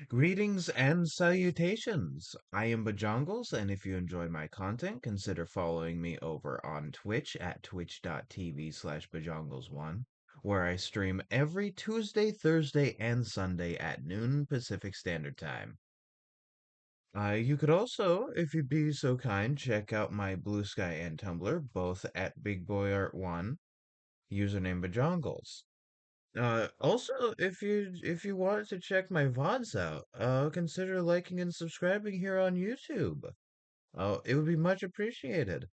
Greetings and salutations. I am Bajongles, and if you enjoy my content, consider following me over on Twitch at twitch.tv/Bajongles1, where I stream every Tuesday, Thursday, and Sunday at noon Pacific Standard Time. You could also, if you'd be so kind, check out my Bluesky and Tumblr, both at BigBoyArt1, username Bajongles. Also, if you wanted to check my VODs out, consider liking and subscribing here on YouTube. It would be much appreciated.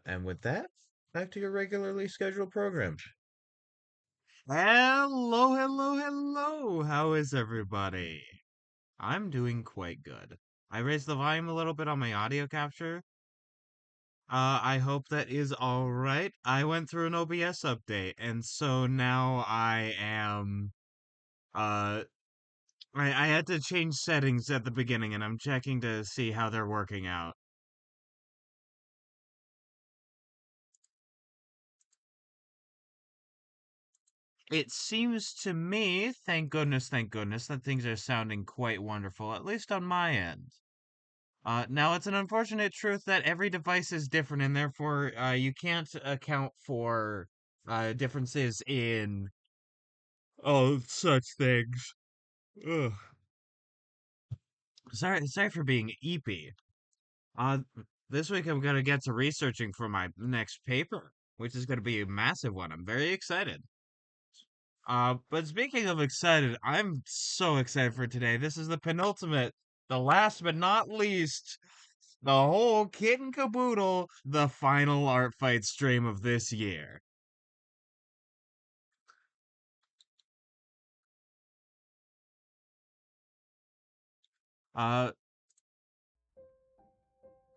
And with that, back to your regularly scheduled program. Hello, hello, hello. How is everybody? I'm doing quite good. I raised the volume a little bit on my audio capture. I hope that is all right. I went through an OBS update, and so now I am, uh, I had to change settings at the beginning, and I'm checking to see how they're working out. It seems to me, thank goodness, that things are sounding quite wonderful, at least on my end. Now, it's an unfortunate truth that every device is different, and therefore you can't account for differences in such things. Ugh. Sorry for being eepy. Uh, this week I'm gonna get to researching for my next paper, which is gonna be a massive one. I'm very excited. But speaking of excited, I'm so excited for today. This is the penultimate, the last but not least, the whole kit and caboodle, the final art fight stream of this year. Uh,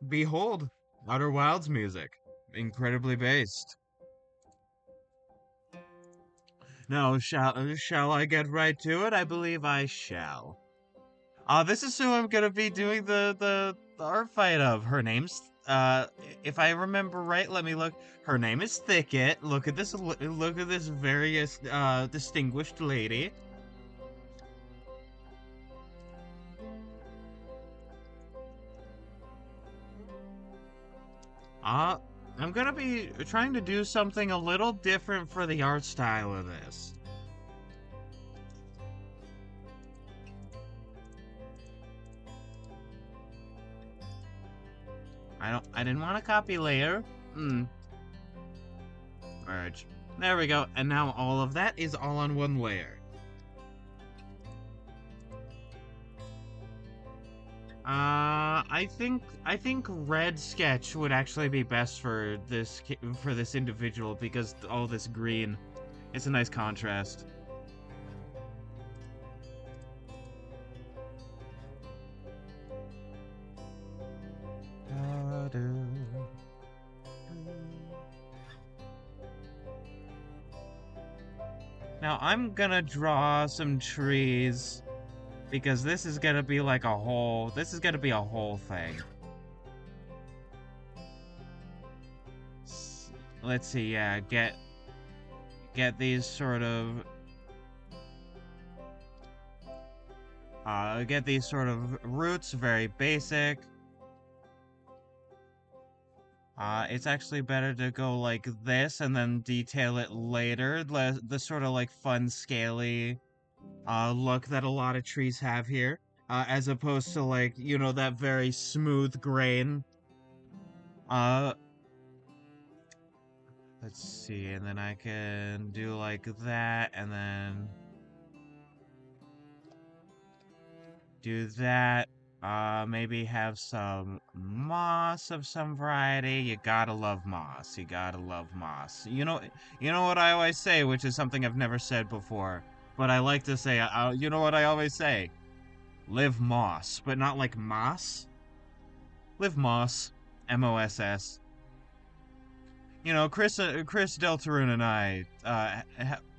Behold, Outer Wilds music, incredibly based. Now, shall I get right to it? I believe I shall. This is who I'm gonna be doing the art fight of. Her name's if I remember right, let me look. Her name is Thicket. Look at this. Look at this very distinguished lady. Uh, I'm gonna be trying to do something a little different for the art style of this. I didn't want to copy layer. Merge. There we go. And now all of that is all on one layer. I think red sketch would actually be best for this individual because all this green, it's a nice contrast. Now I'm gonna draw some trees because this is gonna be like a whole, this is gonna be a whole thing. Let's see, yeah, get these sort of get these sort of roots, very basic. It's actually better to go like this and then detail it later. The sort of like fun, scaly look that a lot of trees have here, as opposed to like, you know, that very smooth grain. Uh, let's see, and then I can do like that, and then do that. Maybe have some moss of some variety. You gotta love moss. You gotta love moss. You know what I always say, which is something I've never said before, but I like to say, you know what I always say? Live moss, but not like moss. Live moss. M-O-S-S. You know, Chris Deltarune and I,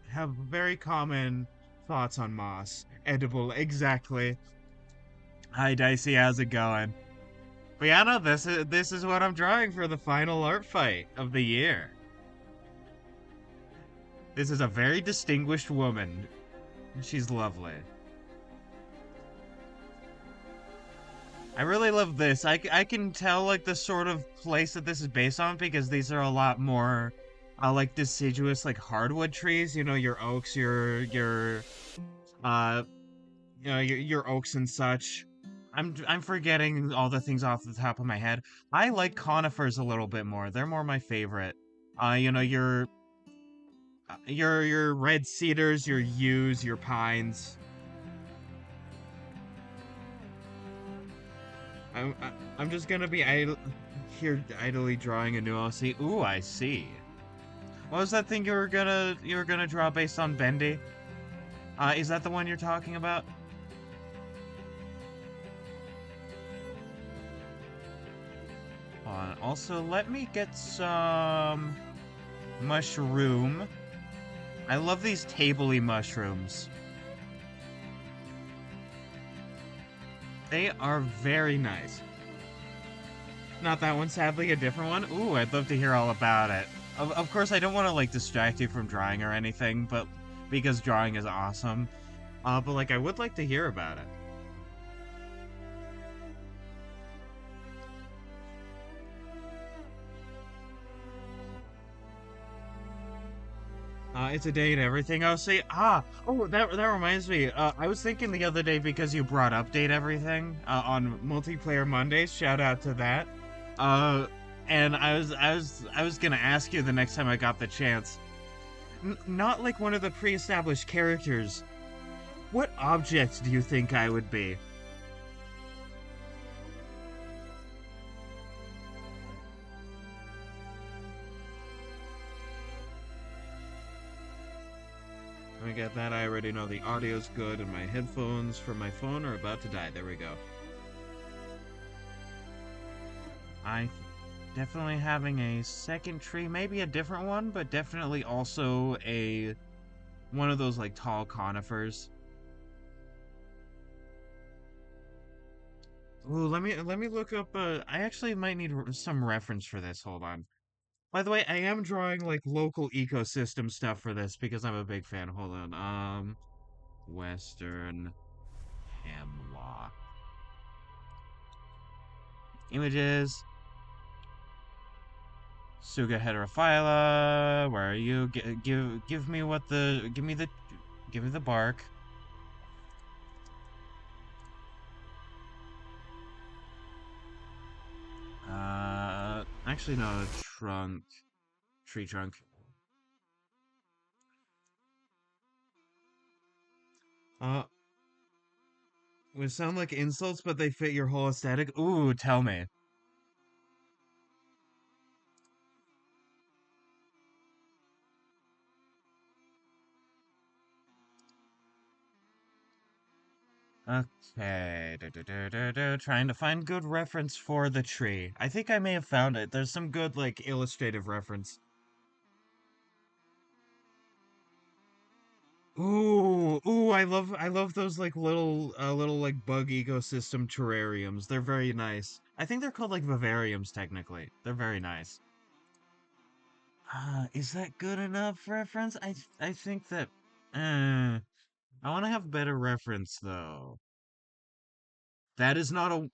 have very common thoughts on moss. Edible, exactly. Hi Dicey, how's it going? But yeah, no, this is what I'm drawing for the final art fight of the year. This is a very distinguished woman. She's lovely. I really love this. I can tell like the sort of place that this is based on because these are a lot more like deciduous like hardwood trees, you know, your oaks, your uh you know, your oaks and such. I'm forgetting all the things off the top of my head. I like conifers a little bit more. They're more my favorite. You know, your red cedars, your yews, your pines. I'm just gonna be here idly drawing a new OC. Ooh, I see. What was that thing you were gonna draw based on Bendy? Is that the one you're talking about? Hold on. Also, let me get some mushroom. I love these tabley mushrooms. They are very nice. Not that one, sadly, a different one. Ooh, I'd love to hear all about it. Of course, I don't want to like distract you from drawing or anything, but because drawing is awesome. But like I would like to hear about it. It's a day and everything. I'll say, that reminds me. I was thinking the other day because you brought update everything on multiplayer Mondays. Shout out to that. Uh, and I was gonna ask you the next time I got the chance. Not like one of the pre-established characters. What object do you think I would be? I get that. I already know the audio's good, and my headphones from my phone are about to die. There we go. I definitely having a second tree, maybe a different one, but definitely also a one of those like tall conifers. Ooh, let me look up. I actually might need some reference for this. Hold on. By the way, I am drawing like local ecosystem stuff for this because I'm a big fan. Hold on. Western hemlock images. Suga heterophylla. Where are you? Give me what the give me the bark. Actually no, trunk, tree trunk. Uh, would sound like insults, but they fit your whole aesthetic. Ooh, tell me. Okay, trying to find good reference for the tree. I think I may have found it. There's some good, like, illustrative reference. Ooh, I love those, like, little, like, bug ecosystem terrariums. They're very nice. I think they're called, like, vivariums, technically. They're very nice. Is that good enough reference? I think that, I want to have better reference, though. That is not a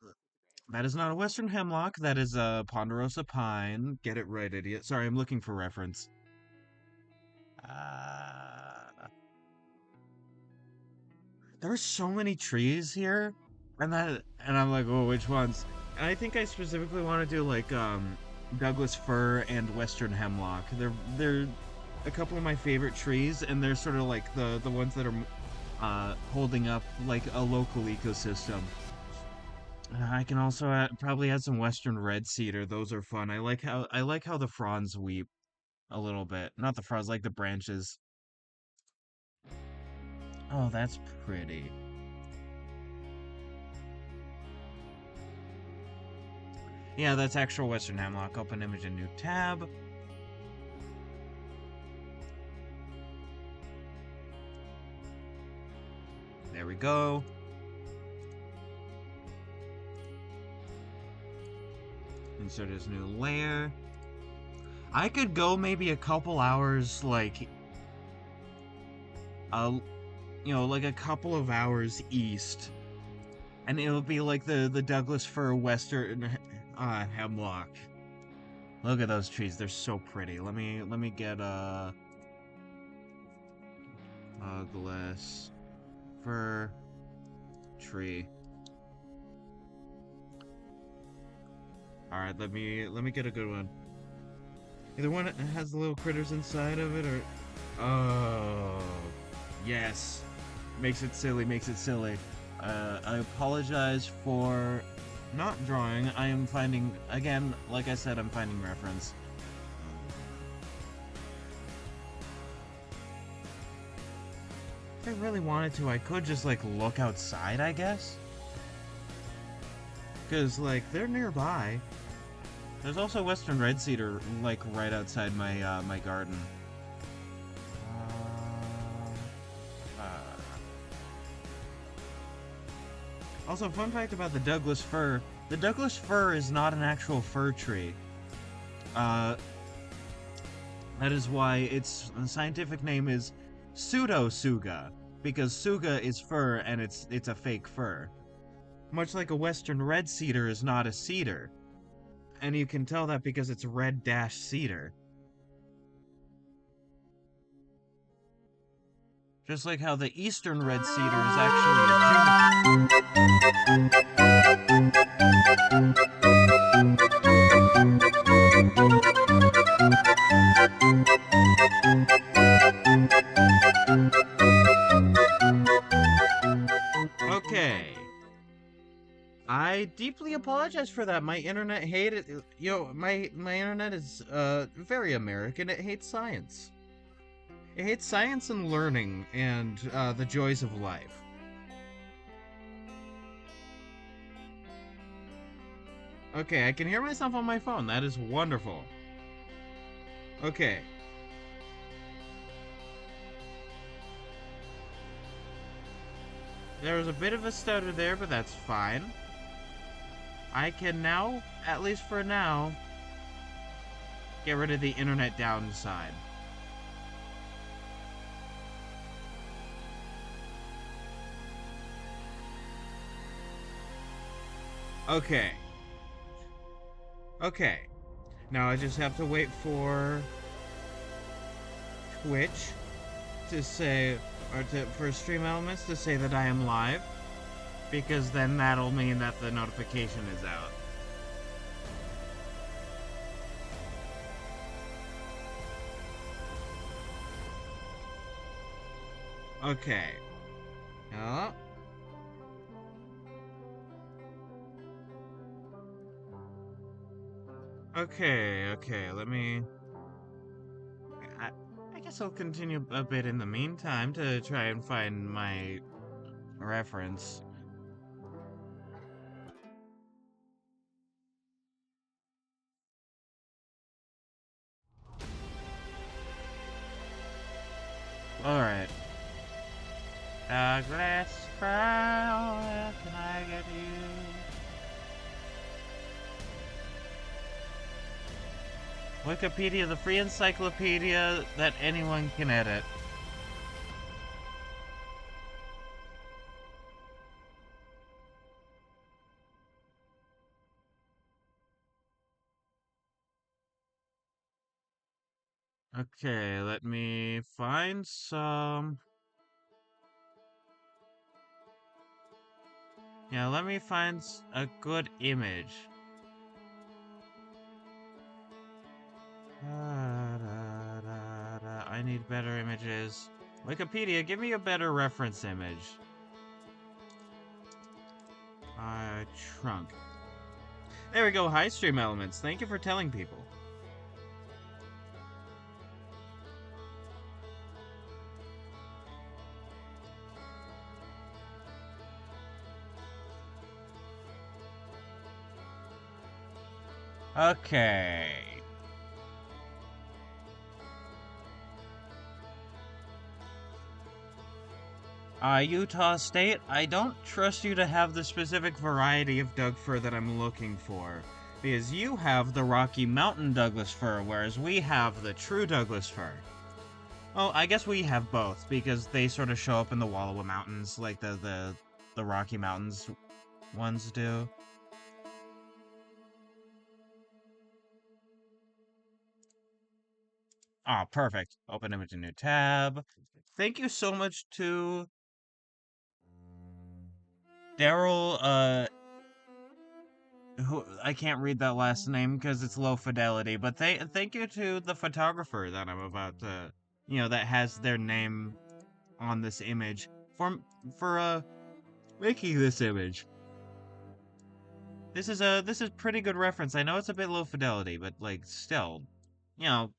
That is not a western hemlock. That is a ponderosa pine. Get it right, idiot. Sorry, I'm looking for reference. Uh, there are so many trees here, and I'm like, oh, which ones? And I think I specifically want to do like Douglas fir and western hemlock. They're a couple of my favorite trees, and they're sort of like the ones that are holding up like a local ecosystem. I can also probably add some western red cedar. Those are fun. I like how the fronds weep a little bit. Not the fronds, like the branches. Oh, that's pretty. Yeah, that's actual western hemlock. Open image in new tab. There we go. Insert as new layer. I could go maybe a couple hours, like, like a couple of hours east And it'll be like the Douglas fir western hemlock. Look at those trees, they're so pretty. Let me get a Douglas fir tree. Alright, let me get a good one. Either one has the little critters inside of it, or... Oh... Yes! Makes it silly, makes it silly. I apologize for not drawing. I am finding... Again, like I said, I'm finding reference. If I really wanted to, I could just, like, look outside, I guess? Because, like, they're nearby. There's also western red cedar, like, right outside my, my garden. Also, fun fact about the Douglas fir. The Douglas fir is not an actual fir tree. That is why its scientific name is pseudo-suga. Because suga is fir, and it's a fake fir. Much like a western red cedar is not a cedar. And you can tell that because it's red-cedar. Just like how the eastern red cedar is actually a Okay. I deeply apologize for that. My internet hated... my internet is, very American. It hates science. It hates science and learning and, the joys of life. Okay, I can hear myself on my phone. That is wonderful. Okay. There was a bit of a stutter there, but that's fine. I can now, at least for now, get rid of the internet downside. Okay. Okay. Now I just have to wait for Twitch to say, or for Stream Elements to say that I am live, because then that'll mean that the notification is out. Okay. Oh. Okay, let me... I guess I'll continue a bit in the meantime to try and find my reference. Alright. Douglas Frown, where can I get you? Wikipedia, the free encyclopedia that anyone can edit. Okay, let me find some... Yeah, let me find a good image. I need better images. Wikipedia, give me a better reference image. Trunk. There we go, hi Stream Elements. Thank you for telling people. Okay. Utah State, I don't trust you to have the specific variety of Doug fir that I'm looking for. Because you have the Rocky Mountain Douglas fir, whereas we have the true Douglas fir. Well, I guess we have both, because they sort of show up in the Wallowa Mountains, like the Rocky Mountains. ones do. Ah, perfect. Open image in new tab. Thank you so much to Daryl, who I can't read that last name because it's low fidelity, but thank you to the photographer that I'm about to, that has their name on this image for for making this image. This is pretty good reference. I know it's a bit low fidelity, but like still, you know,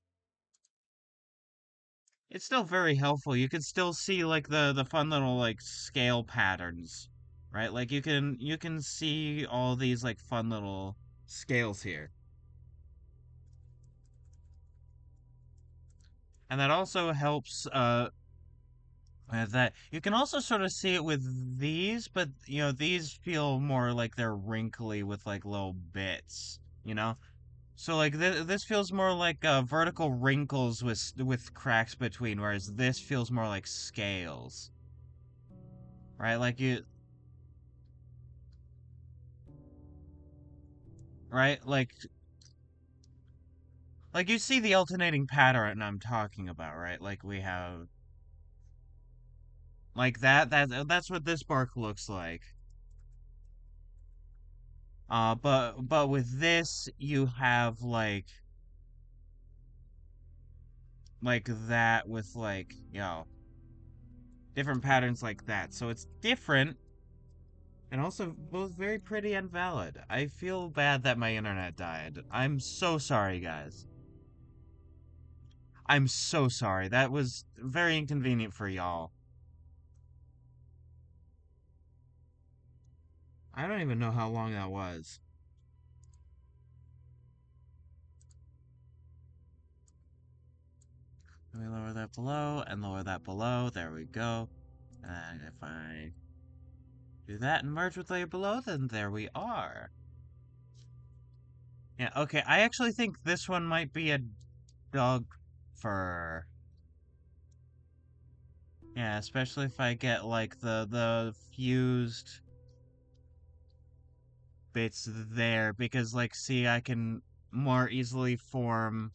it's still very helpful. You can still see like the fun little like scale patterns, right? Like you can see all these like fun little scales here. And that also helps with that. You can also sort of see it with these, but these feel more like they're wrinkly with like little bits, you know? So like this feels more like vertical wrinkles with cracks between, whereas this feels more like scales, right? Right? Like you see the alternating pattern I'm talking about, right? Like we have like that's what this bark looks like. But with this you have like that with like different patterns like that. So it's different and also both very pretty and valid. I feel bad that my internet died. I'm so sorry, guys. I'm so sorry. That was very inconvenient for y'all. I don't even know how long that was. Let me lower that below and lower that below. There we go. And if I do that and merge with layer below, then there we are. Yeah, okay. I actually think this one might be a dog fur. Yeah, especially if I get like the fused bits there because like see I can more easily form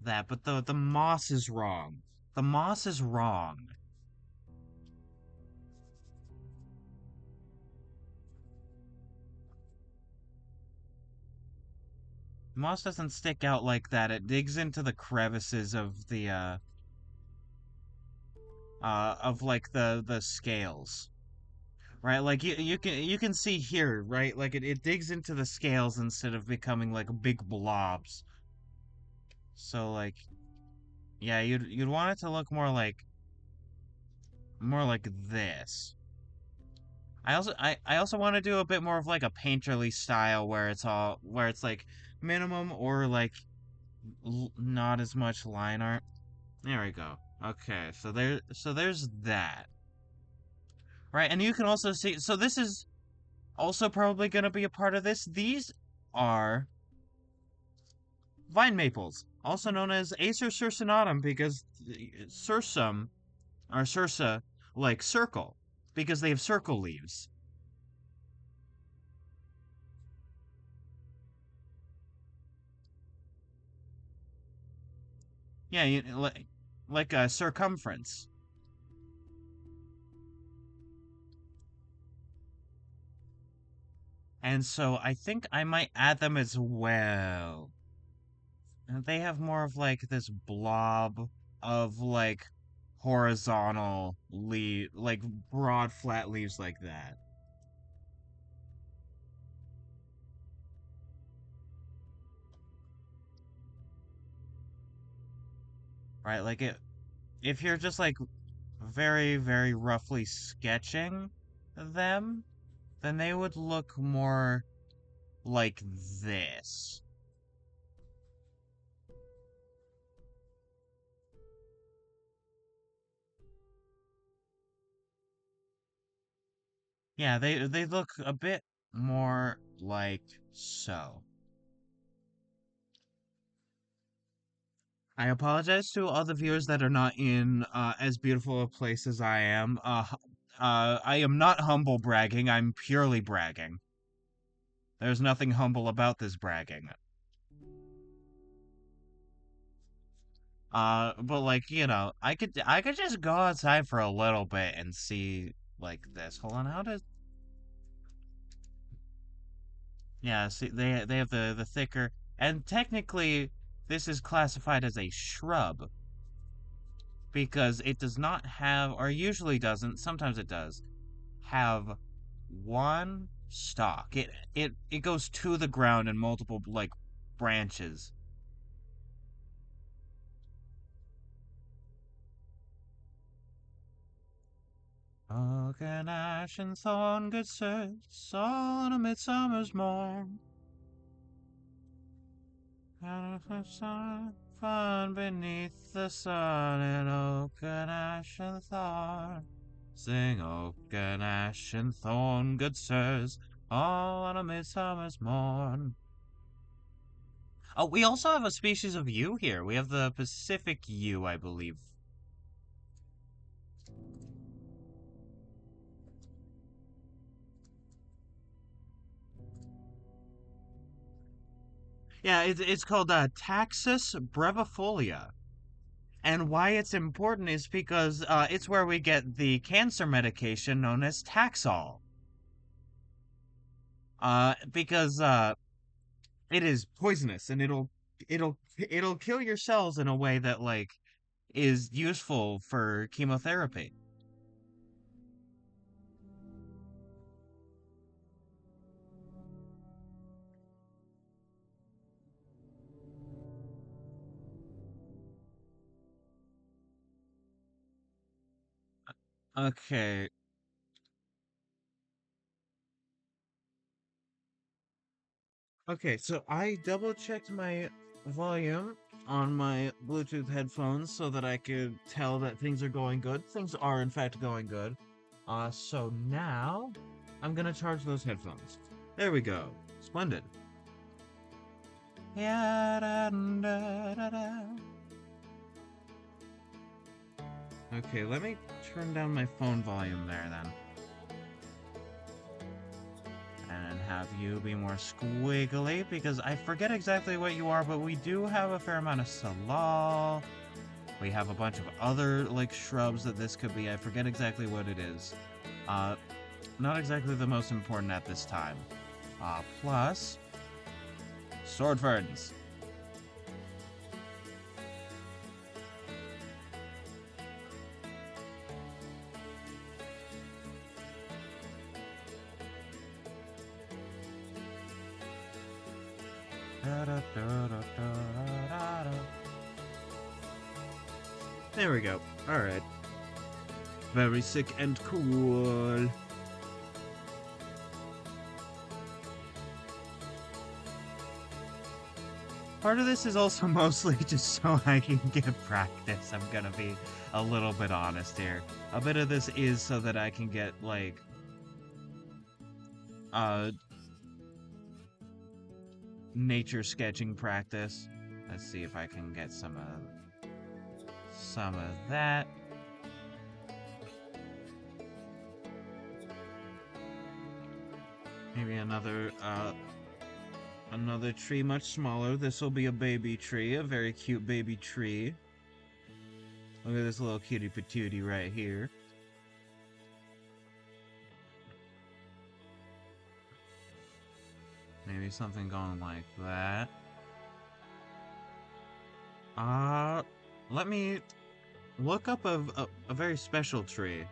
that, but the moss is wrong. The moss is wrong. Moss doesn't stick out like that. It digs into the crevices of the of like the scales. Right? Like you can see here, right? Like it digs into the scales instead of becoming like big blobs. So like yeah, you'd want it to look more like this. I also want to do a bit more of like a painterly style where it's like minimum or like not as much line art. There we go. Okay, so there's that. Right, and you can also see so this is also probably going to be a part of this. These are vine maples, also known as Acer circinatum because cirsum or cirsa like circle because they have circle leaves. Yeah, like a circumference. And so I think I might add them as well. And they have more of like this blob of like horizontal leaf, like broad flat leaves like that. Right? Like if you're just like very, very roughly sketching them, then they would look more like this. Yeah, they look a bit more like so. I apologize to all the viewers that are not in as beautiful a place as I am. I am not humble bragging, I'm purely bragging. There's nothing humble about this bragging. But like, I could just go outside for a little bit and see like this. Hold on, how does yeah, see they have the thicker and technically this is classified as a shrub because it does not have or usually doesn't, sometimes it does, have one stalk. It goes to the ground in multiple like branches. Oak and ash and thorn, good sirs, all on a midsummer's morn. And if the sun fun beneath the sun in oak and ash and thorn. Sing oak and ash and thorn, good sirs, all on a midsummer's morn. Oh, we also have a species of yew here. We have the Pacific yew, I believe. Yeah, it's called Taxus brevifolia. And why it's important is because it's where we get the cancer medication known as Taxol. Because it is poisonous and it'll kill your cells in a way that like is useful for chemotherapy. Okay. Okay, so I double checked my volume on my Bluetooth headphones so that I could tell that things are going good. Things are in fact going good. So now I'm gonna charge those headphones. There we go. Splendid. Yeah, da, da, da, da. Okay, let me turn down my phone volume there then. And have you be more squiggly, because I forget exactly what you are, but we do have a fair amount of salal. We have a bunch of other, like, shrubs that this could be. I forget exactly what it is. Not exactly the most important at this time. Plus... sword ferns. There we go. Alright. Very sick and cool. Part of this is also mostly just so I can get practice. I'm gonna be a little bit honest here. A bit of this is so that I can get, like, nature sketching practice. Let's see if I can get some of that. Maybe another tree much smaller. This will be a baby tree, a very cute baby tree. Look at this little cutie patootie right here. Maybe something going like that. Let me look up a very special tree.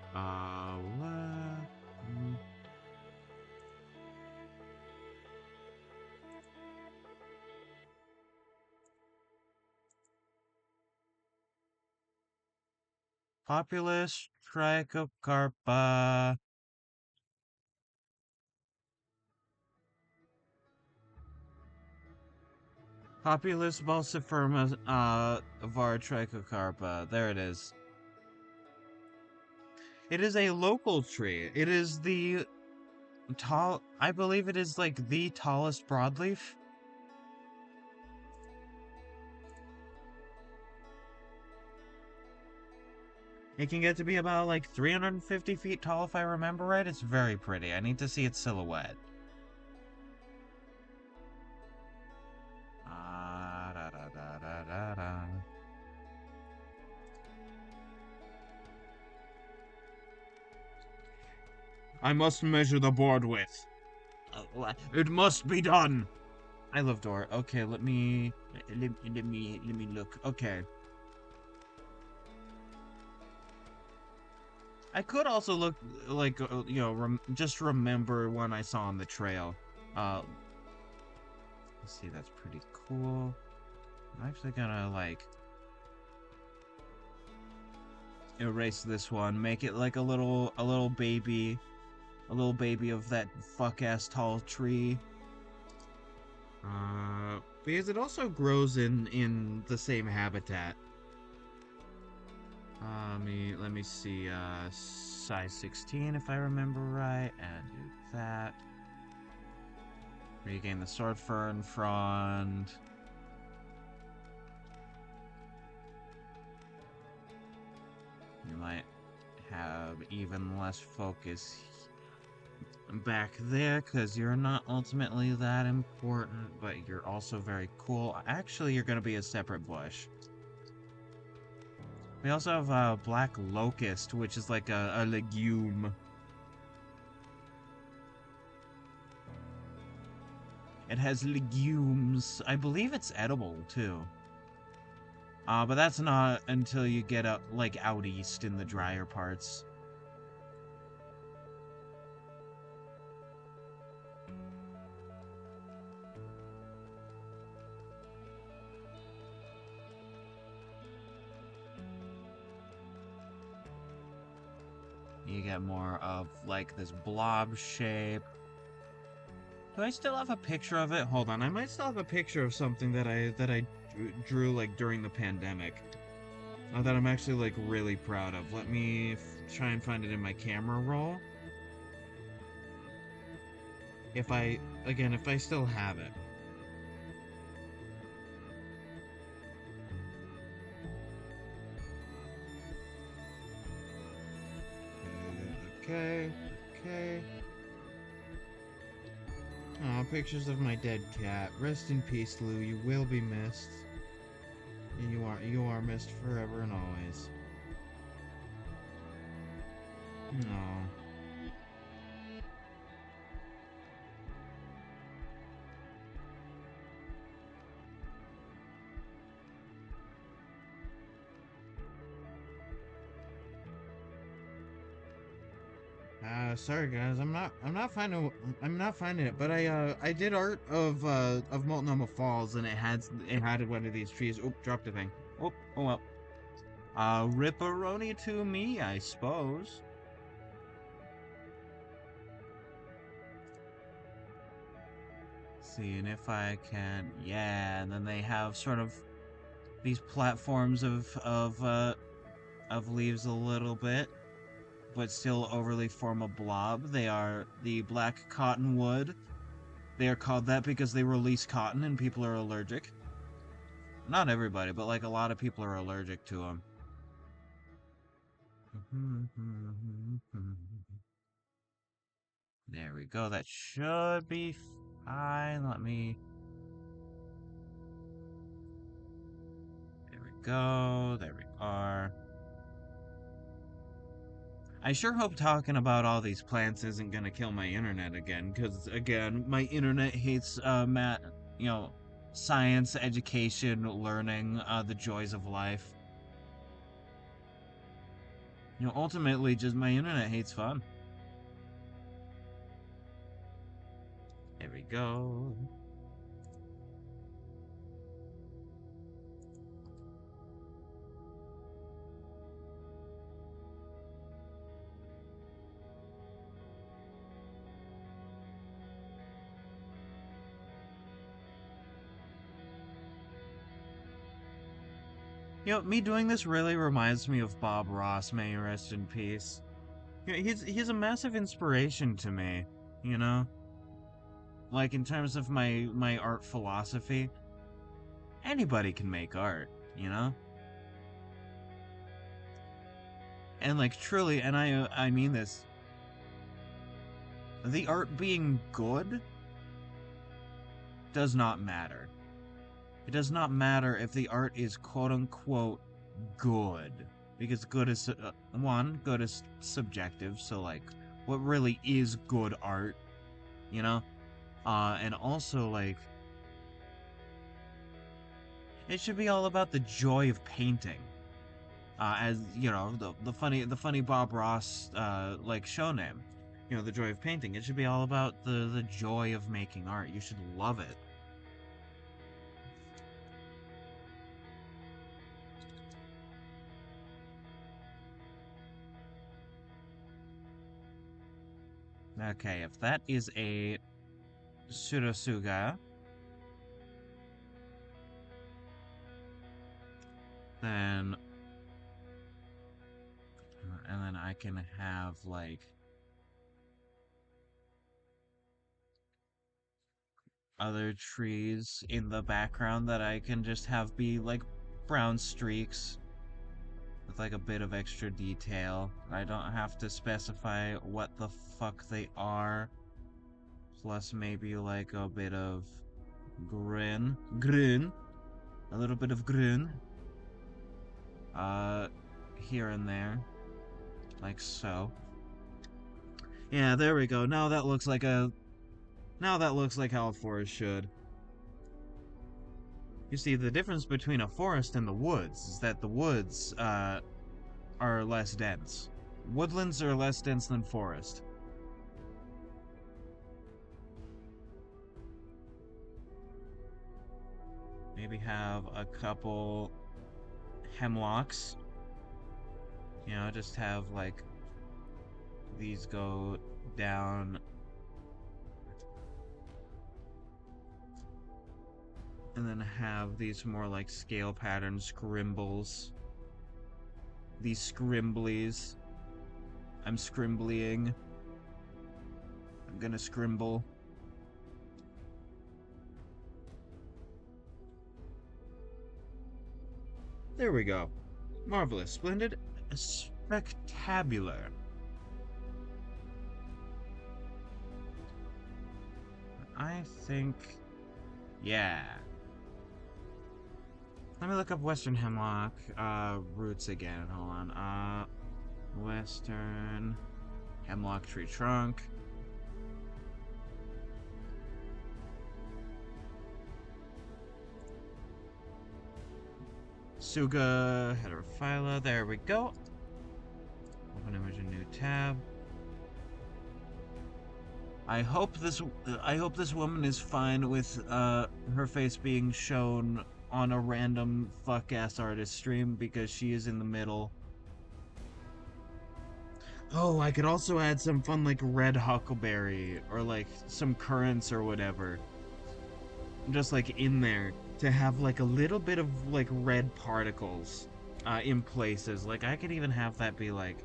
Populus trichocarpa. Populus balsiferma var trichocarpa. There it is. It is a local tree. It is the I believe it is like the tallest broadleaf. It can get to be about like 350 feet tall if I remember right. It's very pretty. I need to see its silhouette. Da, da, da, da, da, da. I must measure the board width. It must be done. I love door. Okay, let me look. Okay. I could also look like you know, just remember when I saw on the trail. Let's see, that's pretty cool. I'm actually gonna like erase this one, make it like a little baby of that fuck-ass tall tree. Because it also grows in the same habitat. Let me see, size 16 if I remember right, and do that. Regain the sword fur in front. You might have even less focus back there, because you're not ultimately that important, but you're also very cool. Actually, you're going to be a separate bush. We also have black locust, which is like a legume. It has legumes. I believe it's edible, too. But that's not until you get up, like, out east in the drier parts. You get more of, like, this blob shape. Do I still have a picture of it? Hold on, I might still have a picture of something that I drew, like, during the pandemic. That I'm actually, like, really proud of. Let me try and find it in my camera roll. If I still have it. Okay. Aw, pictures of my dead cat. Rest in peace, Lou. You will be missed. And you are missed forever and always. No. Sorry guys, I'm not finding it, but I did art of Multnomah Falls, and it had one of these trees. Oop, dropped a thing. Oh well. Ripperoni to me, I suppose. Seeing if I can, yeah, and then they have sort of these platforms of leaves a little bit, but still overly form a blob. They are the black cottonwood. They are called that because they release cotton and people are allergic. Not everybody, but like a lot of people are allergic to them. There we go. That should be fine. Let me... There we go. There we are. I sure hope talking about all these plants isn't gonna kill my internet again, because, again, my internet hates, you know, science, education, learning, the joys of life. You know, ultimately, just my internet hates fun. There we go. You know, me doing this really reminds me of Bob Ross, may he rest in peace. You know, he's a massive inspiration to me, you know? Like, in terms of my art philosophy, anybody can make art, you know? And like truly, and I mean this, the art being good does not matter. It does not matter if the art is quote unquote good, because good is good is subjective. So like, what really is good art, you know? And also like, it should be all about the joy of painting. As you know, the funny Bob Ross like show name, you know, the joy of painting. It should be all about the joy of making art. You should love it. Okay, if that is a Surosuga, then and then I can have like other trees in the background that I can just have be like brown streaks with like a bit of extra detail. I don't have to specify what the fuck they are. Plus maybe like a bit of green, a little bit of green, uh, here and there, like so. Yeah, there we go. Now that looks like how a forest should. You see, the difference between a forest and the woods is that the woods, are less dense. Woodlands are less dense than forest. Maybe have a couple hemlocks. You know, just have like these go down and then have these more like scale pattern scrimbles. These scrimblies. I'm scrimblying. I'm gonna scrimble. There we go. Marvelous, splendid, spectacular. I think, yeah. Let me look up Western Hemlock roots again. Hold on. Western Hemlock tree trunk. Suga heterophylla. There we go. Open image, a new tab. I hope this woman is fine with her face being shown on a random fuck ass artist stream because she is in the middle. Oh, I could also add some fun like red huckleberry or like some currants or whatever. Just like in there to have like a little bit of like red particles in places. Like I could even have that be like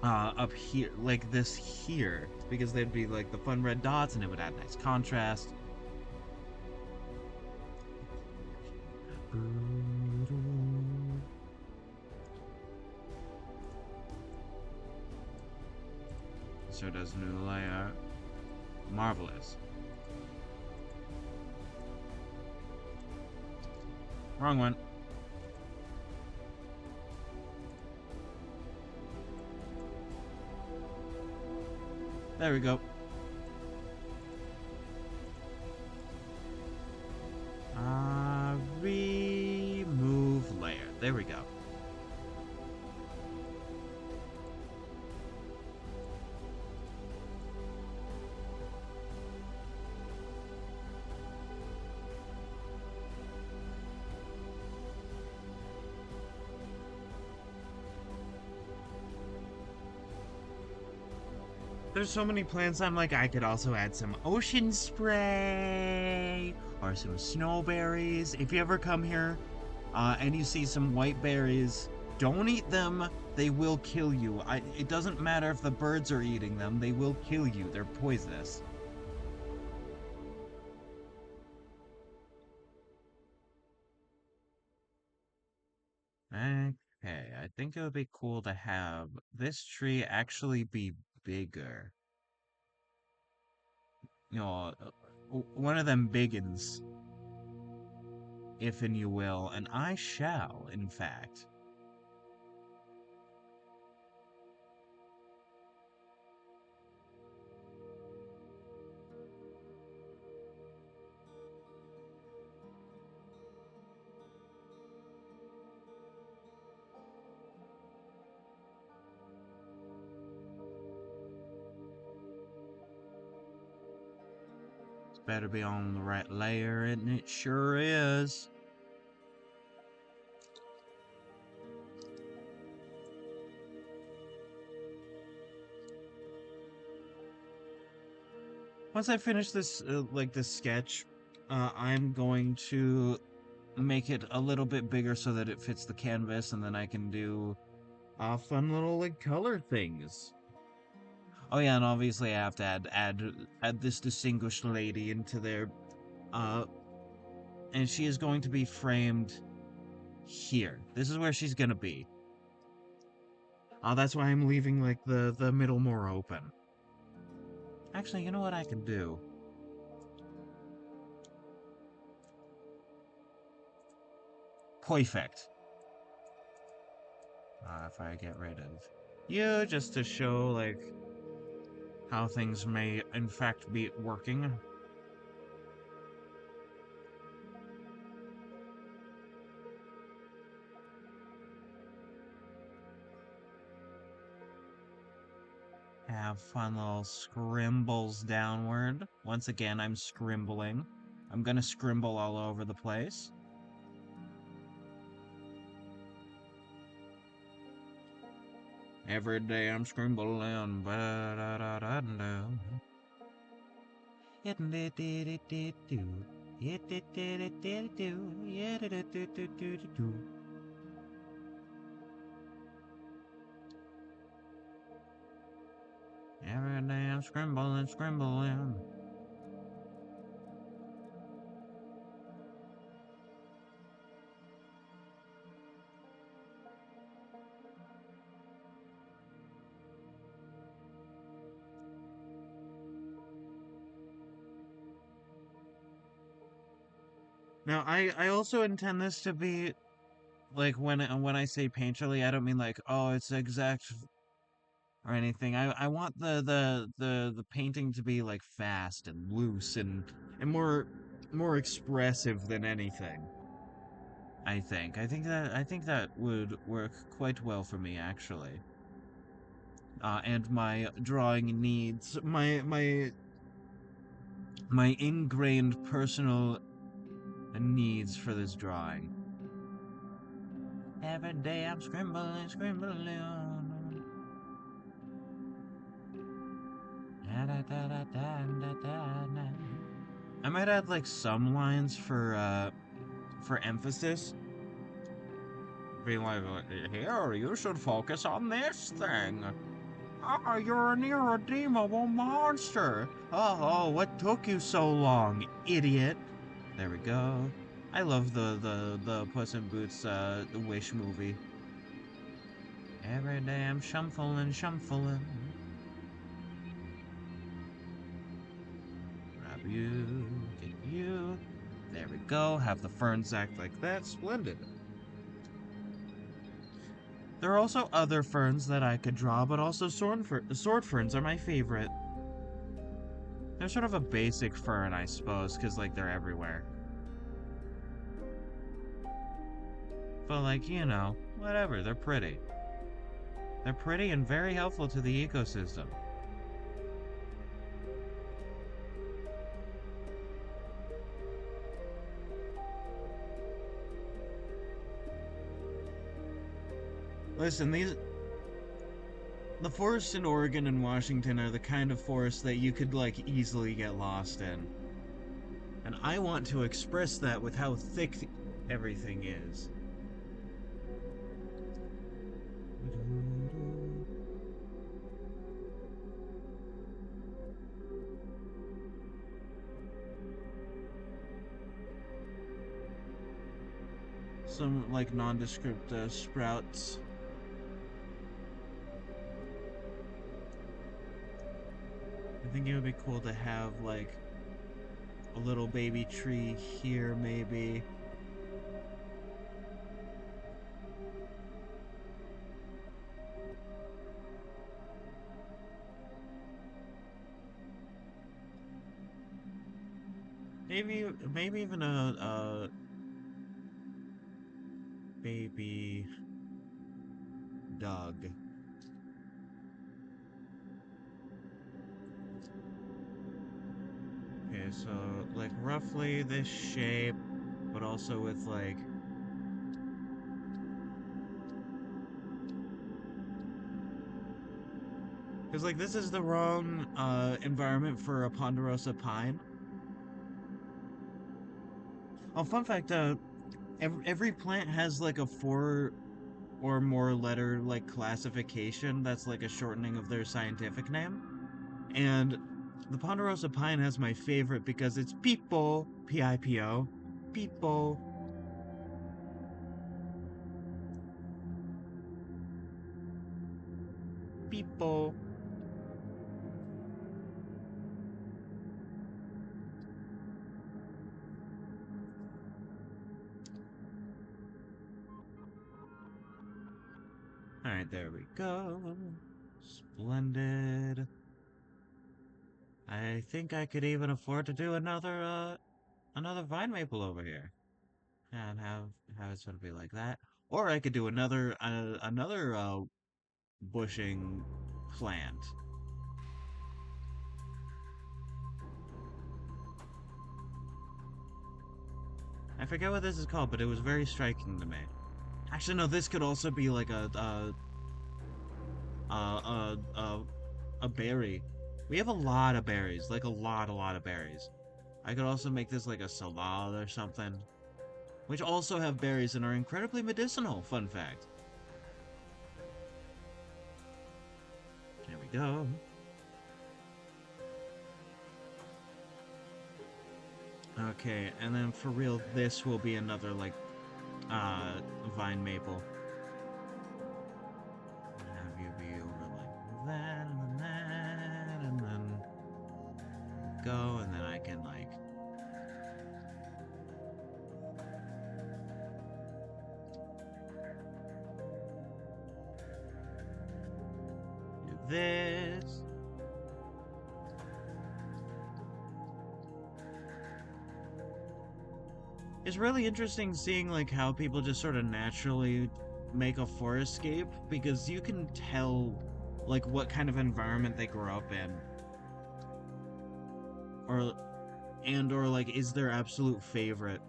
up here, like this here, because they'd be like the fun red dots and it would add nice contrast. So does new layout. Marvelous. Wrong one. There we go. Remove layer. There we go. There's so many plants, I'm like, I could also add some ocean spray or some snowberries. If you ever come here and you see some white berries, don't eat them. They will kill you. It doesn't matter if the birds are eating them. They will kill you. They're poisonous. Okay, I think it would be cool to have this tree actually be bigger. You know, one of them biggins, if and you will, and I shall, in fact. It's better be on the right layer, and it sure is. Once I finish this, like this sketch, I'm going to make it a little bit bigger so that it fits the canvas, and then I can do fun little like color things. Oh yeah, and obviously I have to add this distinguished lady into there, uh, and she is going to be framed here. This is where she's gonna be. That's why I'm leaving like the middle more open. Actually, you know what I can do? Perfect. If I get rid of you, just to show like how things may in fact be working. Have fun little scrimbles downward. Once again, I'm scrimbling. I'm gonna scrimble all over the place. Every day I'm scribbling. Every day I'm scribbling, scribbling. Now, I also intend this to be like when I say painterly, I don't mean like, oh, it's exact or anything. I want the painting to be like fast and loose and more expressive than anything. I think that would work quite well for me actually. And my drawing needs, my ingrained personal needs for this drawing. Every day I'm scribbling, scribbling. I might add like some lines for emphasis. Being like, here, you should focus on this thing. You're an irredeemable monster. Oh, what took you so long, idiot? There we go. I love the Puss in Boots the Wish movie. Every day I'm shuffling, shuffling. Grab you, get you. There we go. Have the ferns act like that. Splendid. There are also other ferns that I could draw, but also sword ferns are my favorite. They're sort of a basic fern, I suppose, because, like, they're everywhere. But, like, you know, whatever, they're pretty. They're pretty and very helpful to the ecosystem. Listen, the forests in Oregon and Washington are the kind of forests that you could, like, easily get lost in. And I want to express that with how thick everything is. some like nondescript sprouts. I think it would be cool to have like a little baby tree here, maybe. Maybe even a baby dog. Okay, so like roughly this shape, but also with like because like this is the wrong environment for a ponderosa pine. Oh, fun fact, every plant has like a four or more letter like classification that's like a shortening of their scientific name. And the ponderosa pine has my favorite because it's Pipo, P-I-P-O, Pipo. Pipo. Alright, there we go. Splendid. I think I could even afford to do another vine maple over here. And have it sort of be like that. Or I could do another bushing plant. I forget what this is called, but it was very striking to me. Actually, no, this could also be like a, a, a, a berry. We have a lot of berries, like a lot of berries. I could also make this like a salad or something, which also have berries and are incredibly medicinal, fun fact. There we go. Okay, and then for real, this will be another like vine maple. Have you be over like that and then that and then go and then I can like do this. It's really interesting seeing like how people just sort of naturally make a forestscape because you can tell like what kind of environment they grew up in or or like is their absolute favorite.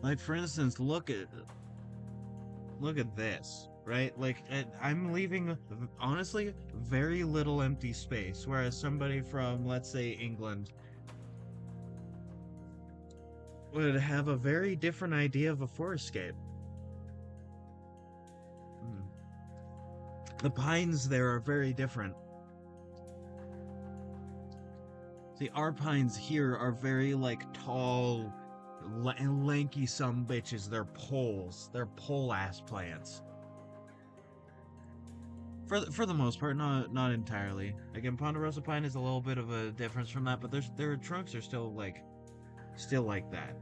Like for instance, look at this, right? Like I'm leaving honestly very little empty space whereas somebody from let's say England would have a very different idea of a forestscape. Mm. The pines there are very different. See, our pines here are very like tall and lanky some bitches. They're poles. They're pole ass plants. For the most part, not entirely. Again, ponderosa pine is a little bit of a difference from that, but their trunks are still like that.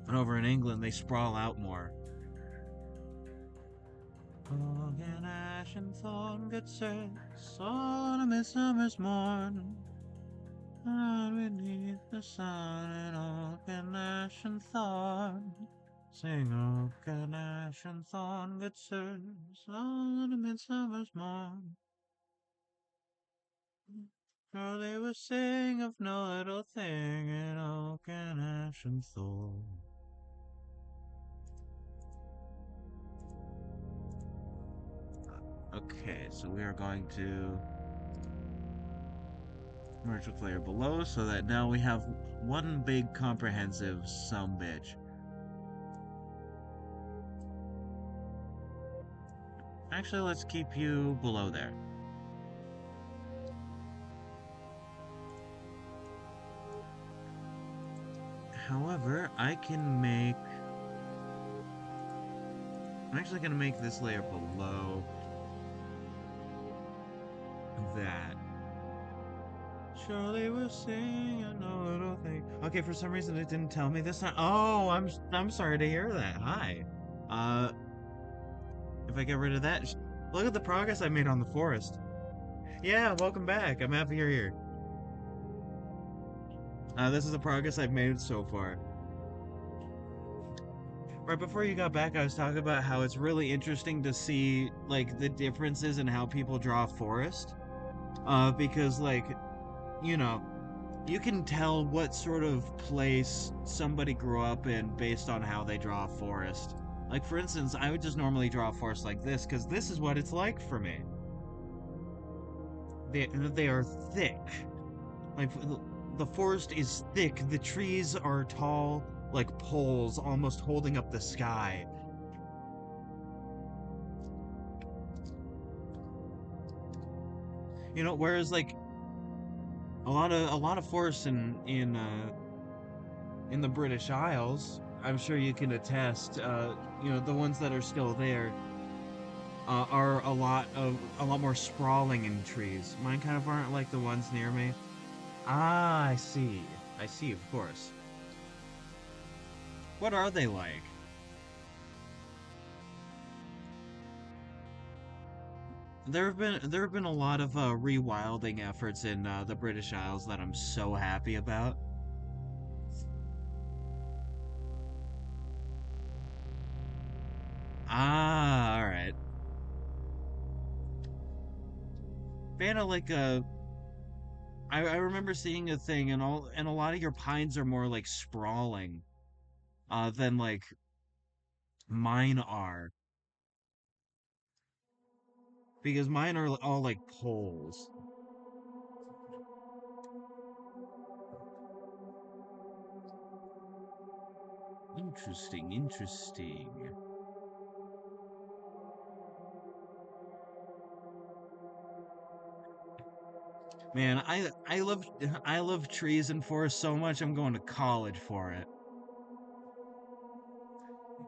And over in England, they sprawl out more. Oak and ash and thorn get set on a midsummer's morn. And beneath the sun and oak and ash and thorn. Sing oak and ash and thorn good sirs on a midsummer's morn. For they will sing of no little thing in oak and ash and thorn. Okay, so we are going to merge with layer below so that now we have one big comprehensive sumbitch. Actually, let's keep you below there. However, I can make... I'm actually going to make this layer below that. Surely we're singing a little thing. Okay, for some reason it didn't tell me this time. Oh, I'm sorry to hear that. Hi. Uh, if I get rid of that, look at the progress I made on the forest. Yeah, welcome back. I'm happy you're here. This is the progress I've made so far. Right before you got back, I was talking about how it's really interesting to see like the differences in how people draw a forest. Because like, you know, you can tell what sort of place somebody grew up in based on how they draw a forest. Like for instance, I would just normally draw a forest like this because this is what it's like for me. They are thick. Like the forest is thick. The trees are tall, like poles, almost holding up the sky. You know, whereas like a lot of forests in the British Isles, I'm sure you can attest. You know, the ones that are still there are a lot more sprawling in trees. Mine kind of aren't like the ones near me. Ah, I see. I see, of course. What are they like? There have been a lot of rewilding efforts in the British Isles that I'm so happy about. Ah, all right. Vanna, like I remember seeing a thing, and a lot of your pines are more like sprawling, than like mine are, because mine are all like poles. Interesting, interesting. Man, I love trees and forests so much. I'm going to college for it.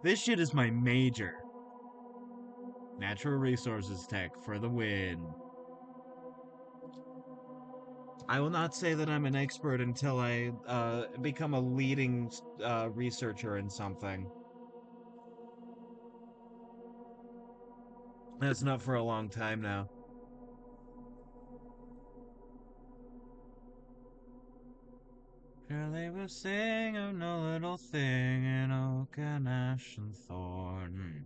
This shit is my major. Natural resources tech for the win. I will not say that I'm an expert until I become a leading researcher in something. That's not for a long time now. Sure, they will sing of no little thing in oak and ash and thorn.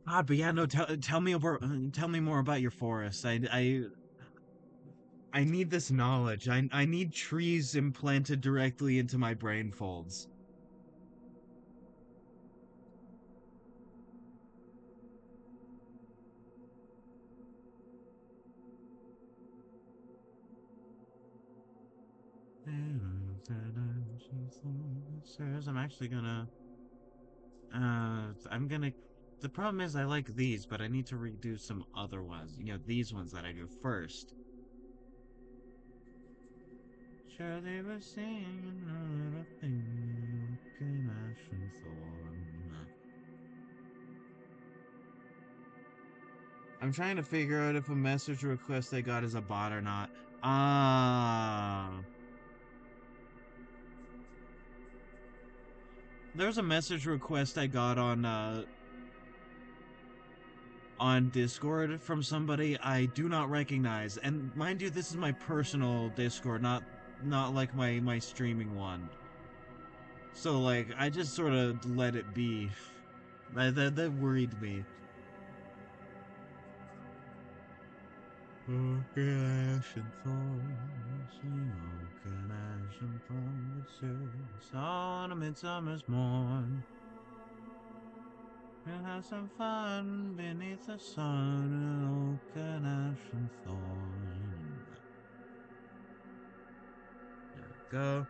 Ah, but yeah, no. Tell me more about your forest. I need this knowledge. I need trees implanted directly into my brain folds. I'm actually gonna. I'm gonna. The problem is I like these, but I need to redo some other ones. You know, these ones that I do first. Sure, they were singing a little thing, open ash and thorn. I'm trying to figure out if a message request I got is a bot or not. Ah, there's a message request I got on Discord from somebody I do not recognize. And mind you, this is my personal Discord, not like my streaming one. So like I just sort of let it be. That worried me. Open ash and thorns, open ash and thorns, on a midsummer's morn. We'll have some fun beneath the sun, open ash and thorn. There we go.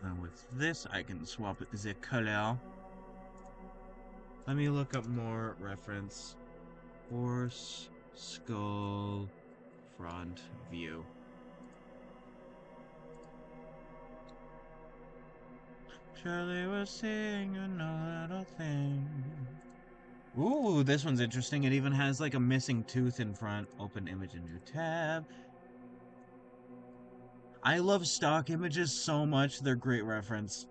And with this, I can swap the color. Let me look up more reference. Force Skull front view. Charlie was saying a little thing. Ooh, this one's interesting. It even has like a missing tooth in front. Open image in new tab. I love stock images so much. They're great reference.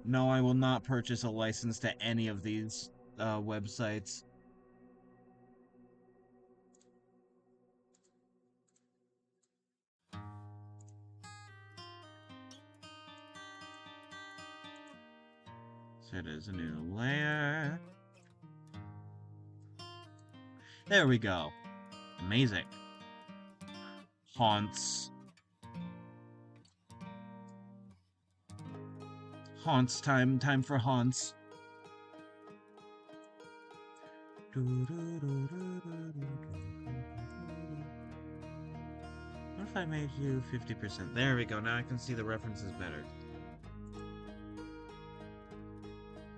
No, I will not purchase a license to any of these websites. So it is a new layer. There we go. Amazing. Haunts. Haunts time. Time for haunts. What if I made you 50%? There we go. Now I can see the references better.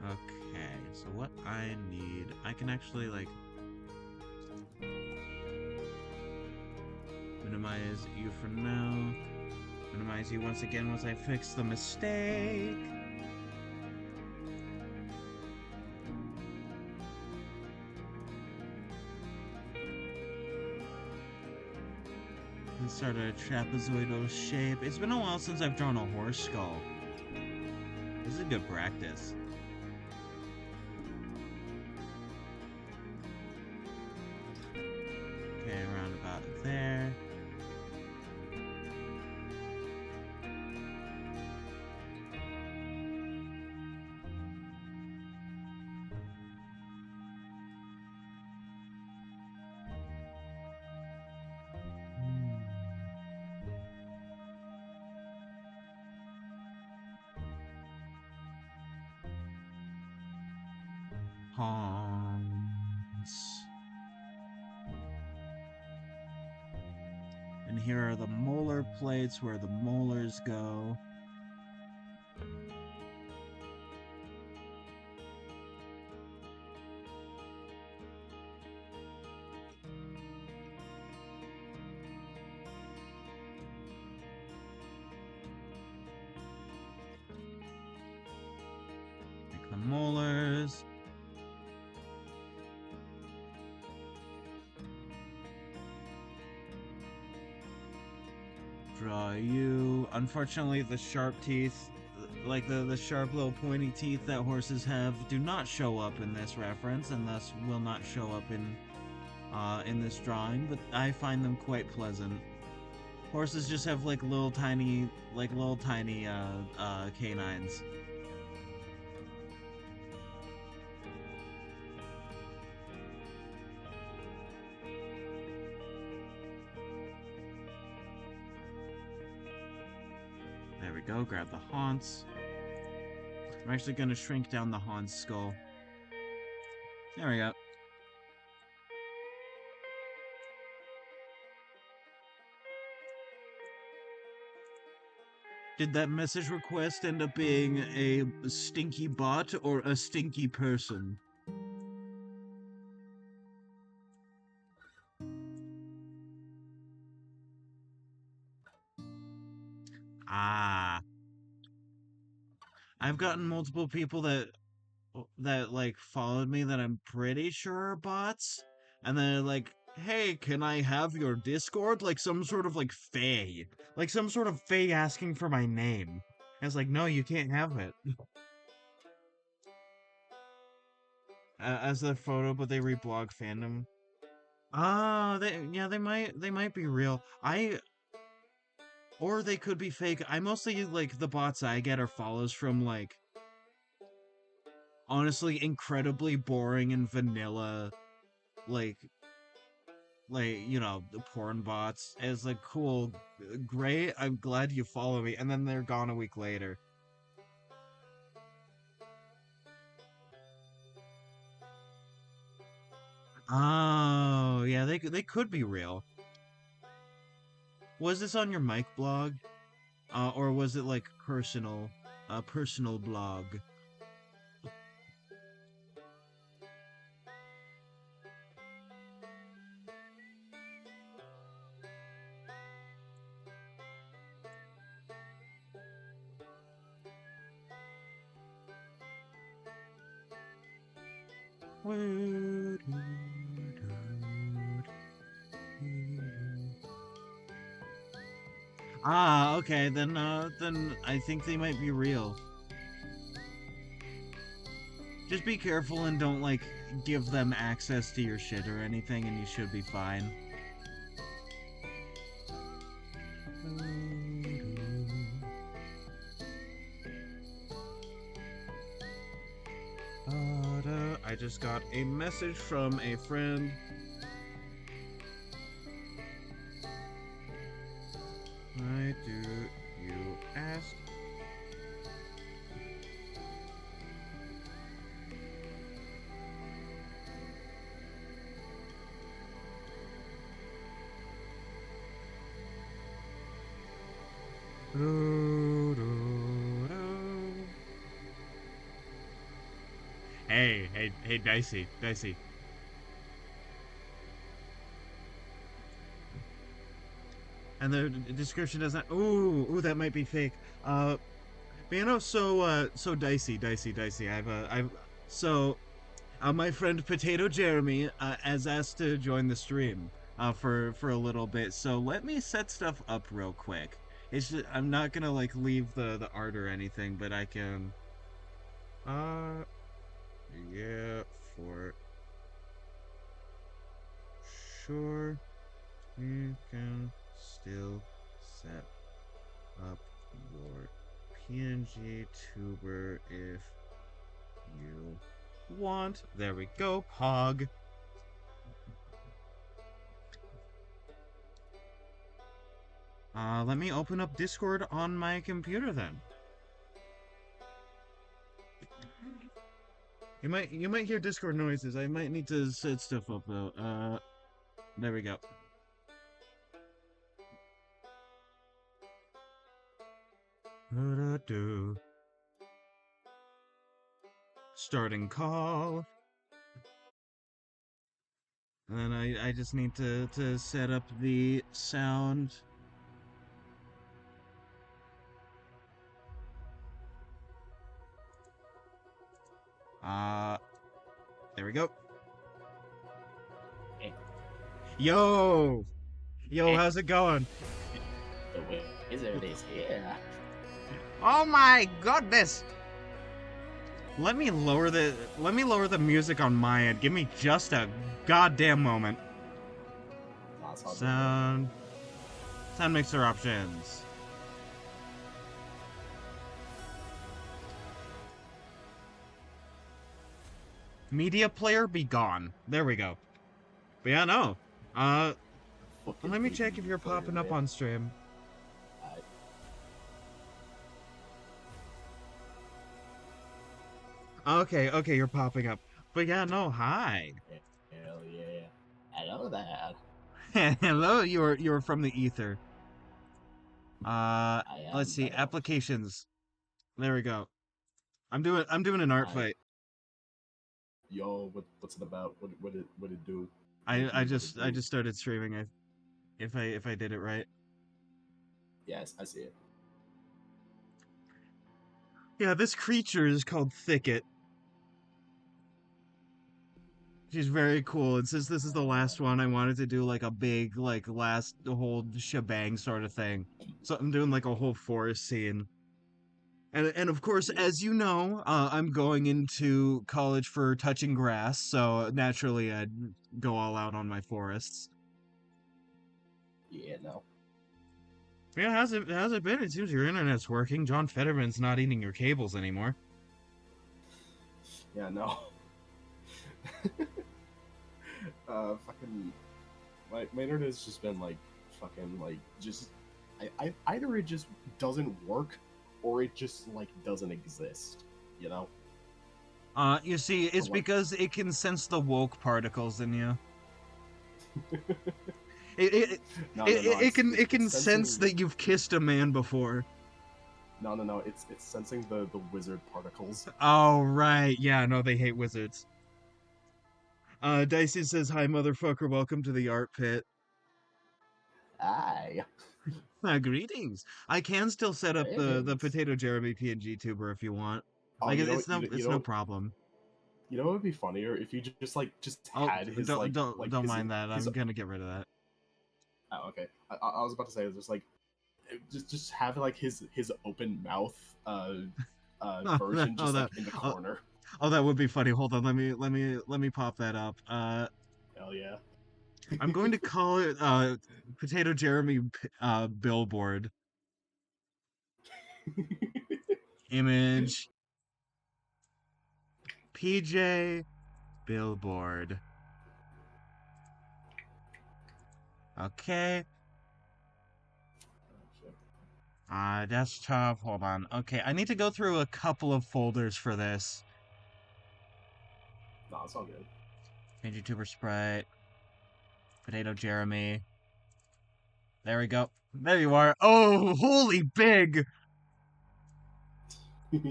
Okay, so what I need... I can actually, like... minimize you for now. Minimize you once again once I fix the mistake. Let's start a trapezoidal shape. It's been a while since I've drawn a horse skull. This is a good practice. Okay, around about there. Haunts. And here are the molar plates where the molars go. Make the molars. Draw you. Unfortunately, the sharp teeth, like the sharp little pointy teeth that horses have, do not show up in this reference, and thus will not show up in this drawing. But I find them quite pleasant. Horses just have like little tiny canines. There we go, grab the haunts. I'm actually going to shrink down the haunts skull. There we go. Did that message request end up being a stinky bot or a stinky person? Ah. I've gotten multiple people that like followed me that I'm pretty sure are bots, and they're like, "Hey, can I have your Discord?" Like some sort of like fae, like some sort of fae asking for my name. I was like, "No, you can't have it." As their photo, but they reblog fandom. Ah, they might be real. Or they could be fake. I mostly like the bots I get are follows from like honestly incredibly boring and vanilla like you know, the porn bots as like cool, great, I'm glad you follow me, and then they're gone a week later. Oh yeah, they could be real. Was this on your mic blog, or was it like personal, personal blog? Ah, okay, then I think they might be real. Just be careful and don't, like, give them access to your shit or anything, and you should be fine. I just got a message from a friend. Why do you ask? Hey, Dicey. And the description doesn't. Ooh, that might be fake. But so Dicey. So my friend Potato Jeremy has asked to join the stream for a little bit. So let me set stuff up real quick. It's just, I'm not gonna like leave the art or anything, but I can. Uh, yeah, for sure, you can still set up your PNG tuber if you want. There we go, Pog. Let me open up Discord on my computer then. You might hear Discord noises. I might need to set stuff up though. There we go. Starting call. And then I just need to set up the sound. There we go. Hey. Yo, Hey. how's it going? The wizard is here. Oh my goodness! Let me lower the music on my end. Give me just a goddamn moment. Sound mixer options. Media player be gone. There we go. But yeah, no. Let me check if you're popping up on stream. Okay, you're popping up. But yeah, no, hi. Hell yeah. Hello there. Hello, you're from the ether. Let's see, I applications. There we go. I'm doing an art fight. Yo, what's it about? What it do? I just started streaming. If I did it right. Yes, I see it. Yeah, this creature is called Thicket. She's very cool, and since this is the last one, I wanted to do like a big, like last whole shebang sort of thing. So I'm doing like a whole forest scene. And of course, as you know, I'm going into college for touching grass, so naturally I'd go all out on my forests. Yeah, no. Yeah, how's it been? It seems your internet's working. John Fetterman's not eating your cables anymore. Yeah, no. Fucking my internet's just been like fucking like just either it just doesn't work or it just like doesn't exist, you know? You see, it's because it can sense the woke particles in you. It can sense that you've kissed a man before. No. It's sensing the wizard particles. Oh right, yeah. No, they hate wizards. Dicey says, "Hi, motherfucker. Welcome to the art pit." Aye. Greetings. I can still set up the Greetings. Potato Jeremy PNG tuber if you want. Oh, Like you know, it's no problem. You know what would be funnier if you just Oh, had his don't his mind that. his I'm gonna get rid of that. oh, okay. I was about to say just like just have like his open mouth version Oh, just like in the corner. oh, that would be funny. Hold on, let me pop that up. Hell yeah. I'm going to call it Potato Jeremy billboard image PJ billboard. Okay. Desktop. Hold on. Okay, I need to go through a couple of folders for this. No, it's all good. YouTuber Sprite. Potato Jeremy. There we go. There you are. Oh, holy big! Let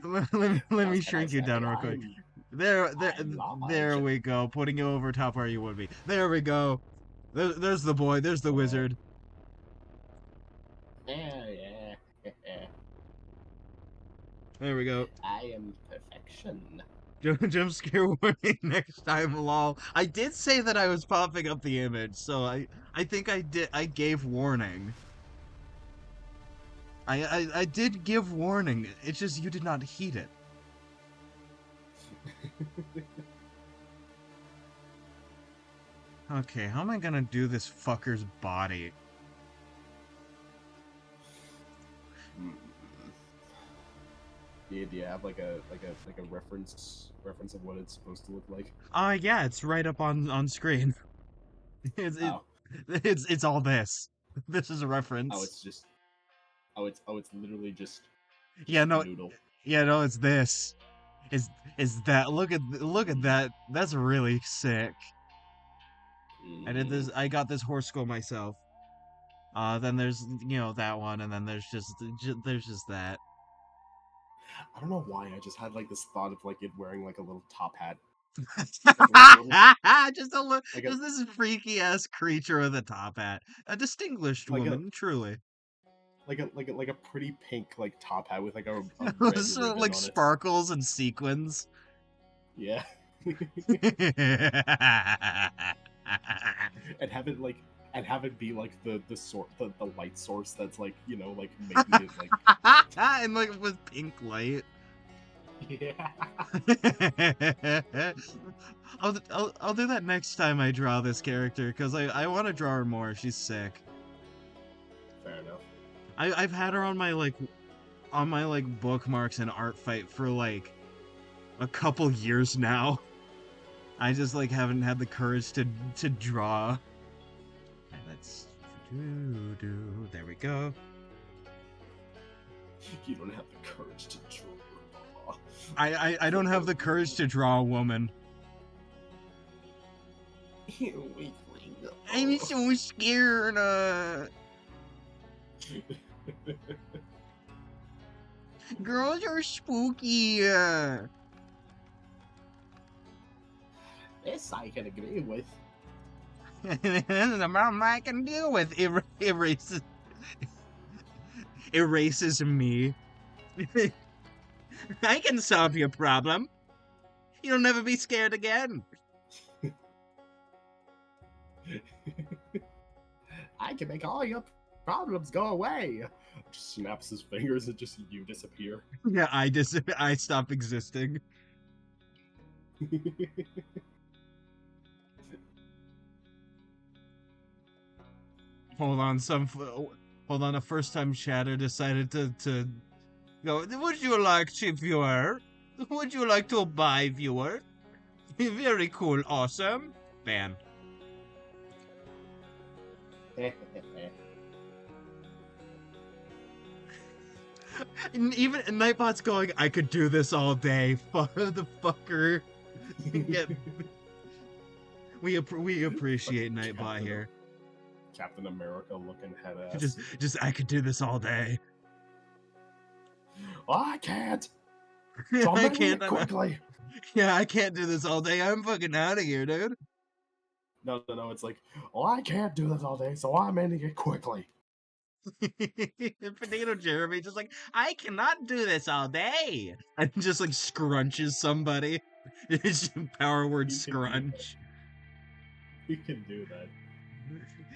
me Just can I shrink you say down real quick. I'm There large. we go. Putting you over top where you would be. There we go. There's the boy. There's the wizard. Yeah, yeah. There we go. I am perfection. Jump scare warning next time, lol. I did say that I was popping up the image, so I think I gave warning. I did give warning. It's just you did not heed it. Okay, how am I gonna do this fucker's body? Do you have like a reference of what it's supposed to look like? Yeah, it's right up on screen. It's Oh. it's all this. This is a reference. Oh, it's just. Oh, it's literally just. Yeah, no. Noodle. Yeah, no, it's this. Is that look at that. That's really sick. I did this. I got this horse skull myself. Then there's that one, and then there's just that. I don't know why I just had like this thought of like it wearing like a little top hat. Just a look. Like Just this freaky ass creature with a top hat. A distinguished like woman, truly. like a pretty pink like top hat with like a red So, ribbon like on it. sparkles and sequins. Yeah. and have it be like the light source that's like like making it like and like with pink light. yeah. I'll do that next time I draw this character because I want to draw her more. She's sick. Fair enough. I've had her on my bookmarks and Artfight for like a couple years now. I just like haven't had the courage to draw. Okay, let's do. There we go. You don't have the courage to draw. I don't have the courage to draw a woman. You weakling. I'm so scared. Girls are spooky. This I can agree with. The amount I can deal with erases me. I can solve your problem. You'll never be scared again. I can make all your problems go away. Just snaps his fingers and just you disappear. Yeah, I stop existing. Hold on, a first-time chatter decided to go, would you like to, viewer? Would you like to buy, viewer? Very cool, awesome. Ban. Even Nightbot's going, I could do this all day. Fuck the fucker. Yeah. We appreciate Nightbot here. Captain America looking head ass. Just I could do this all day. Oh, I can't. So I can't quickly. Yeah, I can't do this all day. I'm fucking out of here, dude. No. It's like, oh, I can't do this all day, so I'm ending it quickly. Potato Jeremy just like, I cannot do this all day. And just like scrunches somebody. It's power word He can do that. scrunch. He can do that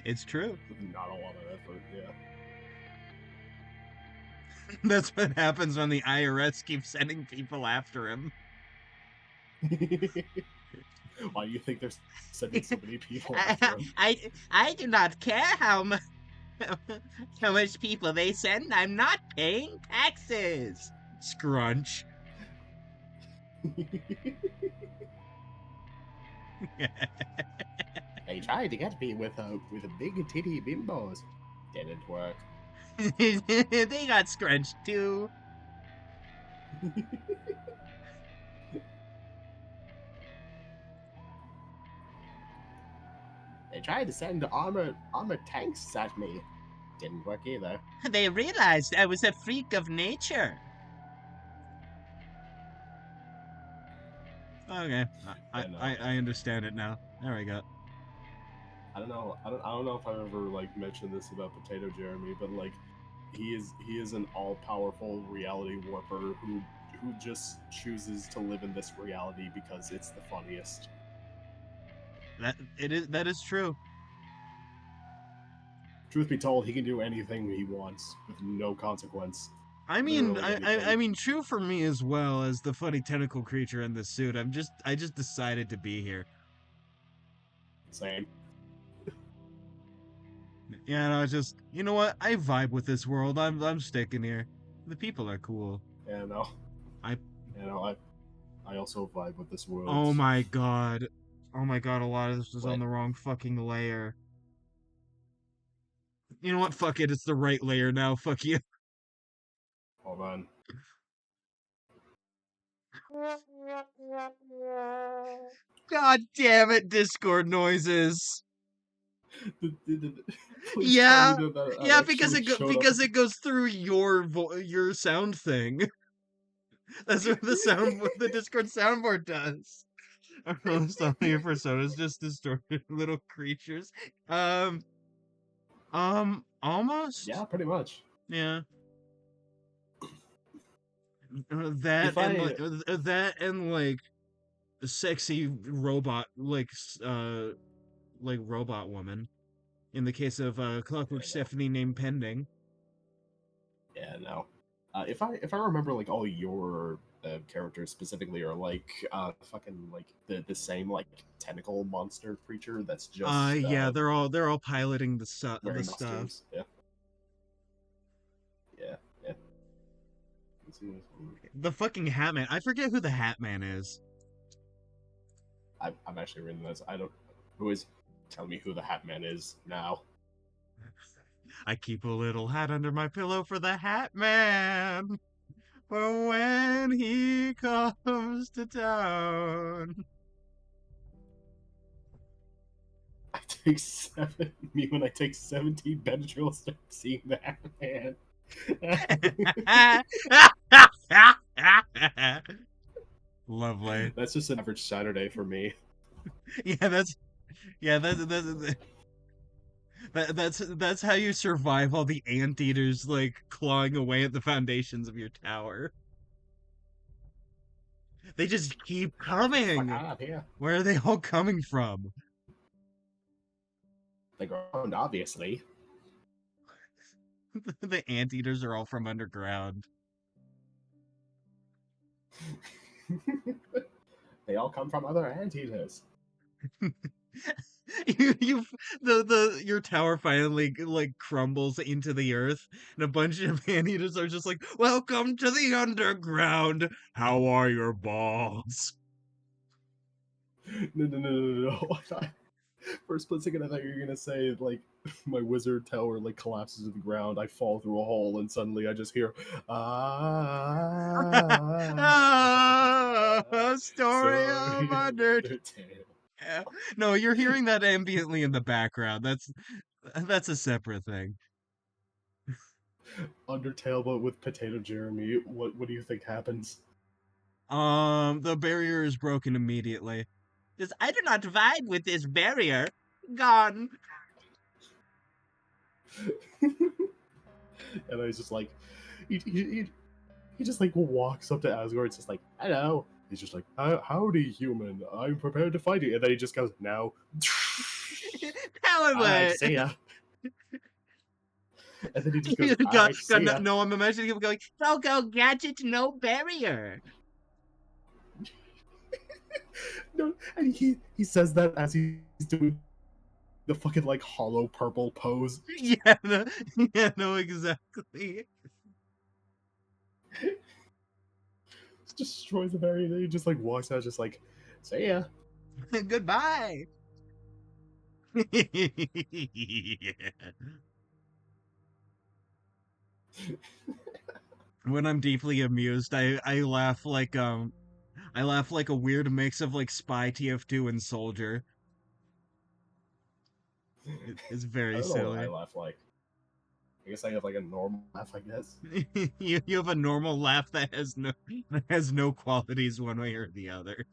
It's true. with not a lot of effort. Yeah. That's what happens when the IRS keeps sending people after him. Why do you think they're sending so many people after him? I do not care how much people they send. I'm not paying taxes. Scrunch. They tried to get me with a big titty bimbos. Didn't work. They got scrunched too. They tried to send armor tanks at me. Didn't work either. They realized I was a freak of nature. Okay, I understand it now. There we go. I don't know if I've ever like mentioned this about Potato Jeremy, but like he is an all-powerful reality warper who just chooses to live in this reality because it's the funniest. That is true. Truth be told, he can do anything he wants with no consequence. I mean, Literally I anything. mean, true for me as well as the funny tentacle creature in the suit. I just decided to be here. Same. Yeah, no, just you know what? I vibe with this world. I'm sticking here. The people are cool. Yeah, no. I also vibe with this world. Oh my god. Oh my god, a lot of this is What? on the wrong fucking layer. You know what? Fuck it. It's the right layer now. Fuck you. Hold on. God damn it, Discord noises. Please Yeah. tell me that Yeah, actually showed up. it goes through your sound thing. That's what the Discord soundboard does. Almost all your personas just distorted little creatures. Almost. Yeah, pretty much. Yeah. If I That and like sexy robot like robot woman. In the case of Clockwork Yeah, no. Stephanie named Pending. Yeah, no. If I remember, like all your characters specifically are like fucking like the same like tentacle monster creature that's just Yeah, they're all piloting the wearing stuff. costumes. Yeah. Yeah. Yeah. The fucking Hatman. I forget who the Hatman is. I'm actually reading this. I don't. Who is? Tell me who the Hatman is now. I keep a little hat under my pillow for the Hatman. For when he comes to town. I take me when I take 17 Benadryl, start seeing the Hatman. Lovely. That's just an average Saturday for me. That's that's how you survive all the anteaters like clawing away at the foundations of your tower. They just keep coming. Fuck out here. Where are they all coming from? The ground, obviously. The anteaters are all from underground. They all come from other anteaters. Your tower finally like crumbles into the earth, and a bunch of anteaters are just like, "Welcome to the underground. How are your balls?" No. For a split second, I thought you were gonna say like my wizard tower like collapses to the ground. I fall through a hole, and suddenly I just hear Story of Undertale. No, you're hearing that ambiently in the background. That's a separate thing. Undertale, but with Potato Jeremy. What do you think happens? The barrier is broken immediately. I do not vibe with this barrier. Gone. And then he's just like, he just like walks up to Asgore. It's just like, hello. He's just like, howdy, human. I'm prepared to fight you. And then he just goes, no. All right, Halibut! see ya. And then he just goes, all God, right, see ya. no, I'm imagining him going, go, gadget, no barrier. No, and he says that as he's doing the fucking like hollow purple pose. Yeah, no, yeah, no, exactly. Destroys the barrier. And then he just like walks out, just like, see ya. Goodbye. Yeah. When I'm deeply amused, I laugh like a weird mix of like Spy TF2 and Soldier. It's I very don't know what I silly. laugh like. I guess I have like a normal laugh, I guess. You have a normal laugh that has no qualities one way or the other.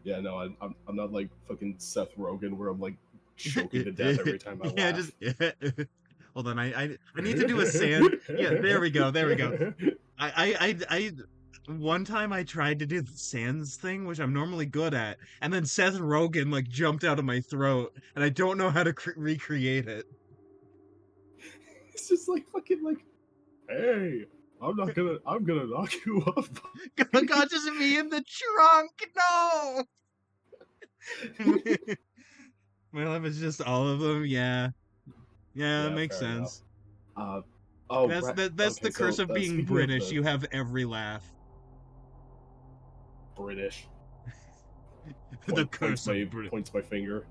Yeah, no, I'm not like fucking Seth Rogen where I'm like choking to death every time I Yeah, laugh. just hold on. I need to do a sand. Yeah, there we go. There we go. I one time I tried to do the Sans thing, which I'm normally good at, and then Seth Rogen like jumped out of my throat, and I don't know how to recreate it. It's just like fucking like, hey, I'm gonna knock you off. God, just me in the trunk. No. My life is just all of them. Yeah, yeah, it Yeah, makes fair enough. sense. Oh, That's okay. the curse So of being speaking of British. the You have every laugh. British, The curse of British. points my finger.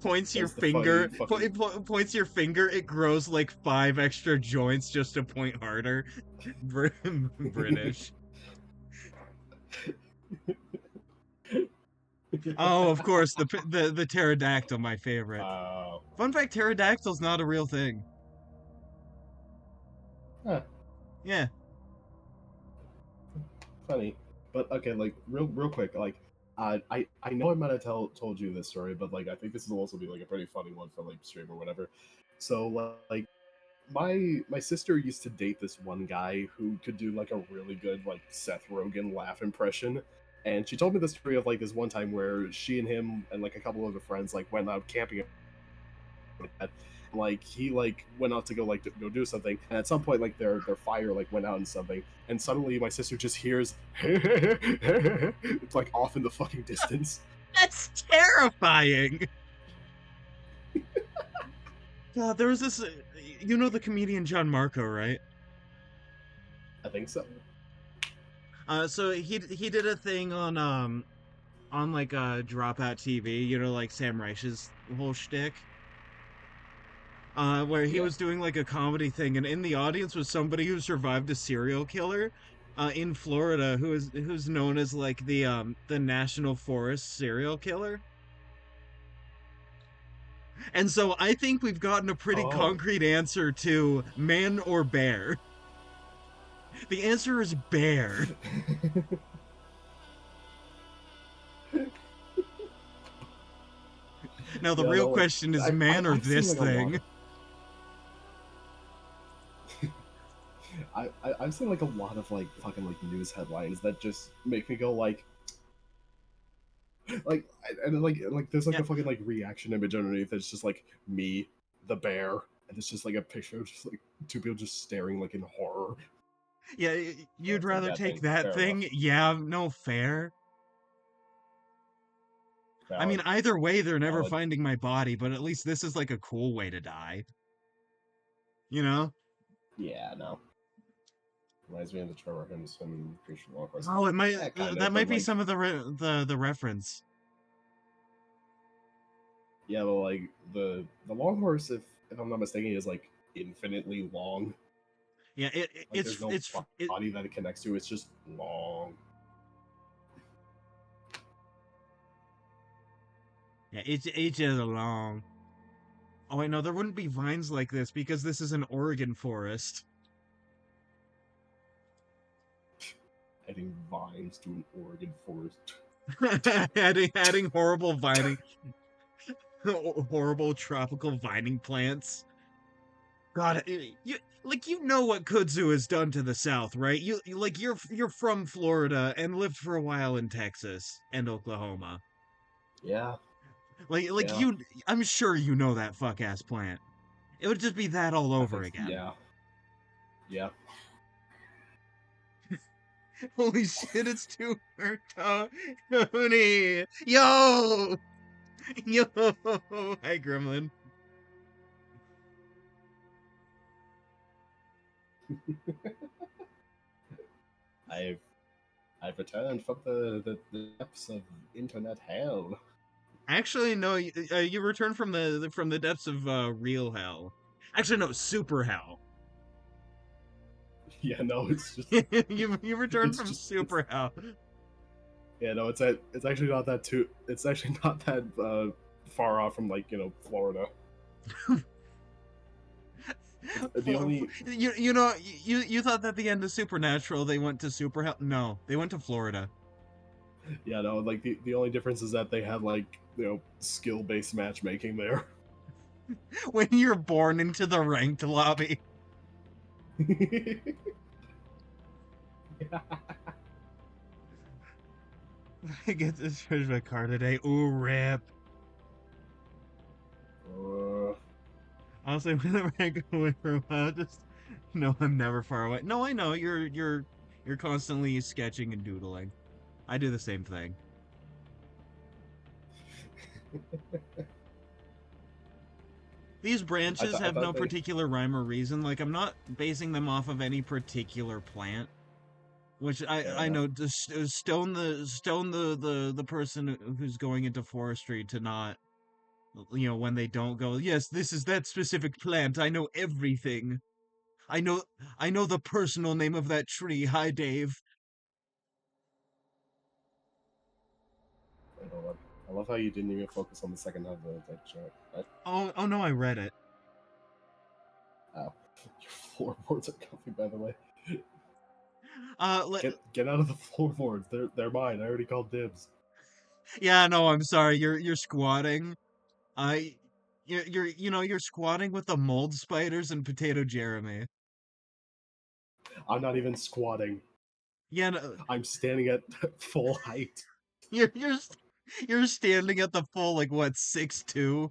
Points your That's the funny finger. fucking. Points your finger. It grows like 5 extra joints just to point harder. British. Oh, of course, the pterodactyl, my favorite. uh, Fun fact: pterodactyl's not a real thing. huh, Yeah. funny. But okay, like real quick, like I know I might have told you this story, but like I think this will also be like a pretty funny one for like stream or whatever. So like my sister used to date this one guy who could do like a really good like Seth Rogen laugh impression. And she told me the story of like this one time where she and him and like a couple of other friends like went out camping like that. Like he like went out to go like to go do something, and at some point like their fire like went out and something, and suddenly my sister just hears it's like off in the fucking distance. That's terrifying. God, there was this. You know the comedian John Marco, right? I think so. So he did a thing on like Dropout TV. You know, like Sam Reich's whole shtick. Where he Yeah. was doing like a comedy thing, and in the audience was somebody who survived a serial killer, in Florida, who's known as like the National Forest serial killer. And so I think we've gotten a pretty Oh. concrete answer to man or bear. The answer is bear. Now the Yeah, real no, like question is man or I've seen this like a lot thing. of I've seen like a lot of like fucking like news headlines that just make me go like and like there's like Yeah, a fucking like reaction image underneath that's just like me, the bear, and it's just like a picture of just like two people just staring like in horror. yeah, you'd It's like rather that take thing. that Fair enough. thing? Yeah, no fair. I mean, Valid. either way, they're never Valid. finding my body, but at least this is like a cool way to die. You know? Yeah, no. Reminds me of the Trevor Henson Christian Law Course. Oh, it might Yeah, kind that of, but might be like some of the reference. yeah, but like the long horse, if I'm not mistaken, is like infinitely long. Yeah, Like there's no it body that it connects to. It's just long. yeah, it's just long. Oh wait, no, there wouldn't be vines like this because this is an Oregon forest. Adding vines to an Oregon forest. adding horrible tropical vining plants. God, you know what kudzu has done to the South, right? You're from Florida and lived for a while in Texas and Oklahoma. Yeah. Like Yeah. you, I'm sure you know that fuck ass plant. It would just be that all I over think. again. Yeah. Yeah. Holy shit, it's too hurt, Tony. Yo, yo, hi Gremlin. I've I've returned from the depths of internet hell. Actually, no, you returned from the depths of real hell. Actually, no, super hell. Yeah, no, it's just you returned it's from just it's super hell. yeah, no, it's actually not that too. It's actually not that far off from like Florida. The only You thought that the end of Supernatural they went to super hell? No, they went to Florida. yeah, no, like the only difference is that they had like skill based matchmaking there. When you're born into the ranked lobby. I get this treasure card today. Ooh, rip. Honestly, whenever I go away for a while, just no, I'm never far away. No, I know you're constantly sketching and doodling. I do the same thing. These branches I have no thought they. particular rhyme or reason. Like I'm not basing them off of any particular plant. Which Fair I enough. know to stone the person who's going into forestry to not when they don't go, yes, this is that specific plant. I know everything. I know I know the personal name of that tree. Hi, Dave. I love how you didn't even focus on the second half of that joke. Oh no, I read it. Ow. Your floorboards are comfy, by the way. Let, Get out of the floorboards. They're mine. I already called dibs. yeah, no, I'm sorry. You're squatting. I you're squatting with the mold spiders and Potato Jeremy. I'm not even squatting. Yeah, no, I'm standing at full height. you're you're you're standing at the full like what 6'2".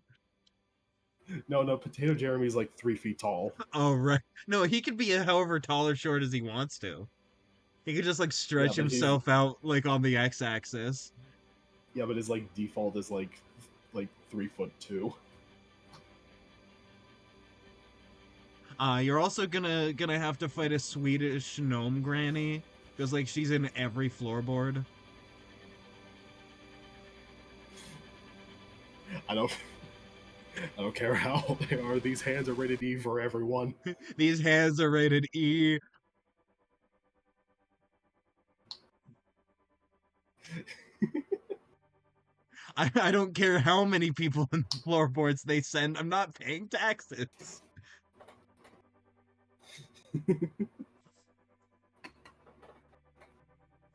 No, Potato Jeremy's like 3 feet tall. Oh right. No, he could be however tall or short as he wants to. He could just like Yeah, stretch but he's himself out like on the x-axis. yeah, but his like default is like 3'2". You're also gonna have to fight a Swedish gnome granny because like she's in every floorboard. I don't I don't care how old they are. These hands are rated E for everyone. These hands are rated E. I don't care how many people in the floorboards they send. I'm not paying taxes.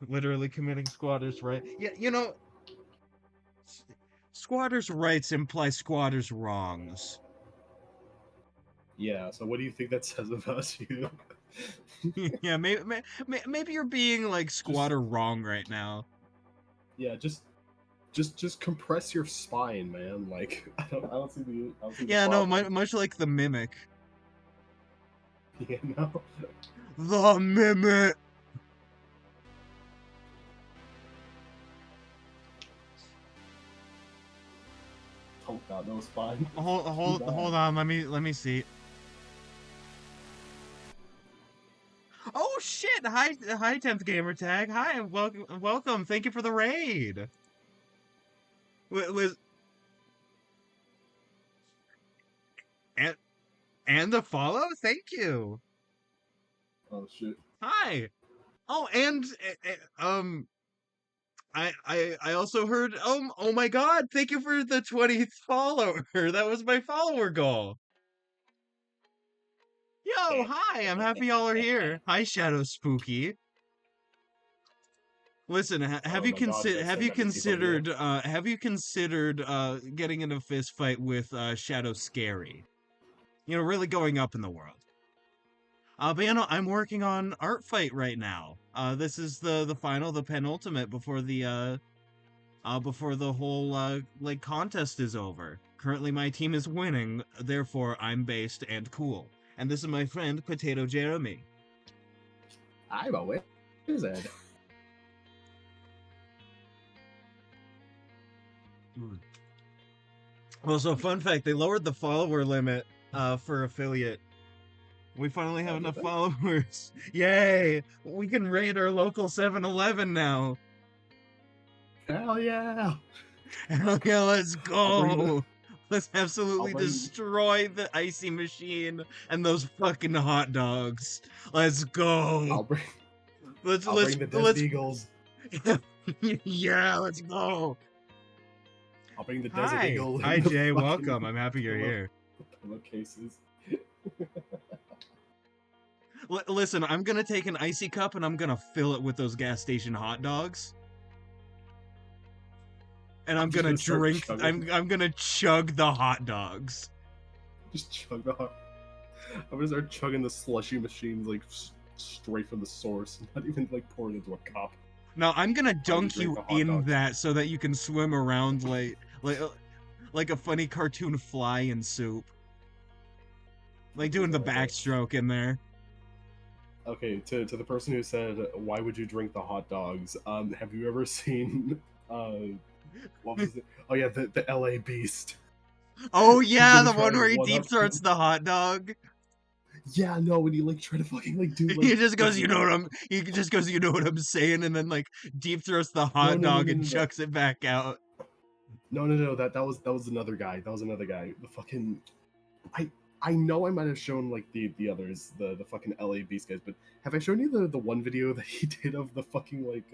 Literally committing squatters' right. Yeah, squatters' rights imply squatters' wrongs. Yeah. So what do you think that says about you? Yeah, maybe you're being like Just squatter wrong right now. yeah, just compress your spine, man. Like I don't see the Yeah, no, problem. much like the mimic. You know. The mimic. Oh God, no spine. Hold on. Let me see. Oh shit! Hi, 10th gamer tag. Hi, and welcome. Thank you for the raid. Was and the follow. Thank you. Oh shit. Hi. Oh, and I also heard. Oh my God! Thank you for the 20th follower. That was my follower goal. Yo, hi! I'm happy y'all are here. Hi, Shadow Spooky. Listen, Oh my god, that's so many people here. have you considered getting in a fist fight with Shadow Scary? You know, really going up in the world. But you know, I'm working on Artfight right now. This is the final, the penultimate before the whole like contest is over. Currently, my team is winning, therefore I'm based and cool. And this is my friend Potato Jeremy. I'm a wizard. Well, so fun fact, they lowered the follower limit for affiliate. We finally have Oh, enough did they? followers. Yay! We can raid our local 7-Eleven now. Hell yeah! Hell yeah, let's bring the- go! Let's absolutely bring- destroy the icy machine and those fucking hot dogs. Let's I'll go. bring. Let's I'll let's bring the Desert let's Eagles. yeah, let's go. I'll bring the Desert Hi. Eagle. Hi and the Jay, fucking welcome. I'm happy you're here. pillowcases. Listen, I'm gonna take an icy cup and I'm gonna fill it with those gas station hot dogs. And I'm just gonna gonna start drink. chugging. I'm gonna chug the hot dogs. Just chug the hot. I'm gonna start chugging the slushy machines like straight from the source, not even like pouring into a cup. Now I'm gonna dunk drink you the hot in dogs. that so that you can swim around like a funny cartoon fly in soup. Like doing the backstroke in there. Okay, to the person who said, "Why would you drink the hot dogs?" Have you ever seen what was it? Oh yeah, the L.A. Beast. Oh yeah, gonna the one try where he one deep up throats him? the hot dog. Yeah, no, when you like try to fucking like do like He just goes, you know what I'm. He just goes, you know what I'm saying, and then like deep throats the hot dog and no. chucks it back out. No, that was another guy. That was another guy. The fucking I know I might have shown like the others, the fucking LA Beast guys, but have I shown you the one video that he did of the fucking like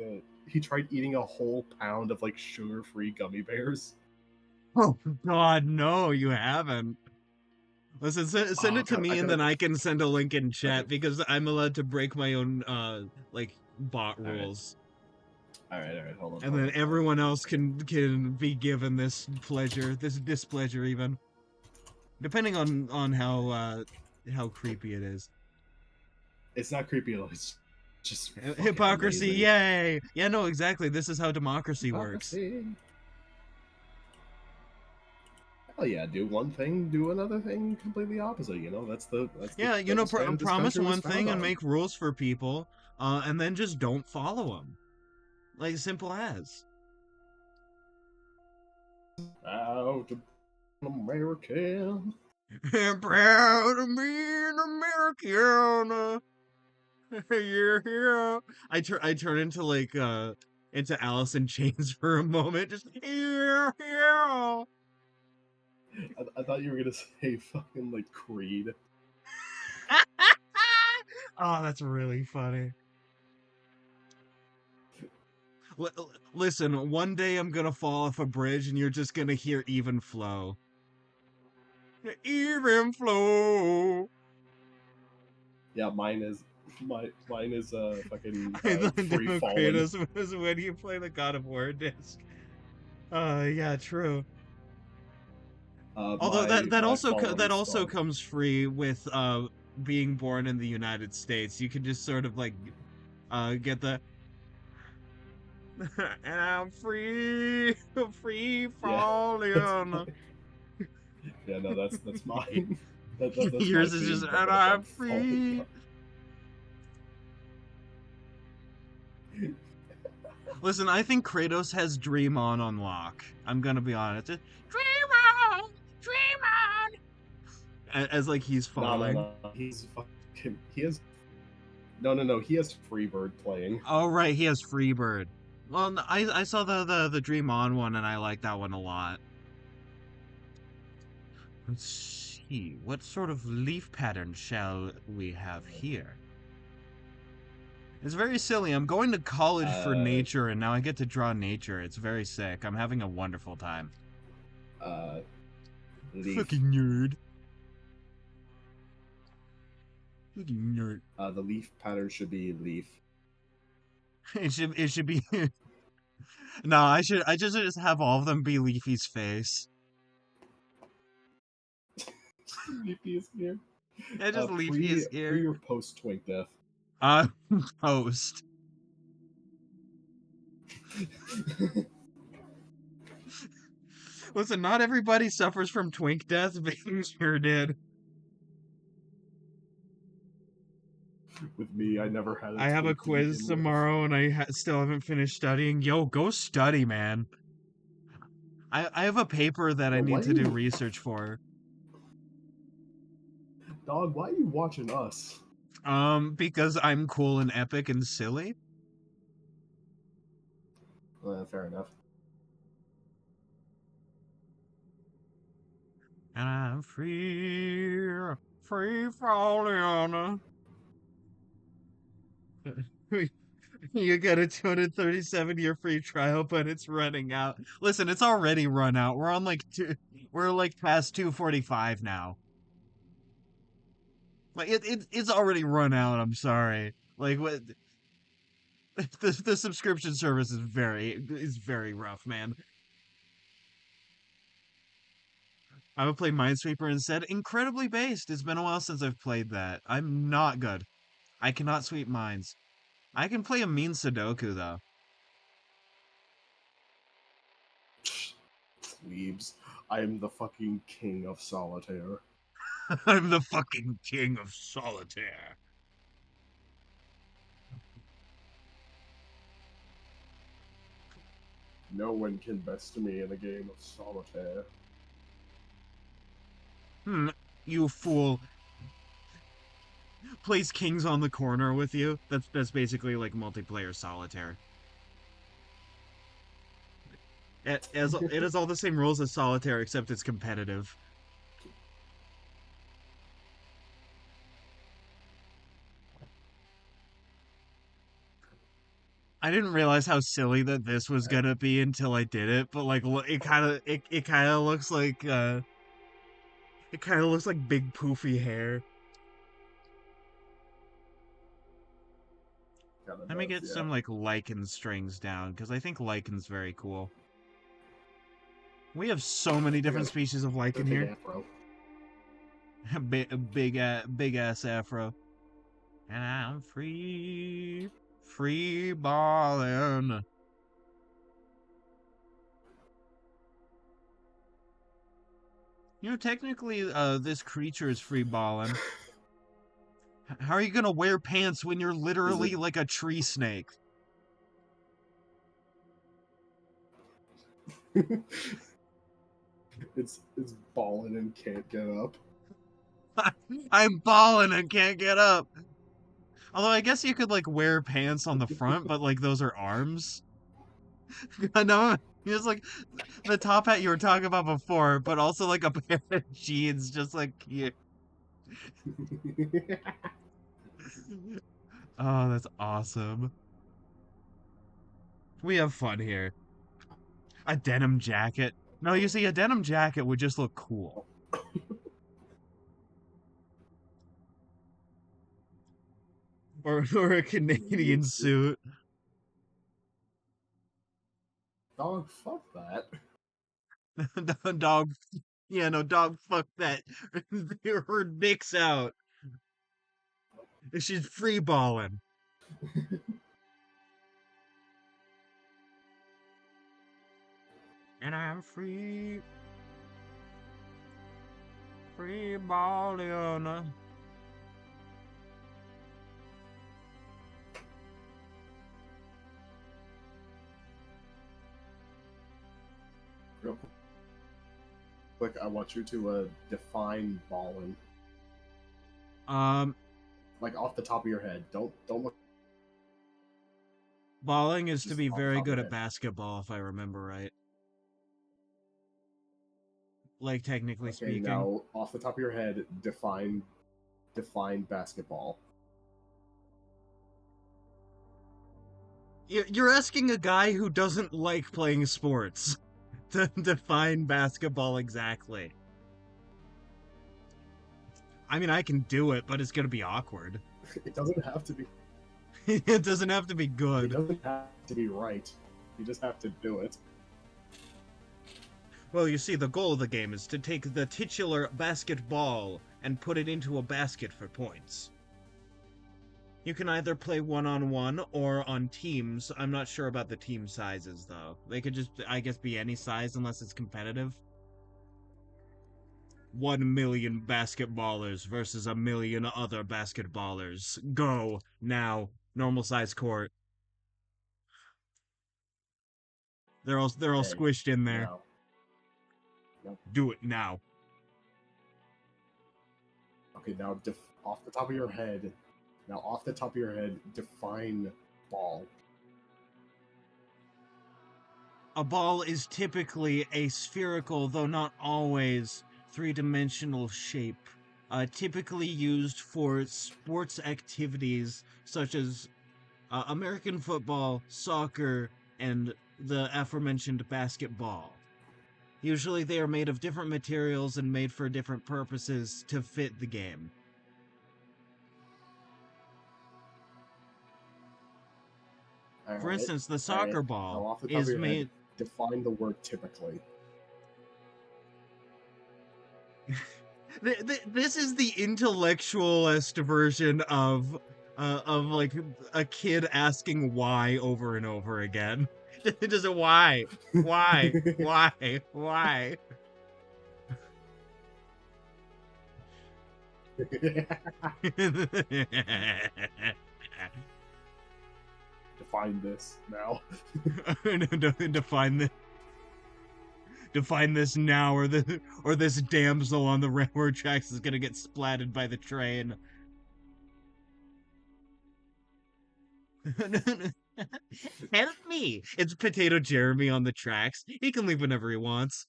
he tried eating a whole pound of like sugar-free gummy bears? Oh God, no, you haven't. Listen, send Oh it to god, I me, and then gotta I can send a link in okay. chat because I'm allowed to break my own like bot Alright. rules, Alright, hold on. and then everyone else can be given this pleasure, this displeasure even, depending on how creepy it is. It's not creepy at all, it's just fucking Hypocrisy, amazing. yay! Yeah, no, exactly. This is how democracy works. Hypocrisy. Hell yeah, do one thing, do another thing completely opposite, you know? That's the Yeah, you know, strand this promise country was one found thing and on. make rules for people, and then just don't follow them. Like, simple as. Out American. Proud to be an American. Yeah. I turn into like into Alice in Chains for a moment. Just yeah. I thought you were gonna say fucking like Creed. Oh, that's really funny. Listen, one day I'm gonna fall off a bridge and you're just gonna hear even flow. Even flow. Yeah, mine is fucking I thought free Demo falling. Kratos was when you play the God of War disc. Yeah, true. Although that also comes free with being born in the United States. You can just sort of like get the and I'm free falling. Yeah, no, that's mine. That's Yours my is just theme, and but I'm falling. free. Listen, I think Kratos has Dream On lock. I'm gonna be honest. Dream on, as like he's falling. No. He's fucking. He has. No. He has Freebird playing. Oh right, he has Freebird. Well, I saw the Dream On one and I like that one a lot. Let's see, what sort of leaf pattern shall we have here? It's very silly. I'm going to college for nature, and now I get to draw nature. It's very sick. I'm having a wonderful time. Leaf. Fucking nerd. Fucking nerd. The leaf pattern should be leaf. It should be no, I just have all of them be Leafy's face. Leafy is here. Yeah, just Leafy is here. Pre or post Twink death? Post. Listen, not everybody suffers from twink death, but you sure did. With me, I never had a I have a twink to begin quiz with. tomorrow, and I still haven't finished studying. Yo, go study, man. I have a paper that I Yo, need why to do you- research for. Dog, why are you watching us? Because I'm cool and epic and silly. Fair enough. And I'm free falling. You get a 237-year free trial, but it's running out. Listen, it's already run out. We're on we're like past 245 now. Like it's already run out. I'm sorry. Like what? The subscription service is very rough, man. I would play Minesweeper instead. Incredibly based. It's been a while since I've played that. I'm not good. I cannot sweep mines. I can play a mean Sudoku though. Weebs. I am the fucking king of solitaire. I'm the fucking king of solitaire. No one can best me in a game of solitaire. You fool. Plays Kings on the Corner with you. That's basically like multiplayer solitaire. It has all the same rules as solitaire, except it's competitive. I didn't realize how silly that this was gonna be until I did it, but like it kind of looks like it kind of looks like big poofy hair. Let me get some like lichen strings down because I think lichen's very cool. We have so many different species of lichen here. Afro. big ass afro. And I'm free balling. You know, technically, this creature is free balling. How are you gonna wear pants when you're literally like a tree snake? It's balling and can't get up. I'm balling and can't get up. Although I guess you could like wear pants on the front, but like those are arms. No, it's like the top hat you were talking about before, but also like a pair of jeans, just like you. Oh, that's awesome. We have fun here. A denim jacket. No, you see, a denim jacket would just look cool. Or a Canadian suit. Dog, fuck that. Dog. Yeah, no, dog, fuck that. Her dick's out. She's free balling. And I'm free balling. Real quick, I want you to define ballin'. Like off the top of your head. Don't look. Balling is to Just be off very top of good your at head. basketball, if I remember right. Like, technically Okay, speaking. now off the top of your head, define basketball. You're asking a guy who doesn't like playing sports to define basketball exactly. I mean, I can do it, but it's gonna be awkward. It doesn't have to be. It doesn't have to be It good. doesn't have to be right. You just have to do it. Well, you see, the goal of the game is to take the titular basketball and put it into a basket for points. You can either play one-on-one or on teams. I'm not sure about the team sizes, though. They could just, I guess, be any size unless it's competitive. 1 million basketballers versus a million other basketballers. Go, now. Normal size court. They're all Okay, squished in there. now. Do it now. Okay, now off the top of your head, define ball. A ball is typically a spherical, though not always, three-dimensional shape, typically used for sports activities such as American football, soccer, and the aforementioned basketball. Usually they are made of different materials and made for different purposes to fit the game. For instance, the soccer Now, ball off the top of is your made... head, define the word typically. This is the intellectualist version of like a kid asking why over and over again. Just why, why, why? Define this now. Define this now, or this damsel on the railroad tracks is gonna get splatted by the train. Help me! It's Potato Jeremy on the tracks. He can leave whenever he wants.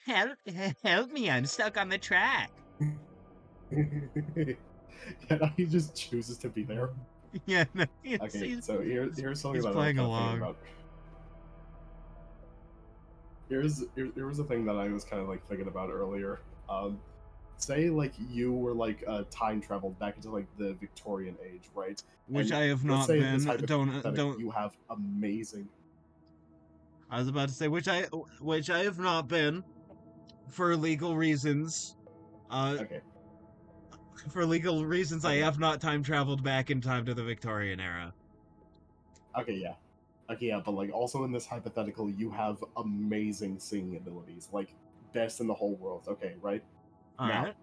Help me! I'm stuck on the track. Yeah, he just chooses to be there. Yeah, no, Okay, so here's something he's that playing I was along. thinking about. Here's the thing that I was kind of like thinking about earlier. Say like you were like time traveled back into like the Victorian age, right? Which And I have let's not say in this been. Don't. You have amazing. I was about to say which I have not been, for legal reasons. Okay. For legal reasons, I Okay. have not time traveled back in time to the Victorian era. Okay, yeah. Okay, yeah, but like also in this hypothetical, you have amazing singing abilities, like best in the whole world. Okay, right? All Now, right.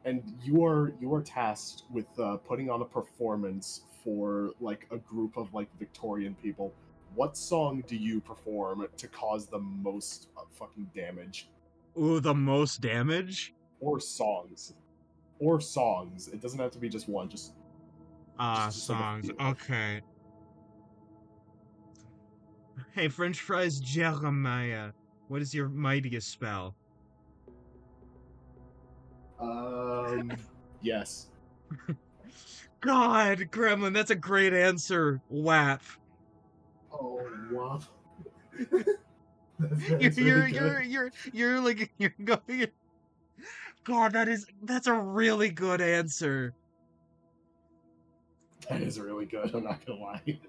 and you are tasked with putting on a performance for like a group of like Victorian people. What song do you perform to cause the most fucking damage? Ooh, the most damage? Or songs. Or songs. It doesn't have to be just one. Just like a Songs. few. Okay. Hey, French fries Jeremiah. What is your mightiest spell? Yes. God, Gremlin, that's a great answer. WAP. Oh, wow. You're like you're going. God, that's a really good answer. That is really good. I'm not gonna lie.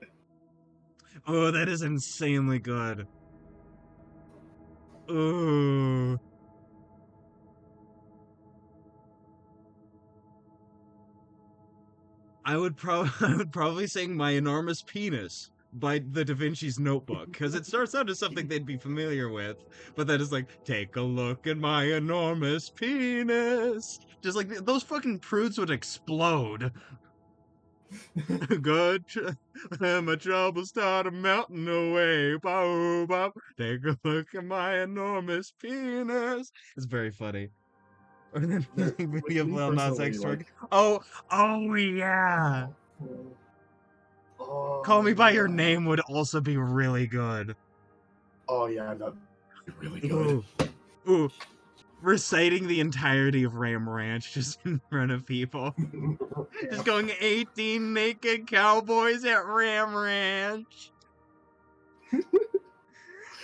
Oh, that is insanely good. Ooh. I would probably sing "My Enormous Penis" by the Da Vinci's Notebook, because it starts out as something they'd be familiar with, but then it's like, take a look at my enormous penis. Just like those fucking prudes would explode. Good, my troubles start melting away. Bow, bow. Take a look at my enormous penis. It's very funny. Or then With we have me Lil Nas personally, X twerking. like, Oh yeah. oh, Call Me By Your yeah. Name would also be really good. Oh yeah, that'd be really good. Ooh. Ooh. Reciting the entirety of Ram Ranch just in front of people. Just going 18 naked cowboys at Ram Ranch.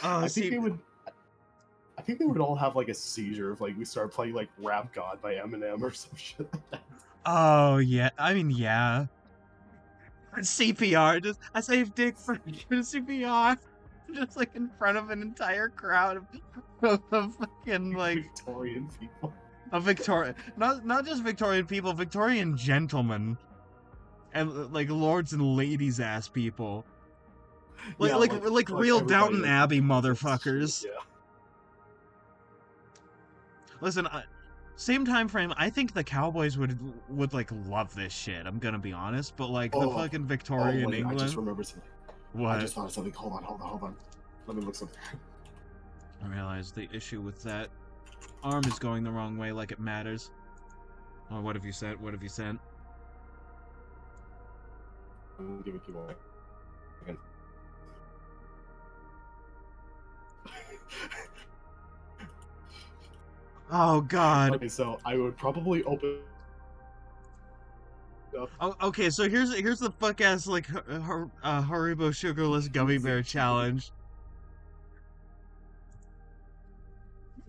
Oh, I think they would all have like a seizure if like we start playing like Rap God by Eminem or some shit like that. Oh, yeah. I mean, yeah. CPR, just, I saved Dick for CPR. Just, like, in front of an entire crowd of fucking, like, Victorian people. of Victorian, not just Victorian people, Victorian gentlemen. And, like, lords and ladies ass people. Like, Yeah, like real everybody, Downton like, Abbey peasants shit, motherfuckers. yeah. Listen, same time frame, I think the Cowboys would like love this shit. I'm gonna be honest, but like the fucking Victorian Wait, I just England. remembered something. What? I just thought of something. Hold on. Let me look something. I realize the issue with that arm is going the wrong way, like it matters. Oh, what have you sent? What have you sent? I'm giving people a second. Oh God. Okay, so I would probably open. Oh, okay, so here's the fuck ass like Haribo sugarless gummy bear challenge.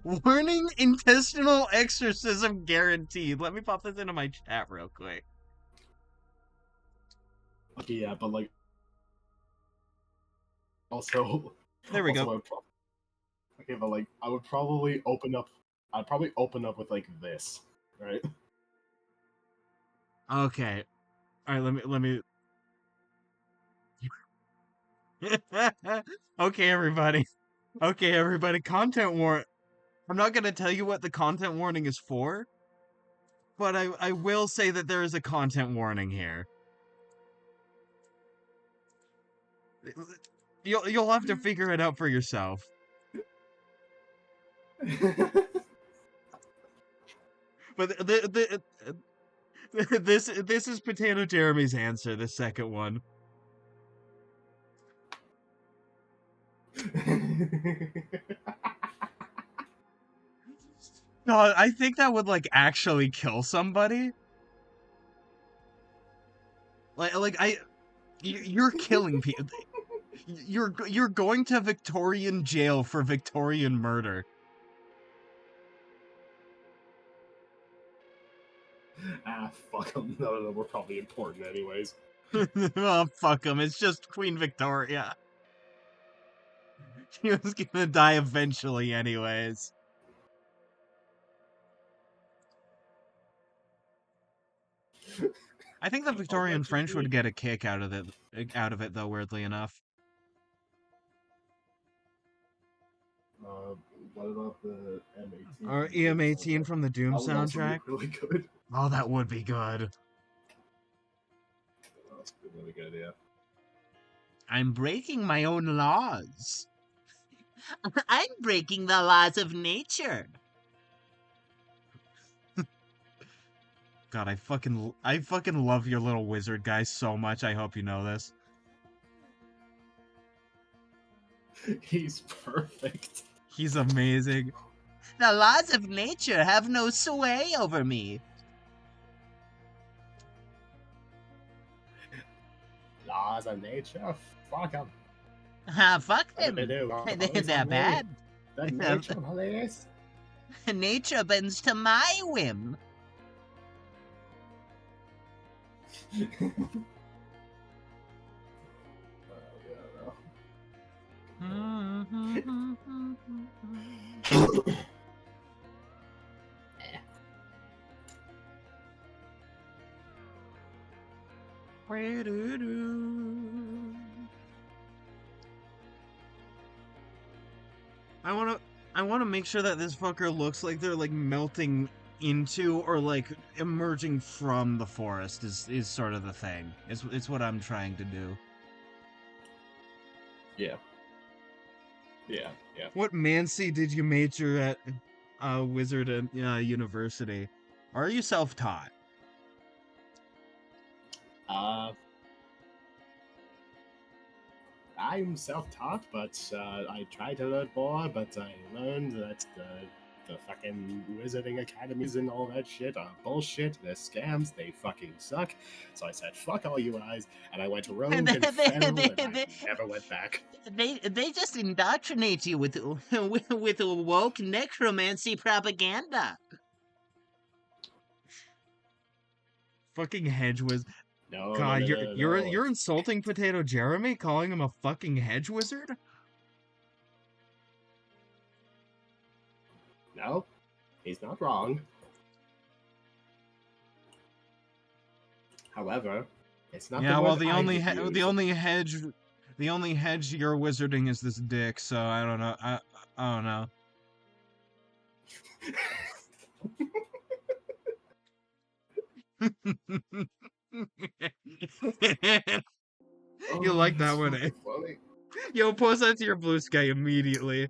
Warning: intestinal exorcism guaranteed. Let me pop this into my chat real quick. Okay, yeah, but like, also, There we go. Okay, but like, I would probably open up. I'd probably open up with like this, right? Okay. All right, let me. Okay, everybody. Okay, everybody. Content warning. I'm not gonna tell you what the content warning is for, but I will say that there is a content warning here. You'll have to figure it out for yourself. But this is Potato Jeremy's answer. The second one. God, I think that would like actually kill somebody. You're killing people. You're going to Victorian jail for Victorian murder. Fuck them. No, we're probably important anyways. Oh, fuck him. It's just Queen Victoria. She was gonna die eventually anyways. I think the Victorian French would get a kick out of it though, weirdly enough. What about the M18? Or EM18 from the Doom that would also soundtrack? be really good. Oh, that would be good. That's a really good idea. I'm breaking my own laws. I'm breaking the laws of nature. God, I fucking love your little wizard guy so much. I hope you know this. He's perfect. He's amazing. The laws of nature have no sway over me. Laws of nature? Fuck them. Fuck them. They're bad. The nature police. Nature bends to my whim. I wanna make sure that this fucker looks like they're like melting into or like emerging from the forest is sort of the thing. It's what I'm trying to do. Yeah. What Mancy did you major at Wizard University? Or are you self-taught? I'm self-taught, but I tried to learn more, but I learned that the fucking wizarding academies and all that shit are bullshit, they're scams, they fucking suck. So I said, fuck all you guys, and I went to rogue and federal, and I never went back. They just indoctrinate you with woke necromancy propaganda. Fucking hedge wizard. No, no, God, no, you're no, you're no. you're insulting Potato Jeremy, calling him a fucking hedge wizard? No, he's not wrong. However, it's not Yeah, the well, word I would use. the only hedge you're wizarding is this dick. So I don't know. I don't know. You Oh, like that that's one, eh? fucking funny. Yo, post that to your blue sky immediately.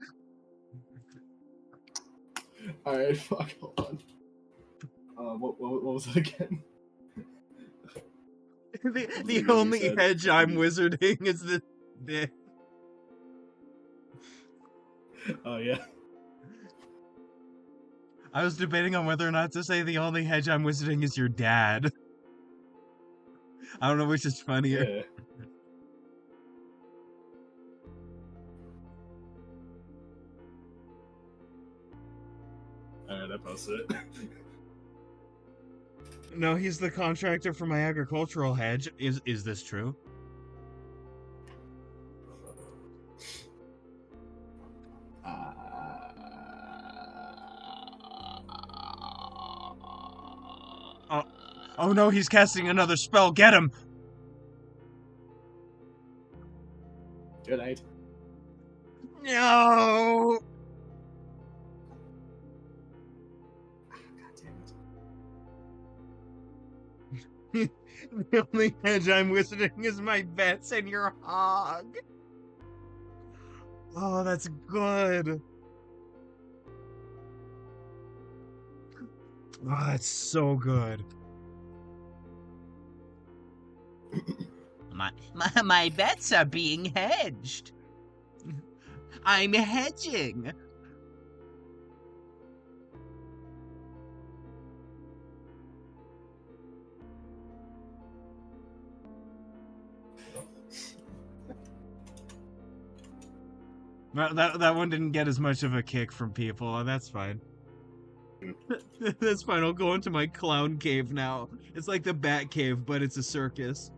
Alright, fuck, hold on. What was it again? The You only said hedge I'm fucking- wizarding is this dick. Oh, yeah. I was debating on whether or not to say the only hedge I'm wizarding is your dad. I don't know which is funnier. Yeah. Alright, I posted it. No, he's the contractor for my agricultural hedge. Is this true? Oh, oh no, he's casting another spell. Get him! Good night. No! God damn it. The only hedge I'm wizarding is my bets and your hog. Oh, that's good. Oh, that's so good. My bets are being hedged. I'm hedging. That one didn't get as much of a kick from people. That's fine. That's fine. I'll go into my clown cave now. It's like the Bat Cave, but it's a circus.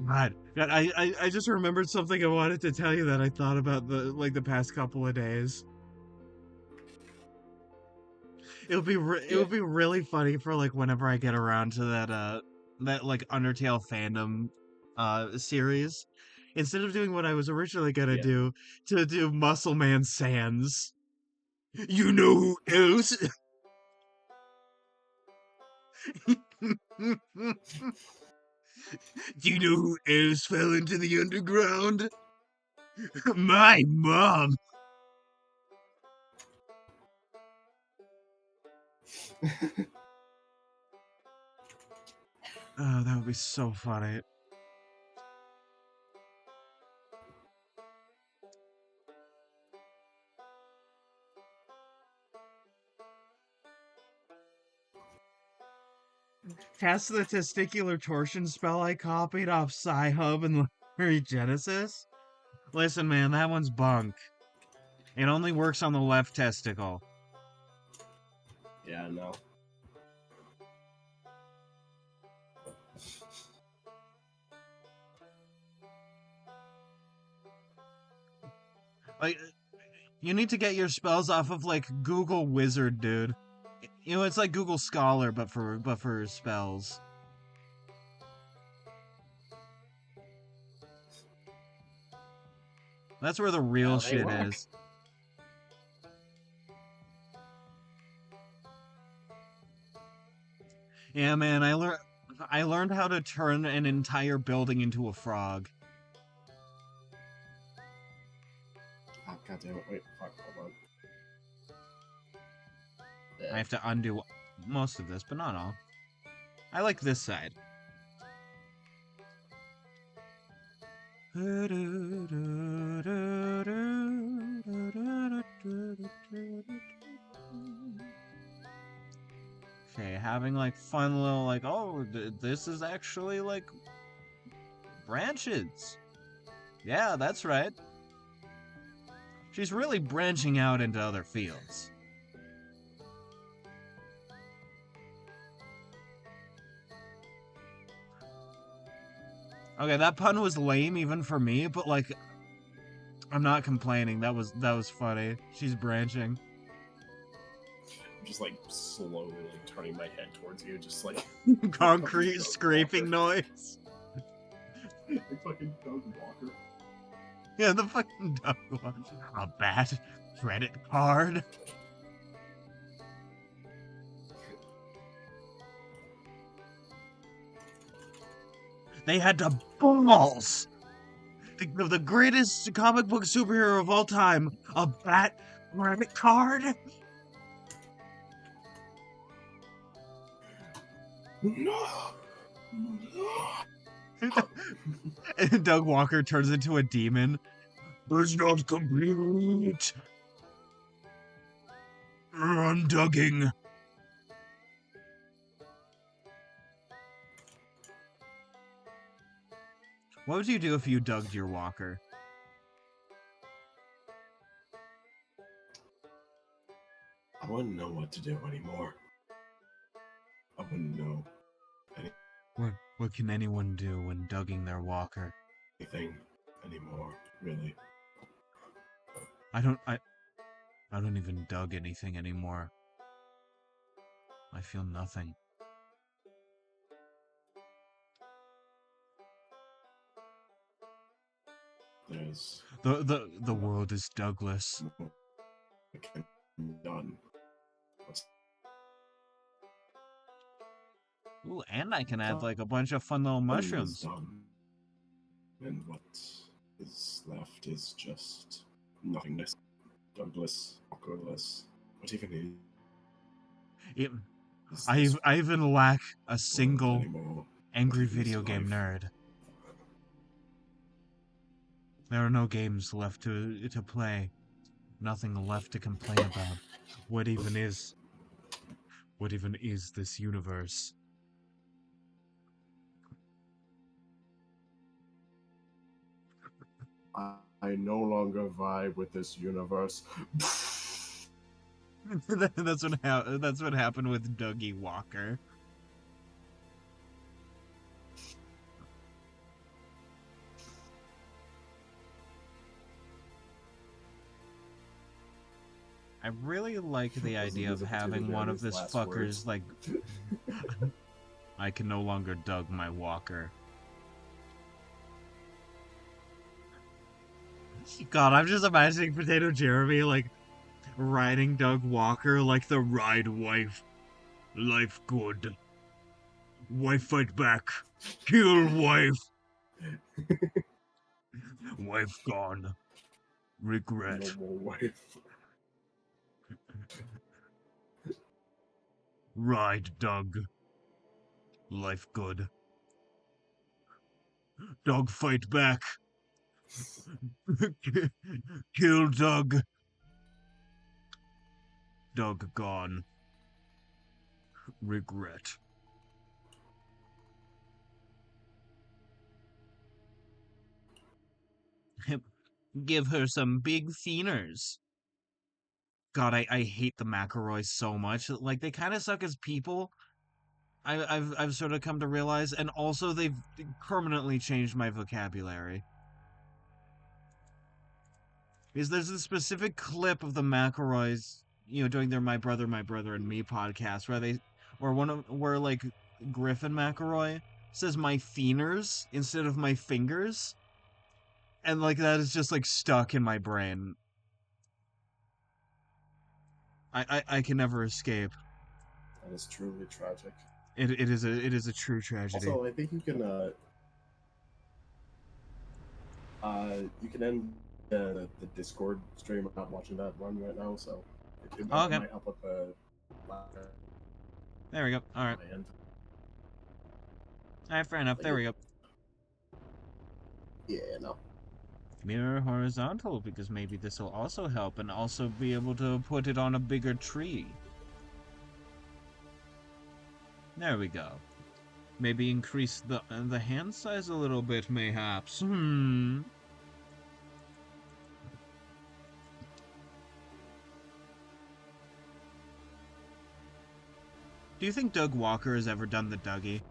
God, I just remembered something I wanted to tell you that I thought about the past couple of days. It would be really funny for like whenever I get around to that like Undertale fandom series. Instead of doing what I was originally gonna Yeah. do, to do Muscle Man Sans. You know who else? Do you know who else fell into the underground? My mom. Oh, that would be so funny. Cast the testicular torsion spell I copied off Sci-Hub and Larry Genesis? Listen, man, that one's bunk. It only works on the left testicle. Yeah, no. Like, you need to get your spells off of like Google Wizard, dude. You know, it's like Google Scholar, but for spells. That's where the real Well, they shit work. is. Yeah, man, I learned how to turn an entire building into a frog. Oh, God damn it. Wait, fuck, hold on. I have to undo most of this, but not all. I like this side. Okay, having like fun little like, oh, this is actually like Branches. Yeah, that's right. She's really branching out into other fields. Okay, that pun was lame even for me, but like, I'm not complaining. That was funny. She's branching. I'm just like slowly like turning my head towards you, just like Concrete scraping noise. like fucking Doug Walker. Yeah, the fucking dog one. A bat credit card. They had the balls. The greatest comic book superhero of all time. A bat credit card. No. And Doug Walker turns into a demon. It's not complete. I'm dugging. What would you do if you dugged your walker? I wouldn't know what to do anymore. I wouldn't know What can anyone do when dugging their walker? anything anymore, really. I don't even dug anything anymore. I feel nothing. There's The world is Douglas. more that can be done. Ooh, and I can add like a bunch of fun little What is mushrooms. done, and what is left is just nothingness. Douglas, Walkerless. What even It, is I this even lack a world single anymore? angry What is video game life? nerd. There are no games left to play. Nothing left to complain about. What even is this universe? I no longer vibe with this universe. That's what happened with Dougie Walker. I really like the idea of having one of this fucker's like I can no longer dug my walker. God, I'm just imagining Potato Jeremy like riding Doug Walker like the ride wife. Life good. Wife fight back. Kill wife. Wife gone. Regret. No more wife. Ride Doug. Life good. Dog fight back. Kill Doug. Doug gone. Regret. Give her some big theaners. God, I hate the McElroys so much. Like, they kind of suck as people. I've sort of come to realize, and also they've permanently changed my vocabulary. Because there's a specific clip of the McElroys, doing their My Brother and Me podcast where like Griffin McElroy says my theaners instead of my fingers. And like that is just like stuck in my brain. I can never escape. That is truly tragic. It is a true tragedy. Also, I think you can end the Discord stream. I'm not watching that run right now, so it Okay. might help with the There we go. All right. end. All right, fair enough. There we go. Yeah, no. Mirror horizontal, because maybe this will also help, and also be able to put it on a bigger tree. There we go. Maybe increase the hand size a little bit, mayhaps. Do you think Doug Walker has ever done the Dougie?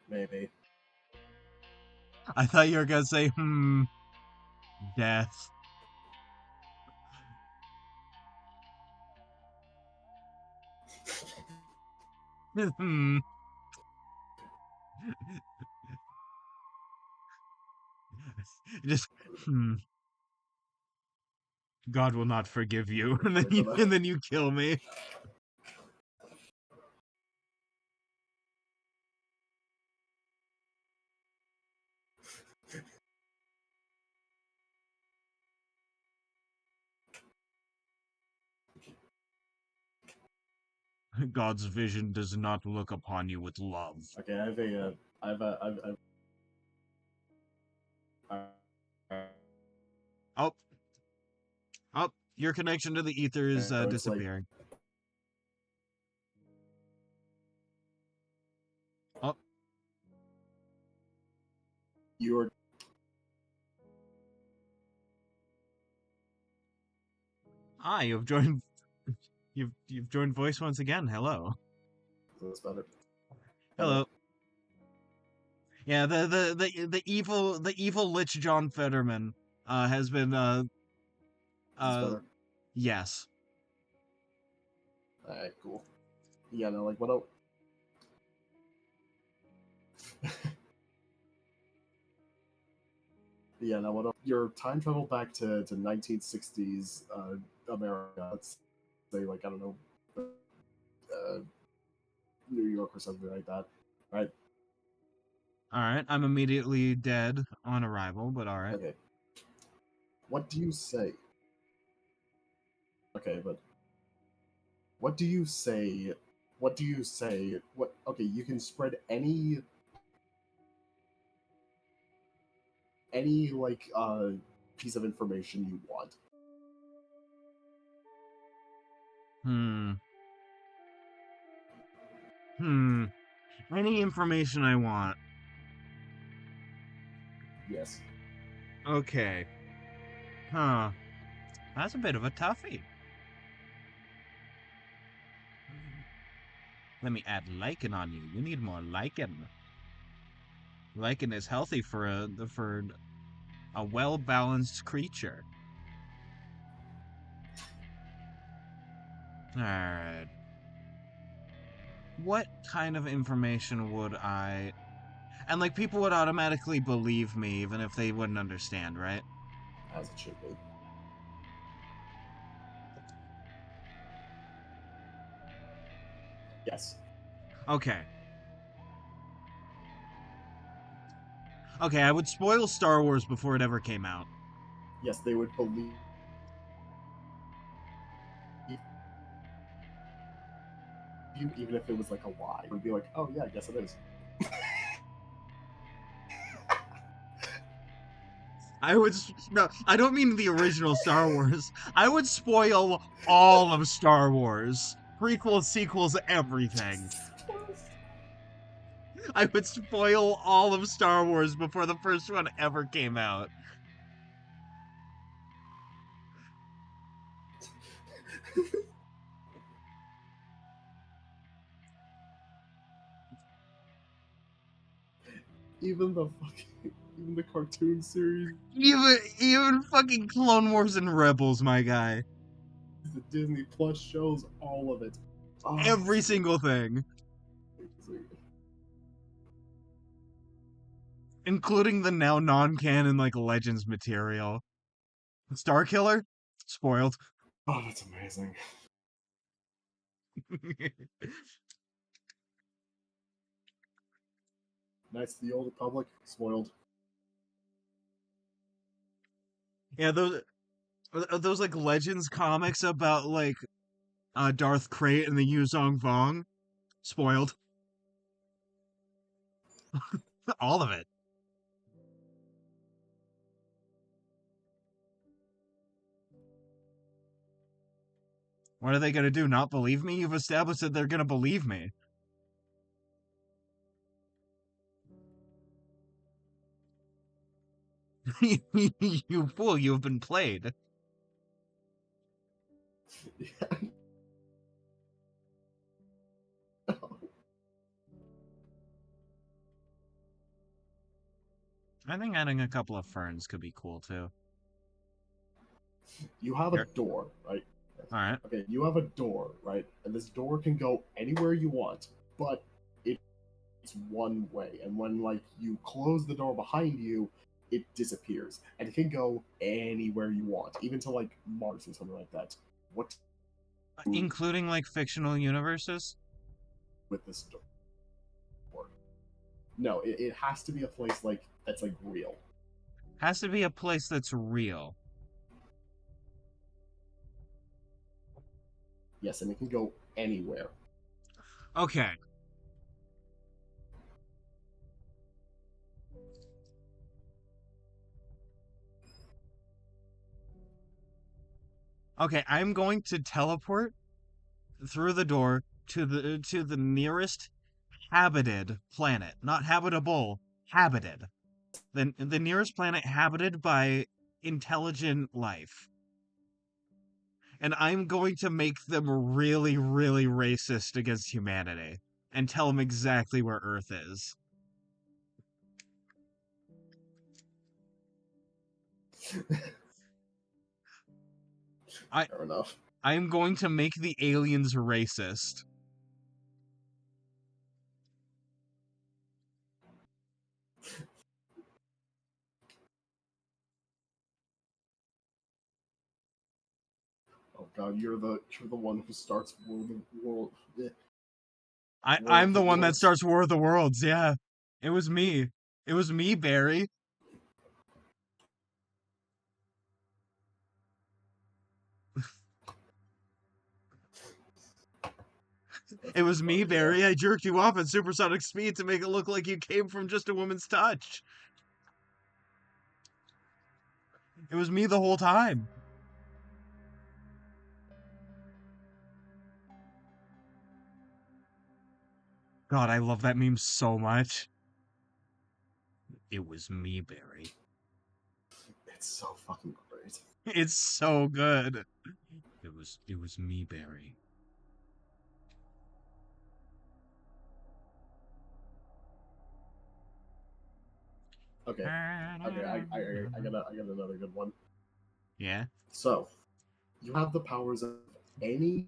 Maybe. I thought you were gonna say, death. Just, God will not forgive you, and then you kill me. God's vision does not look upon you with love. Okay, Oh, your connection to the ether is it's like disappearing. Oh, you're you've joined. You've joined voice once again. Hello. that's better. Hello. Yeah, the evil Lich John Fetterman has been That's better. yes. Alright, cool. Yeah, no, like what else? Yeah, now what else? Your time travel back to 1960s America, let's say like I don't know, New York or something like that, right? Alright, I'm immediately dead on arrival, but alright. Okay. What do you say? Okay, but what do you say? What do you say? What? Okay, you can spread any like piece of information you want. Any information I want. Yes. Okay. Huh. That's a bit of a toughie. Let me add lichen on you. You need more lichen. Lichen is healthy for a well-balanced creature. Alright. What kind of information would I... And, like, people would automatically believe me even if they wouldn't understand, right? As it should be. Yes. Okay. Okay, I would spoil Star Wars before it ever came out. Yes, they would believe. You, even if it was like a lie, it would be like, oh yeah, I guess it is. No, I don't mean the original Star Wars. I would spoil all of Star Wars. Prequels, sequels, everything. I would spoil all of Star Wars before the first one ever came out. Even the cartoon series, Even fucking Clone Wars and Rebels, my guy. the Disney Plus shows, all of it. Oh, Every single thing. Including the now non-canon, like, Legends material. Starkiller? Spoiled. Oh, that's amazing. Knights of the Old Republic, spoiled. Yeah, those like Legends comics about like Darth Krayt and the Yuzong Vong, spoiled. All of it. What are they gonna do? Not believe me? You've established that they're gonna believe me. You fool, you have been played. I think adding a couple of ferns could be cool too. You have a door, right? Alright. Okay, you have a door, right? And this door can go anywhere you want, but it's one way. And when like you close the door behind you, it disappears. And it can go anywhere you want, even to like Mars or something like that. What Including like fictional universes? with this door? No, it has to be a place like that's like real. Has to be a place that's real. Yes, and it can go anywhere. Okay. Okay, I'm going to teleport through the door to the nearest habited planet. Not habitable, habited. The nearest planet habited by intelligent life. And I'm going to make them really, really racist against humanity. And tell them exactly where Earth is. Fair enough. I'm going to make the aliens racist. Oh god, you're the one who starts world. I'm the one that starts War of the Worlds, yeah. It was me. It was me, Barry. It was me, Barry. I jerked you off at supersonic speed to make it look like you came from just a woman's touch. It was me the whole time. God, I love that meme so much. It was me, Barry. It's so fucking great. It's so good. It was me, Barry. Okay. I got another good one. Yeah. So, you have the powers of any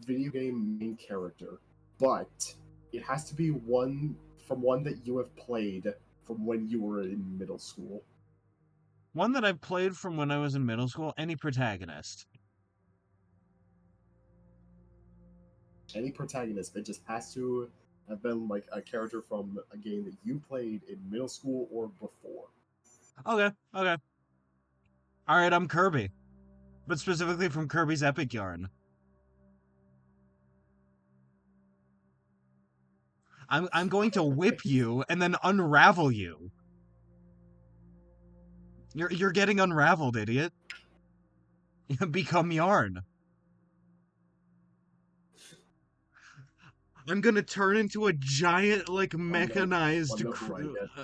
video game main character, but it has to be one that you have played from when you were in middle school. One that I've played from when I was in middle school, any protagonist. Any protagonist, it just has to have been like a character from a game that you played in middle school or before. Okay. Alright, I'm Kirby. But specifically from Kirby's Epic Yarn. I'm going to whip you and then unravel you. You're getting unraveled, idiot. Become yarn. I'm gonna turn into a giant, like, mechanized,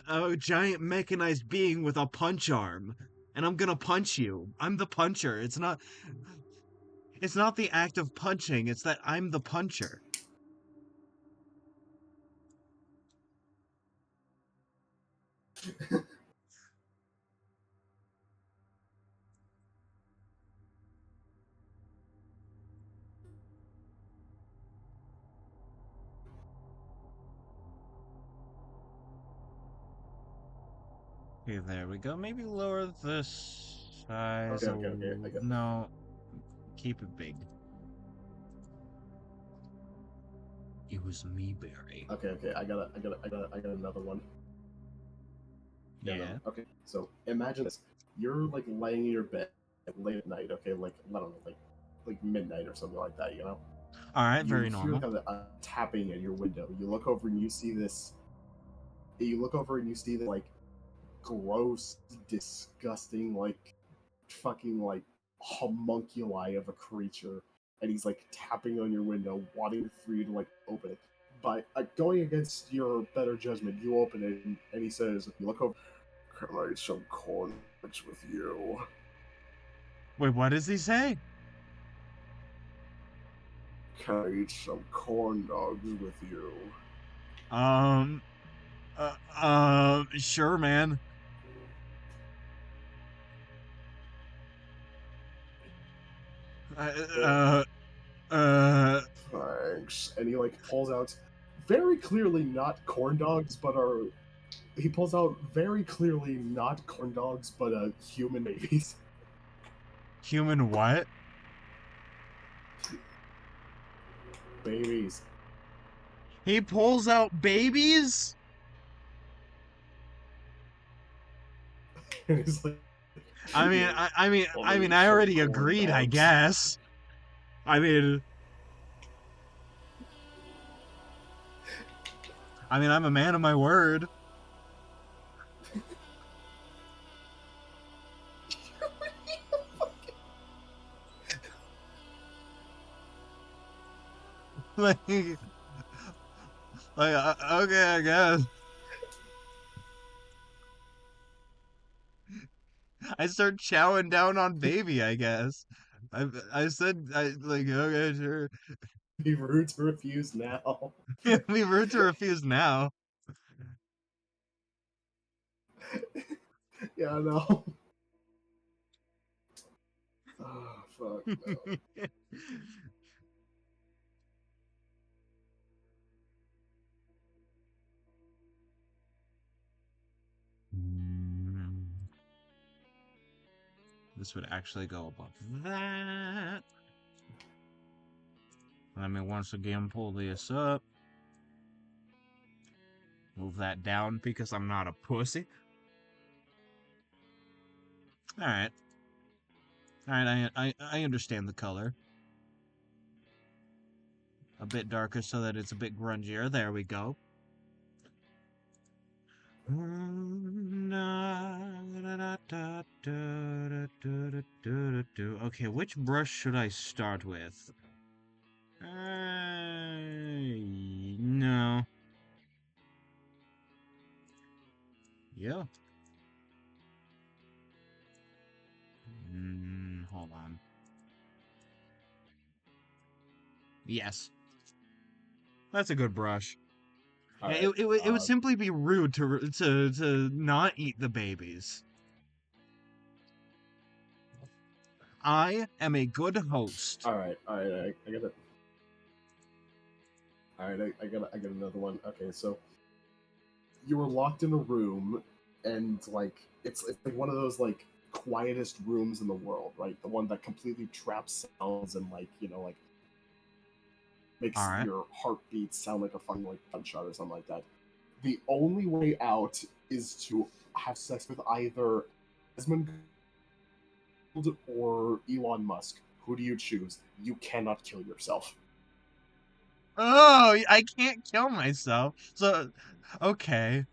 a giant mechanized being with a punch arm, and I'm gonna punch you. I'm the puncher. It's not the act of punching. It's that I'm the puncher. Okay, there we go. Maybe lower the size. Okay. I get no, keep it big. It was me, Barry. Okay. I got another one. Yeah. No. Okay. So imagine this: you're like laying in your bed late at night. Okay, like I don't know, like midnight or something like that. You know. All right. You Very feel normal. a tapping at your window. You look over and you see this. You look over and you see the like gross, disgusting, like fucking like homunculi of a creature and he's like tapping on your window, wanting for you to like open it. By going against your better judgment, you open it, and he says, "You look over. Can I eat some corn dogs with you?" Wait, what does he say? Can I eat some corn dogs with you? Sure, man. Thanks. And he like pulls out very clearly not corn dogs, but are he pulls out very clearly not corn dogs, but human babies. Human what? Babies. He pulls out babies? And he's like, I mean, "Here, I eat mean, I some already corn agreed, I dogs." guess. I mean, I'm a man of my word. like, okay, I guess. I start chowing down on baby, I guess. I said, okay, sure. Be rude to refuse now. We rude to refuse now. Yeah, I know. Oh, fuck no. This would actually go above that. Let me once again pull this up. Move that down because I'm not a pussy. Alright. Alright, I understand the color. A bit darker so that it's a bit grungier. There we go. Okay, which brush should I start with? No. Yeah. Hold on. Yes. That's a good brush. Right, It would simply be rude to not eat the babies. I am a good host. all right, I got it. All right, I got another one. Okay, so you were locked in a room, and like it's like one of those like quietest rooms in the world, right? The one that completely traps sounds and like like makes All right. your heartbeat sound like a fucking like gunshot or something like that. The only way out is to have sex with either Desmond or Elon Musk. Who do you choose? You cannot kill yourself. Oh, I can't kill myself. So, okay.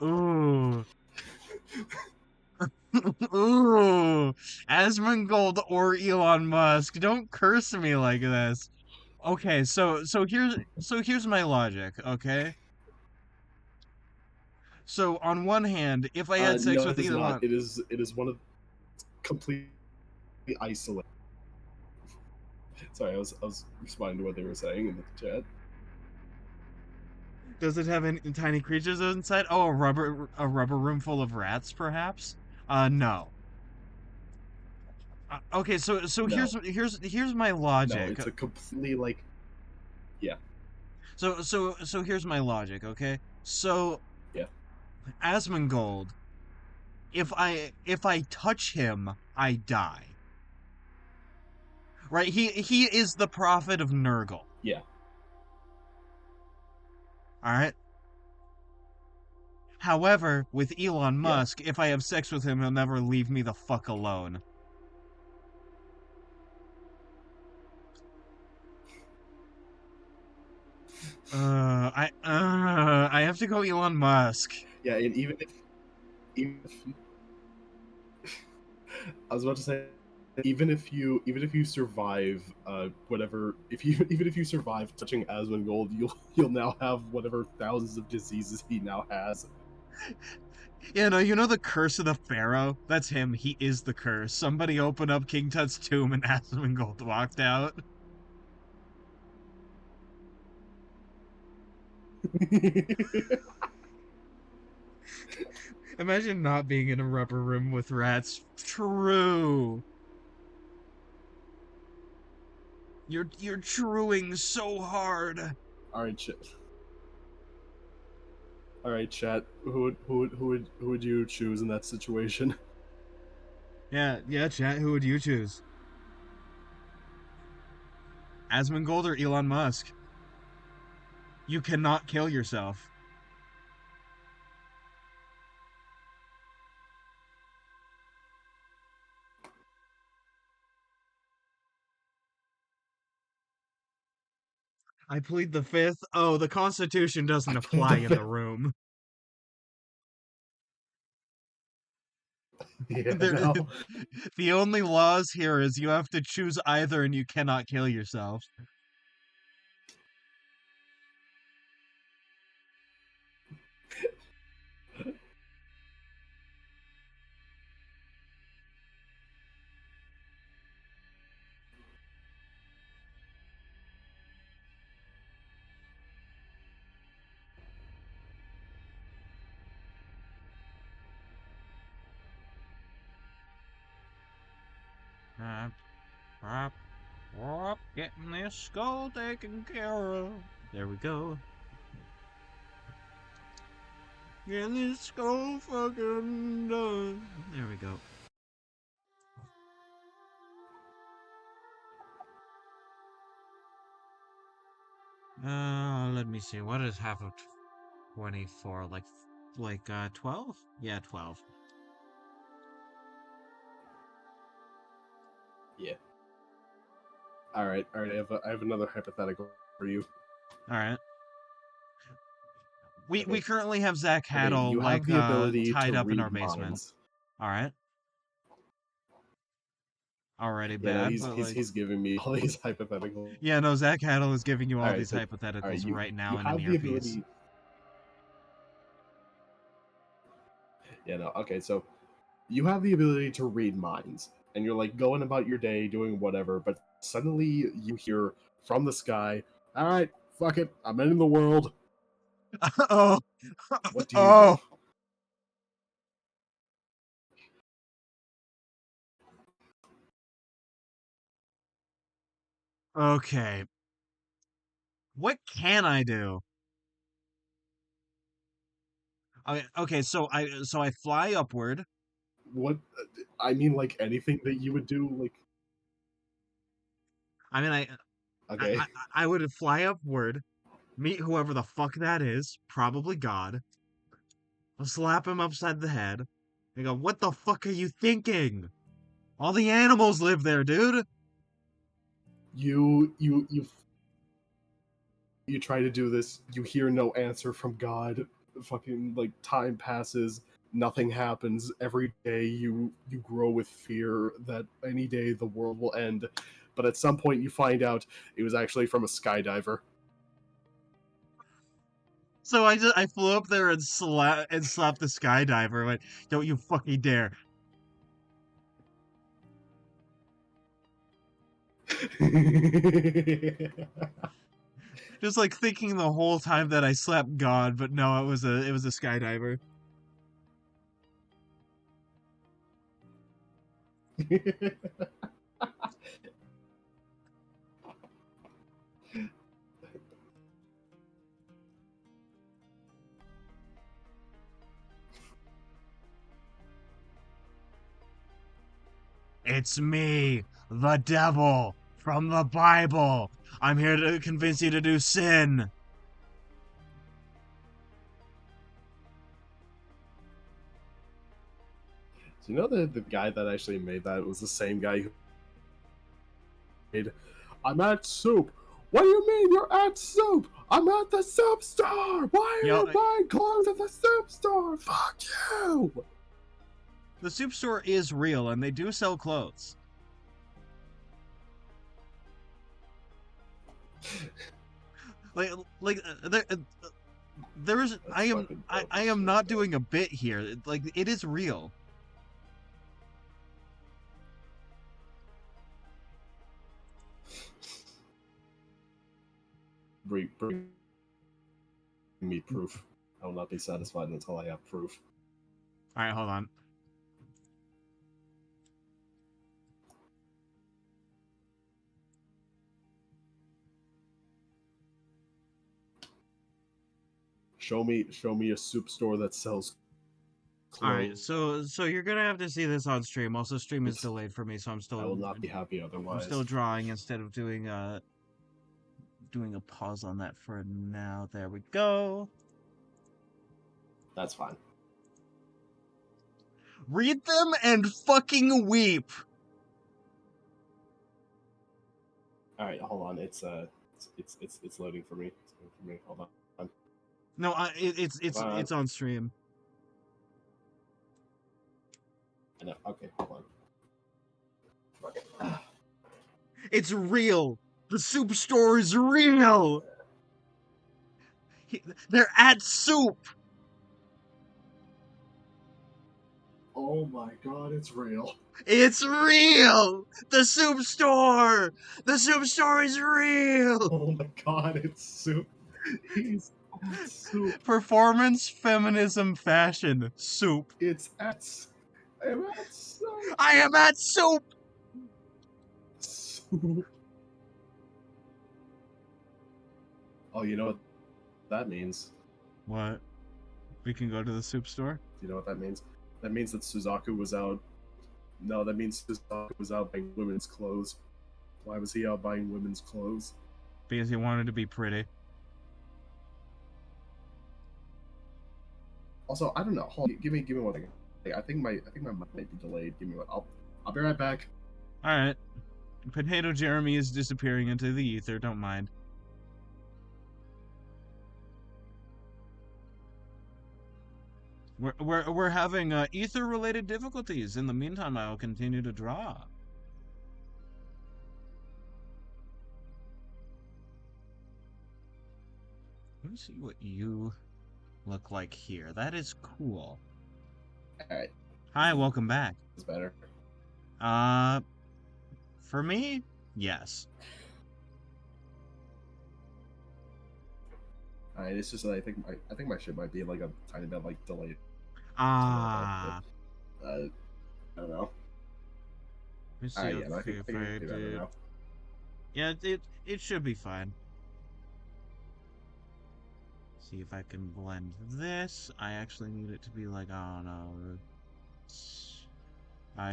Ooh. Ooh. Asmongold or Elon Musk. Don't curse me like this. Okay, so here's my logic, okay? So on one hand, if I had sex No, with it is not. Elon, It is one of completely isolated. Sorry, I was responding to what they were saying in the chat. does it have any tiny creatures inside? Oh, a rubber room full of rats, perhaps? No. Okay, so No, here's my no, logic. it's a completely like yeah, So here's my logic, okay? So yeah, Asmongold, if I touch him, I die. Right? He is the prophet of Nurgle. yeah. Alright? However, with Elon Yeah. Musk, if I have sex with him, he'll never leave me the fuck alone. I have to go Elon Musk. Yeah, and even if I was about to say even if you survive whatever, even if you survive touching Asmongold, you'll now have whatever thousands of diseases he now has. Yeah, no, you know the curse of the Pharaoh? That's him. He is the curse. Somebody opened up King Tut's tomb and Asmongold walked out. Imagine not being in a rubber room with rats. True. You're truing so hard. All right, chat. All right, chat. Who would you choose in that situation? Yeah, chat, who would you choose? Asmongold or Elon Musk? You cannot kill yourself. I plead the fifth. Oh, the Constitution doesn't I plead apply the in the fifth. room. Yeah, There, no. the only laws here is you have to choose either and you cannot kill yourself. Getting this skull taken care of. There we go. Getting this skull fucking done. There we go. Let me see. What is half of 24? Like 12? Yeah, 12. Yeah. All right. I have another hypothetical for you. All right. We Okay. currently have Zach Okay, Haddle you have the ability tied to up in read our basement. minds. All right. Already Yeah, no, bad, but like, he's giving me all these hypotheticals. yeah, no, Zach Haddle is giving you all these So all right, hypotheticals right you now in an have the earpiece. ability. Yeah, no. Okay, so you have the ability to read minds, and you're like going about your day doing whatever, but suddenly you hear from the sky, "All right, fuck it, I'm in the world." Oh, What do you do? oh. Okay. What can I do? Okay, so I fly upward. What? I mean, like anything that you would do, like I mean, I, okay. I, I would fly upward, meet whoever the fuck that is, probably God. I'll slap him upside the head. And go, what the fuck are you thinking? All the animals live there, dude. You you try to do this, you hear no answer from God. Fucking like time passes, nothing happens. Every day you grow with fear that any day the world will end. But at some point you find out it was actually from a skydiver. So I flew up there and slapped the skydiver. Like, don't you fucking dare! Just like thinking the whole time that I slapped God, but no, it was a skydiver. It's me, the devil from the Bible. I'm here to convince you to do sin. So you know the guy that actually made that was the same guy who made I'm at soup. What do you mean you're at soup? I'm at the soup store. Why are Yo, you buying clothes at the soup store? Fuck you. The soup store is real, and they do sell clothes. Like, there is. That's fucking dope I as am shit, not though. doing a bit here. Like, it is real. Bring me proof. I will not be satisfied until I have proof. All right, hold on. Show me a soup store that sells All right, clothes. so you're gonna have to see this on stream. Also, stream is delayed for me, so I will not be happy I'm otherwise. still drawing instead of doing a pause on that for now. There we go. That's fine. Read them and fucking weep. All right, hold on. It's loading for me. It's loading for me. Hold on. No, it's on stream. I know. Okay, hold on. Okay. It's real. The soup store is real. They're at soup. Oh my god, it's real. It's real. The soup store. The soup store is real. Oh my god, it's soup. He's at soup. Performance, feminism, fashion, soup. It's at. I am at soup. I am at soup. Soup. Oh, you know what that means? What? We can go to the soup store? Do you know what that means? That means that Suzaku was out. No, that means Suzaku was out buying women's clothes. Why was he out buying women's clothes? Because he wanted to be pretty. Also, I don't know. Hold on, give me one thing. I think my mic might be delayed. Give me one. I'll be right back. All right. Potato Jeremy is disappearing into the ether. Don't mind. We're having ether-related difficulties. In the meantime, I will continue to draw. Let me see what you look like here. That is cool. Alright. Hi, welcome back. It's better. For me, yes. Alright, it's just that I think my shit might be like a tiny bit like delayed. Ah. I don't know. Let me see Alright, yeah, I if think I it'll be better did. now. Yeah, it should be fine. See if I can blend this. I actually need it to be like, I don't know,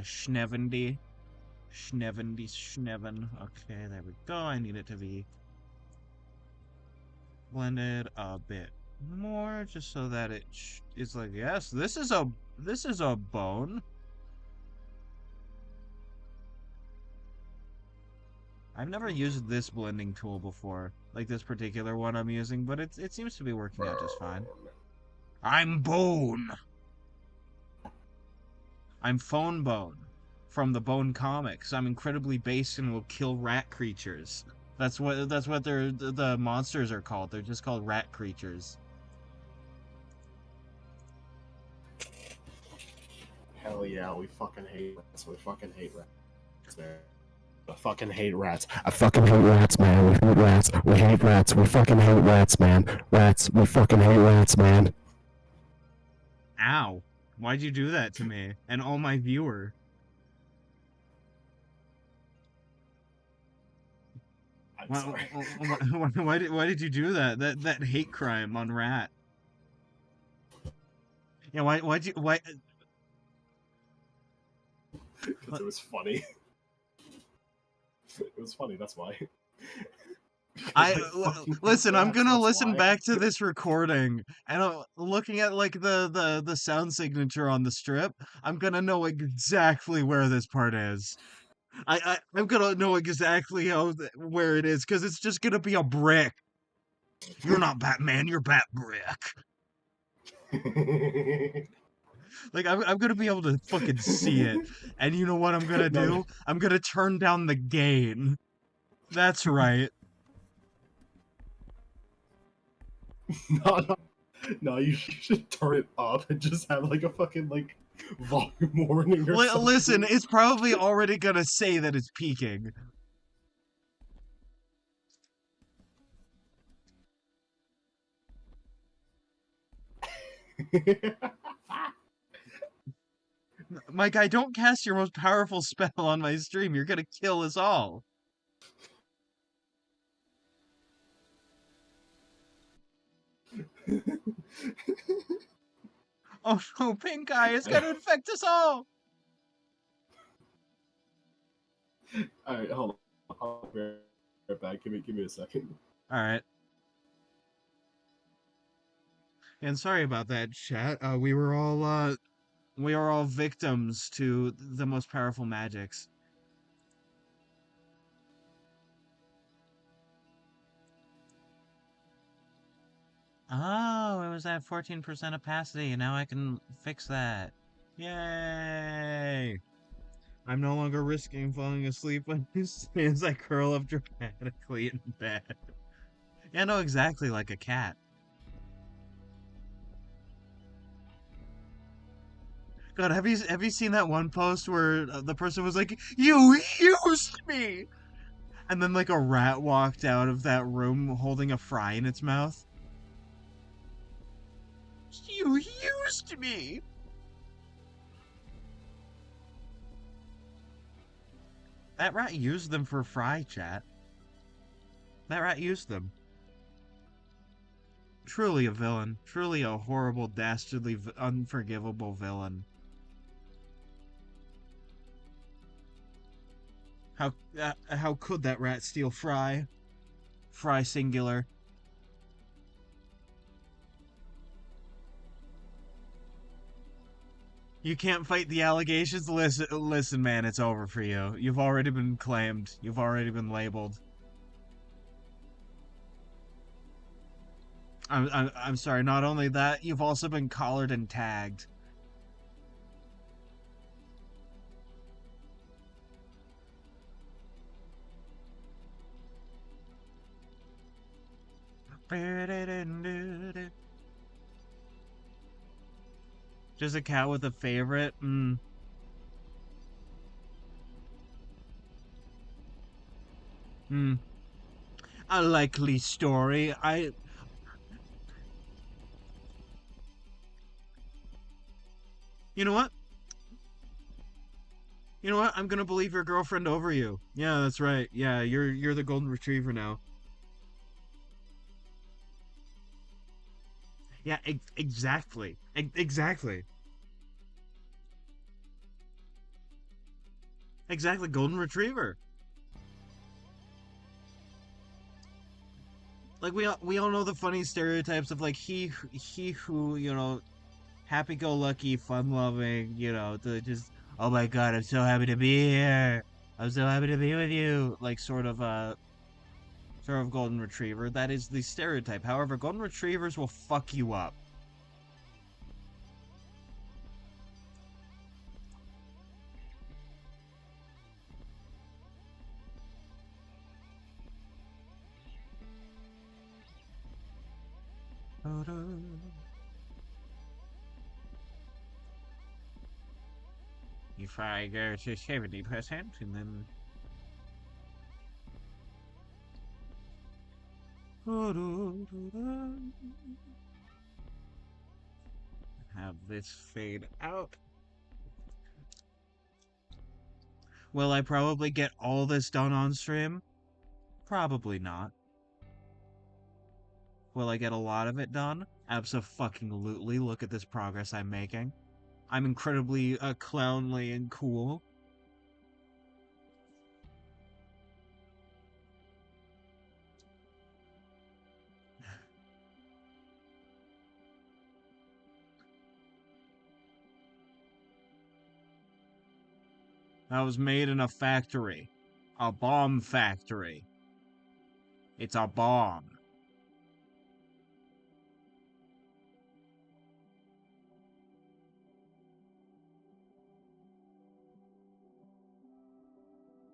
schnevendy. Schneven. Okay, there we go. I need it to be blended a bit more, just so that it's like, yes, this is a bone. I've never used this blending tool before, like this particular one I'm using, but it seems to be working out just fine. I'm Bone. I'm Phone Bone from the Bone comics. I'm incredibly based and will kill rat creatures. That's what the monsters are called. They're just called rat creatures. Hell yeah, we fucking hate rats. We fucking hate rats, man. I fucking hate rats. I fucking hate rats, man. We hate rats. We hate rats. We fucking hate rats, man. Rats. We fucking hate rats, man. Ow. Why'd you do that to me? And all my viewer. I'm sorry. Why did you do that? That hate crime on Rat. Yeah, why? Because it was funny. It was funny, that's why. Listen, I'm gonna listen why. back to this recording, and looking at like the sound signature on the strip, I'm gonna know exactly where this part is. I'm gonna know exactly where it is, because it's just gonna be a brick. You're not Batman, you're Bat Brick. Like, I'm gonna be able to fucking see it. And you know what I'm gonna do? I'm gonna turn down the gain. That's right. No, no, no, you should turn it up and just have like a fucking like volume warning or something. Listen, it's probably already gonna say that it's peaking. My guy, don't cast your most powerful spell on my stream. You're gonna kill us all. Oh no, pink eye is gonna infect us all. All right, hold on. I'll be right back. Give me a second. All right. And sorry about that, chat. We were all victims to the most powerful magics. Oh, it was at 14% opacity, and now I can fix that. Yay! I'm no longer risking falling asleep as I curl up dramatically in bed. Yeah, no, exactly like a cat. God, have you seen that one post where the person was like, "You used me," and then like a rat walked out of that room holding a fry in its mouth? You used me. That rat used them for fry, chat. That rat used them. Truly a villain. Truly a horrible, dastardly, unforgivable villain. How could that rat steal Fry? Fry singular. You can't fight the allegations? Listen, man, it's over for you. You've already been claimed. You've already been labeled. I'm sorry, not only that, you've also been collared and tagged. Just a cat with a favorite? A likely story. You know what? You know what? I'm gonna believe your girlfriend over you. Yeah, that's right. Yeah, you're the golden retriever now. Yeah, exactly. Exactly. Exactly, golden retriever. Like we all know the funny stereotypes of like he who, happy-go-lucky, fun-loving, to just, oh my god, I'm so happy to be here. I'm so happy to be with you. Like sort of golden retriever. That is the stereotype. However, golden retrievers will fuck you up. If I go to 70% and then have this fade out. Will I probably get all this done on stream? Probably not. Will I get a lot of it done? Abso-fucking-lutely. Look at this progress I'm making. I'm incredibly clownly and cool. I was made in a factory. A bomb factory. It's a bomb.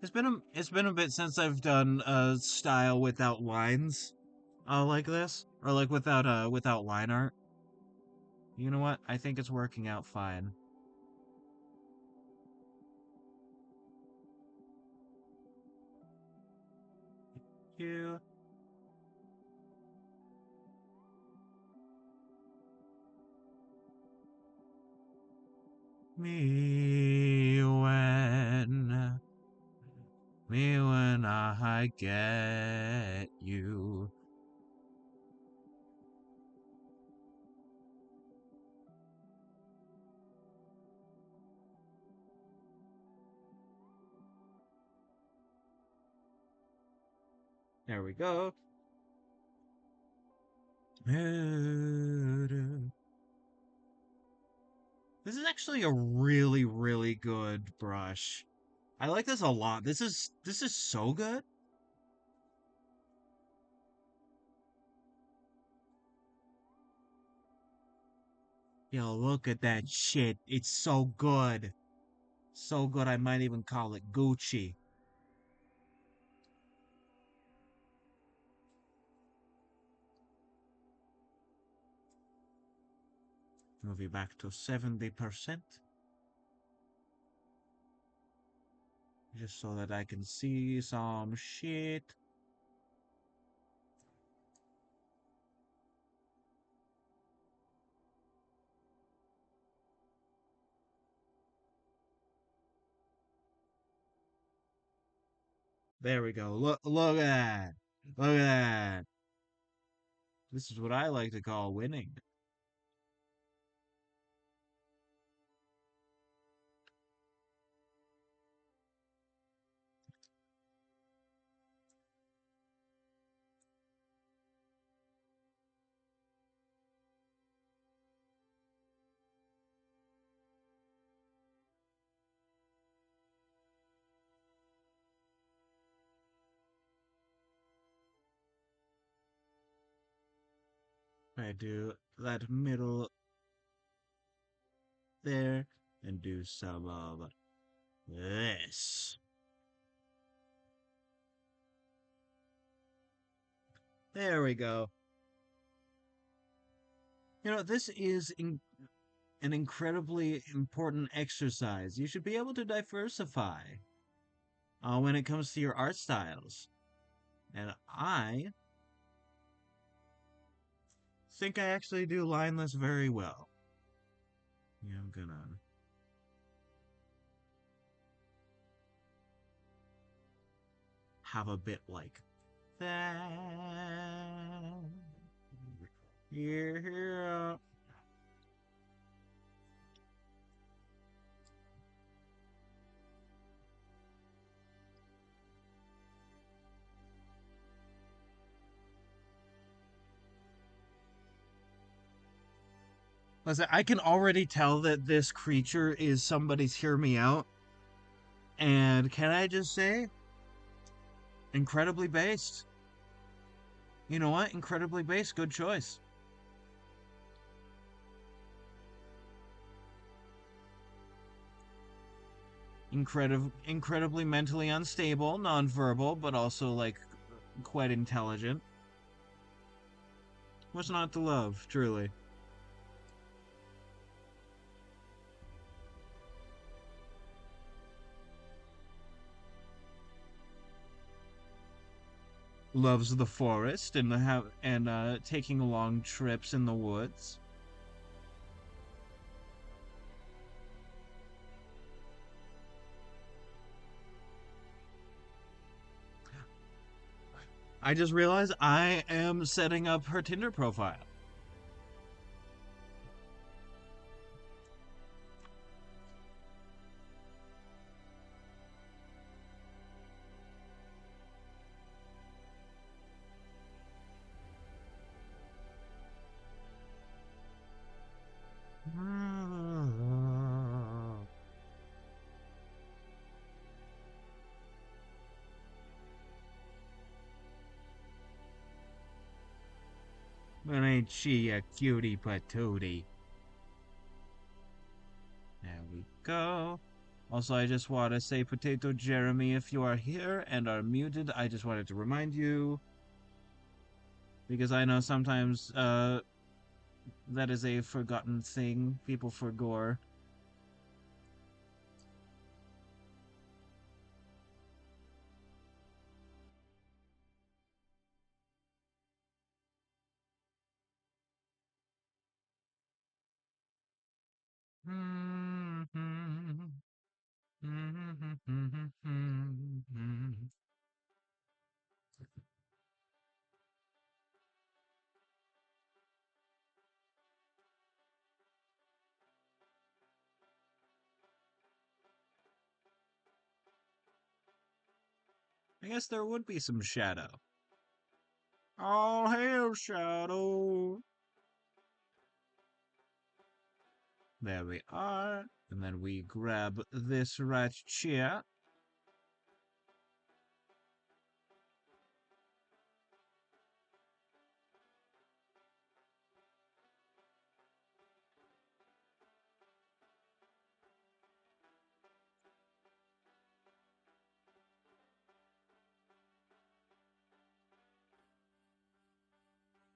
It's been a bit since I've done a style without lines. Oh, like this? Or like without line art? You know what? I think it's working out fine. You me when I get you. There we go. This is actually a really, really good brush. I like this a lot. This is so good. Yo, look at that shit. It's so good. So good I might even call it Gucci. Movie back to 70%. Just so that I can see some shit. There we go. Look at that. Look at that. This is what I like to call winning. I do that middle there and do some of this. There we go. You know, this is an incredibly important exercise. You should be able to diversify when it comes to your art styles. And I think I actually do lineless very well. Yeah, I'm gonna. Have a bit like that. Yeah. Listen, I can already tell that this creature is somebody's Hear Me Out. And can I just say, incredibly based. You know what? Incredibly based. Good choice. Incredibly mentally unstable, nonverbal, but also like quite intelligent. What's not to love, truly? Loves the forest and taking long trips in the woods. I just realized I am setting up her Tinder profile. But ain't she a cutie patootie? There we go. Also, I just want to say, Potato Jeremy, if you are here and are muted, I just wanted to remind you Because I know sometimes that is a forgotten thing. People forgore. I guess there would be some shadow. All hail, shadow! There we are. And then we grab this right chair.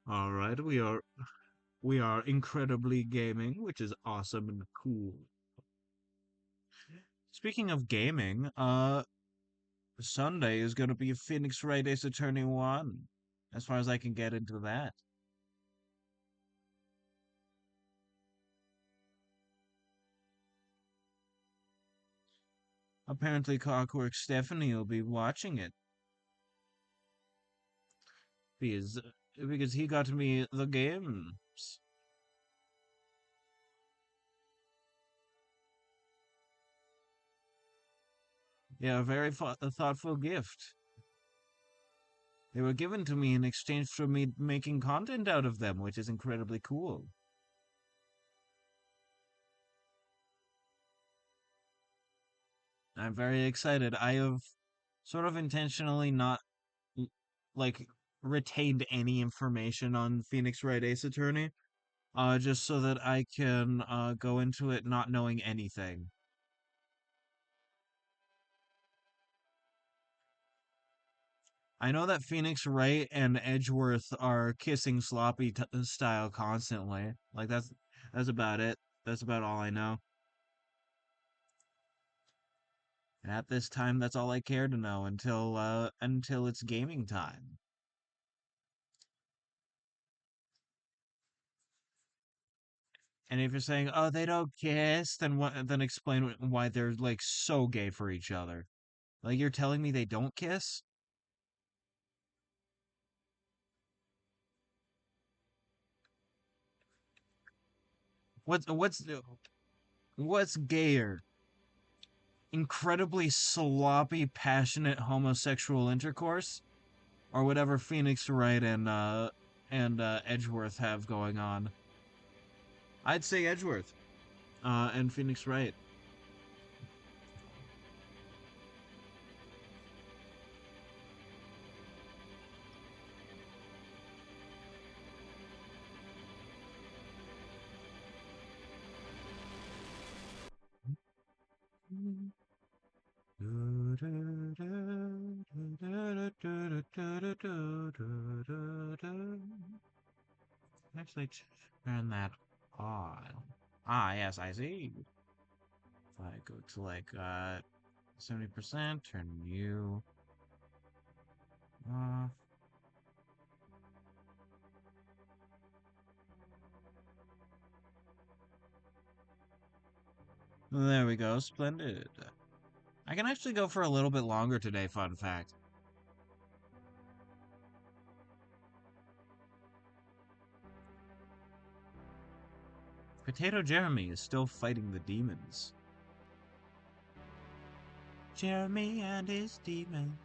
All right, we are incredibly gaming, which is awesome and cool. Speaking of gaming, Sunday is going to be Phoenix Wright Ace Attorney 1, as far as I can get into that. Apparently, Clockwork Stephanie will be watching it. Because, because he got me the games. Yeah, a very thoughtful gift. They were given to me in exchange for me making content out of them, which is incredibly cool. I'm very excited. I have sort of intentionally not, like, retained any information on Phoenix Wright Ace Attorney, just so that I can go into it not knowing anything. I know that Phoenix Wright and Edgeworth are kissing sloppy style constantly. Like that's about it. That's about all I know. And at this time, that's all I care to know until it's gaming time. And if you're saying, "Oh, they don't kiss," then what? Then explain why they're like so gay for each other. Like you're telling me they don't kiss? What's gayer? Incredibly sloppy, passionate homosexual intercourse, or whatever Phoenix Wright and Edgeworth have going on. I'd say Edgeworth, and Phoenix Wright. Actually, turn that on. Ah, yes, I see. If I go to like 70%, turn you off. There we go, splendid. I can actually go for a little bit longer today, fun fact. Potato Jeremy is still fighting the demons. Jeremy and his demons.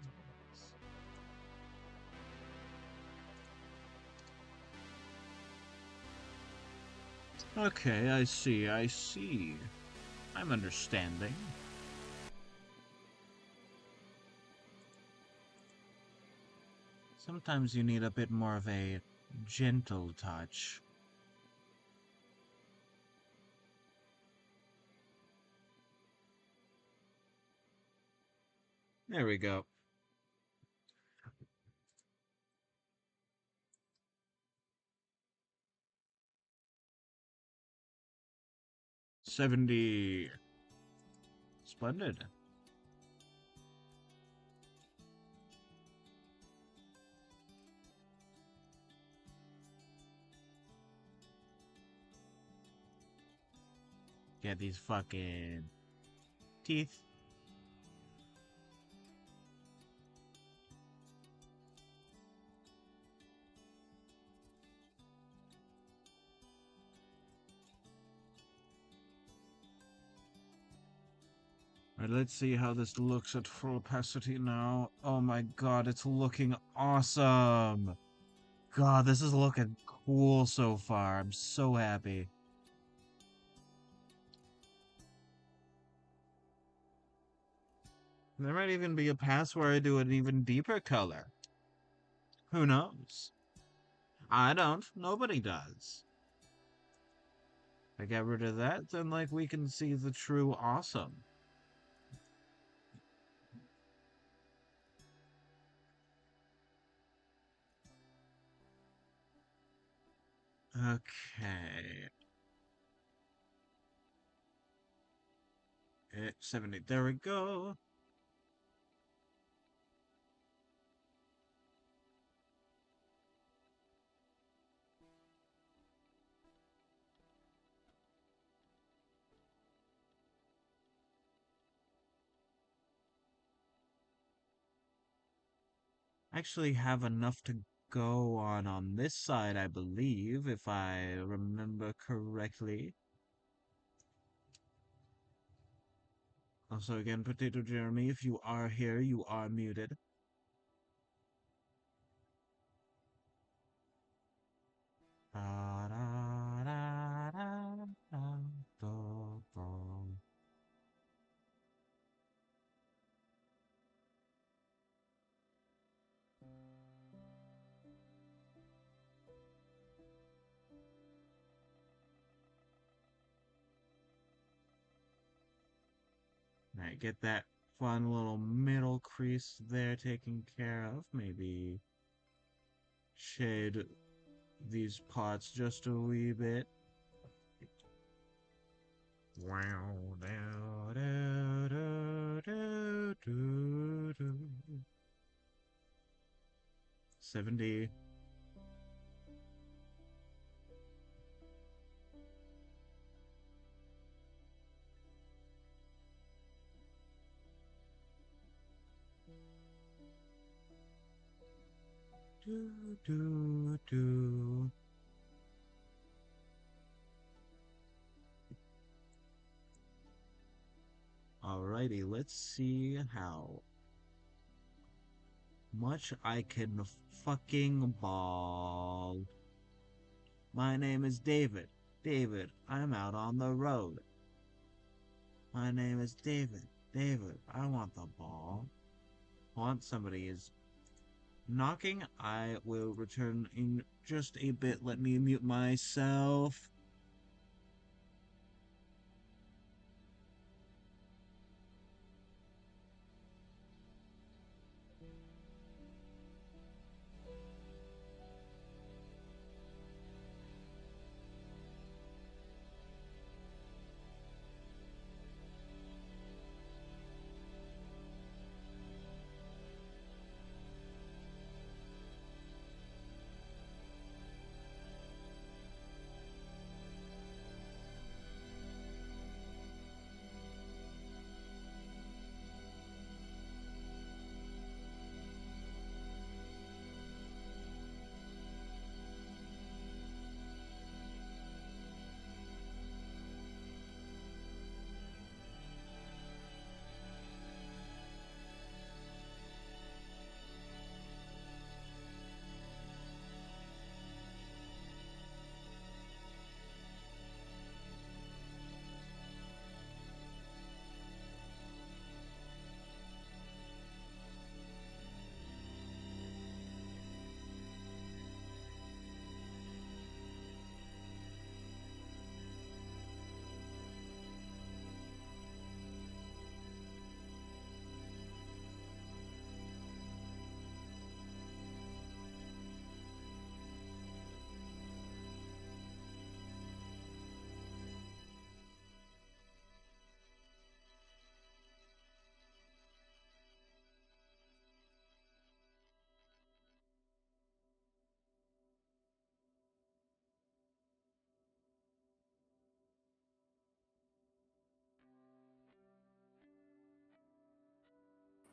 Okay, I see. I'm understanding. Sometimes you need a bit more of a gentle touch. There we go. 70. Splendid. Get these fucking teeth. Alright, let's see how this looks at full opacity now. Oh my god, it's looking awesome! God, this is looking cool so far. I'm so happy. There might even be a pass where I do an even deeper color. Who knows? I don't. Nobody does. If I get rid of that, then, like, we can see the true awesome. Okay. 70. There we go. Actually have enough to go on this side, I believe, if I remember correctly. Also, again, Potato Jeremy, if you are here, you are muted. Alright, get that fun little middle crease there taken care of. Maybe shade these parts just a wee bit. Wow, 70. Alrighty, let's see how much I can fucking ball. My name is David. David, I'm out on the road. My name is David. David, I want the ball. Once somebody is knocking, I will return in just a bit. Let me mute myself.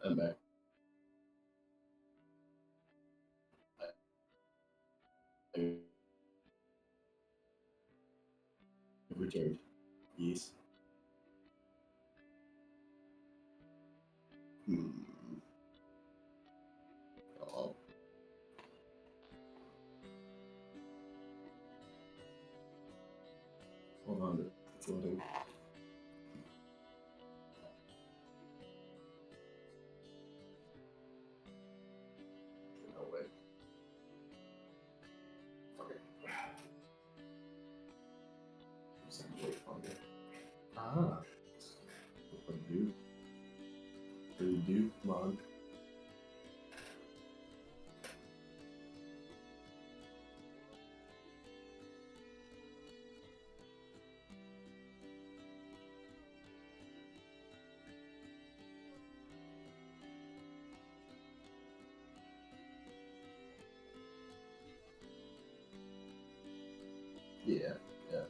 I'm back. I returned. Yes. Hmm. Oh. Hold on. It's loading. No way. Okay. Just have to wait on it. Ah. What do you do? What do you do? Come on. Yeah. Yeah.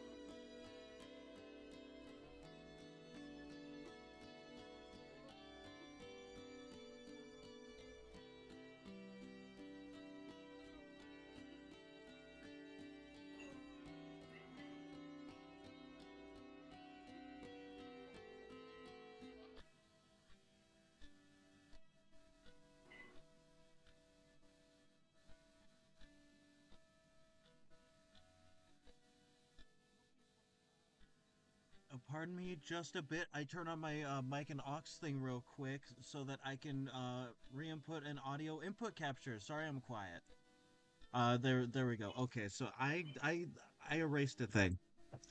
Pardon me just a bit. I turn on my mic and aux thing real quick so that I can re-input an audio input capture. Sorry, I'm quiet. There we go. Okay, so I erased the thing.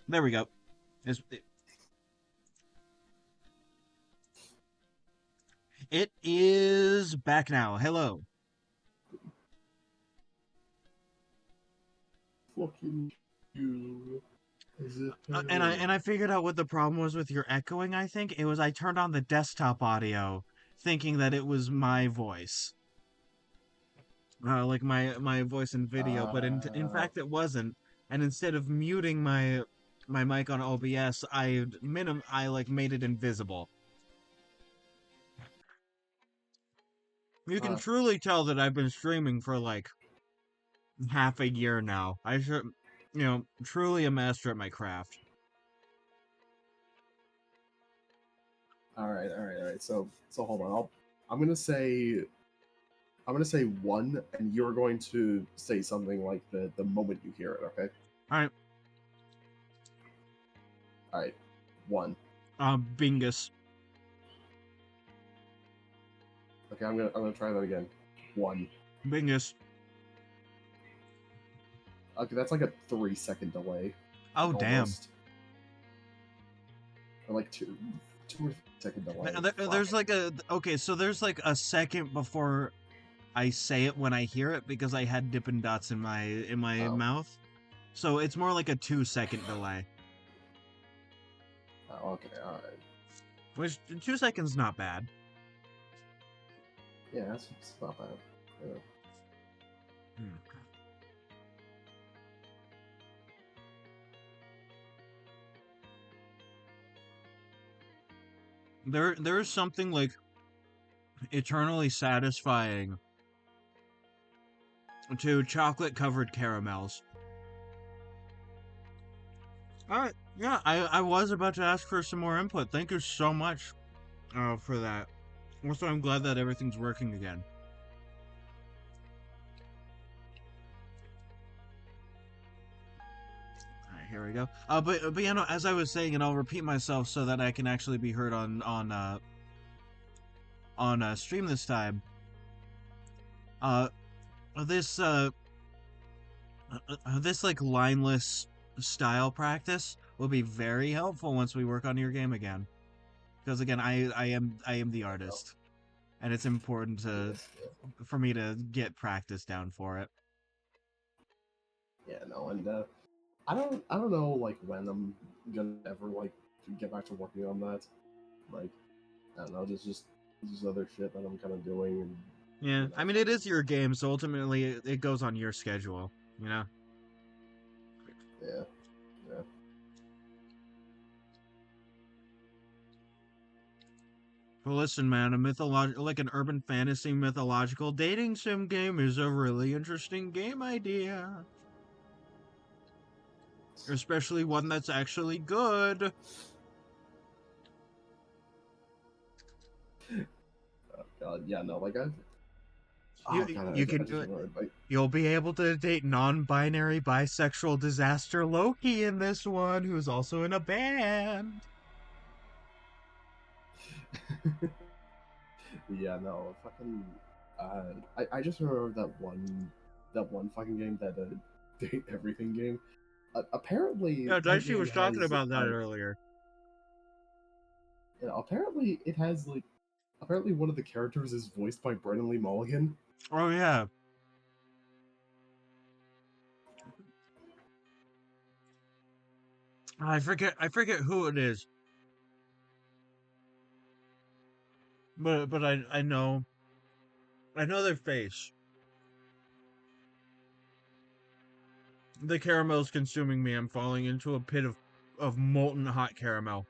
There we go. It is back now. Hello. Fucking you. Is it And I figured out what the problem was with your echoing. I think it was I turned on the desktop audio, thinking that it was my voice, like my voice and video. But in fact, it wasn't. And instead of muting my mic on OBS, I like made it invisible. You can truly tell that I've been streaming for like half a year now. I should, truly a master at my craft. all right, all right, all right. So hold on. I'm gonna say one, and you're going to say something like the moment you hear it. Okay. All right, All right. One. Bingus. Okay. I'm gonna try that again. One. Bingus. Okay, that's like a 3-second delay. Oh, damn. Almost. Or like two or 3-second delay. There's like so there's like a second before I say it when I hear it because I had Dippin' Dots in my mouth. So it's more like a 2-second delay. Oh, okay, alright. Which 2 seconds not bad. Yeah, it's not bad. Yeah. There is something like eternally satisfying to chocolate covered caramels. Alright, yeah, I was about to ask for some more input. Thank you so much for that. Also, I'm glad that everything's working again. Alright, here we go. But you know, as I was saying, and I'll repeat myself so that I can actually be heard on stream this time. This this like lineless style practice will be very helpful once we work on your game again. Because again, I am the artist, and it's important for me to get practice down for it. Yeah, no, and I don't know like when I'm gonna ever like get back to working on that. Like, I don't know, there's just other shit that I'm kind of doing. And, Yeah, I mean, it is your game, so ultimately it goes on your schedule, you know? Yeah, yeah. But listen, man, like an urban fantasy mythological dating sim game is a really interesting game idea. Especially one that's actually good. Oh god, yeah, no, like I. You Oh god, you I can just remembered. Like, you'll be able to date non-binary bisexual disaster Loki in this one, who's also in a band. yeah, no, fucking. I just remember that one fucking game, that date everything game. Apparently, Yeah, that Dicey game was talking has. about that earlier. Apparently, it has like. Apparently, one of the characters is voiced by Brennan Lee Mulligan. Oh yeah. I forget who it is. But I know their face. The caramel's consuming me. I'm falling into a pit of molten hot caramel.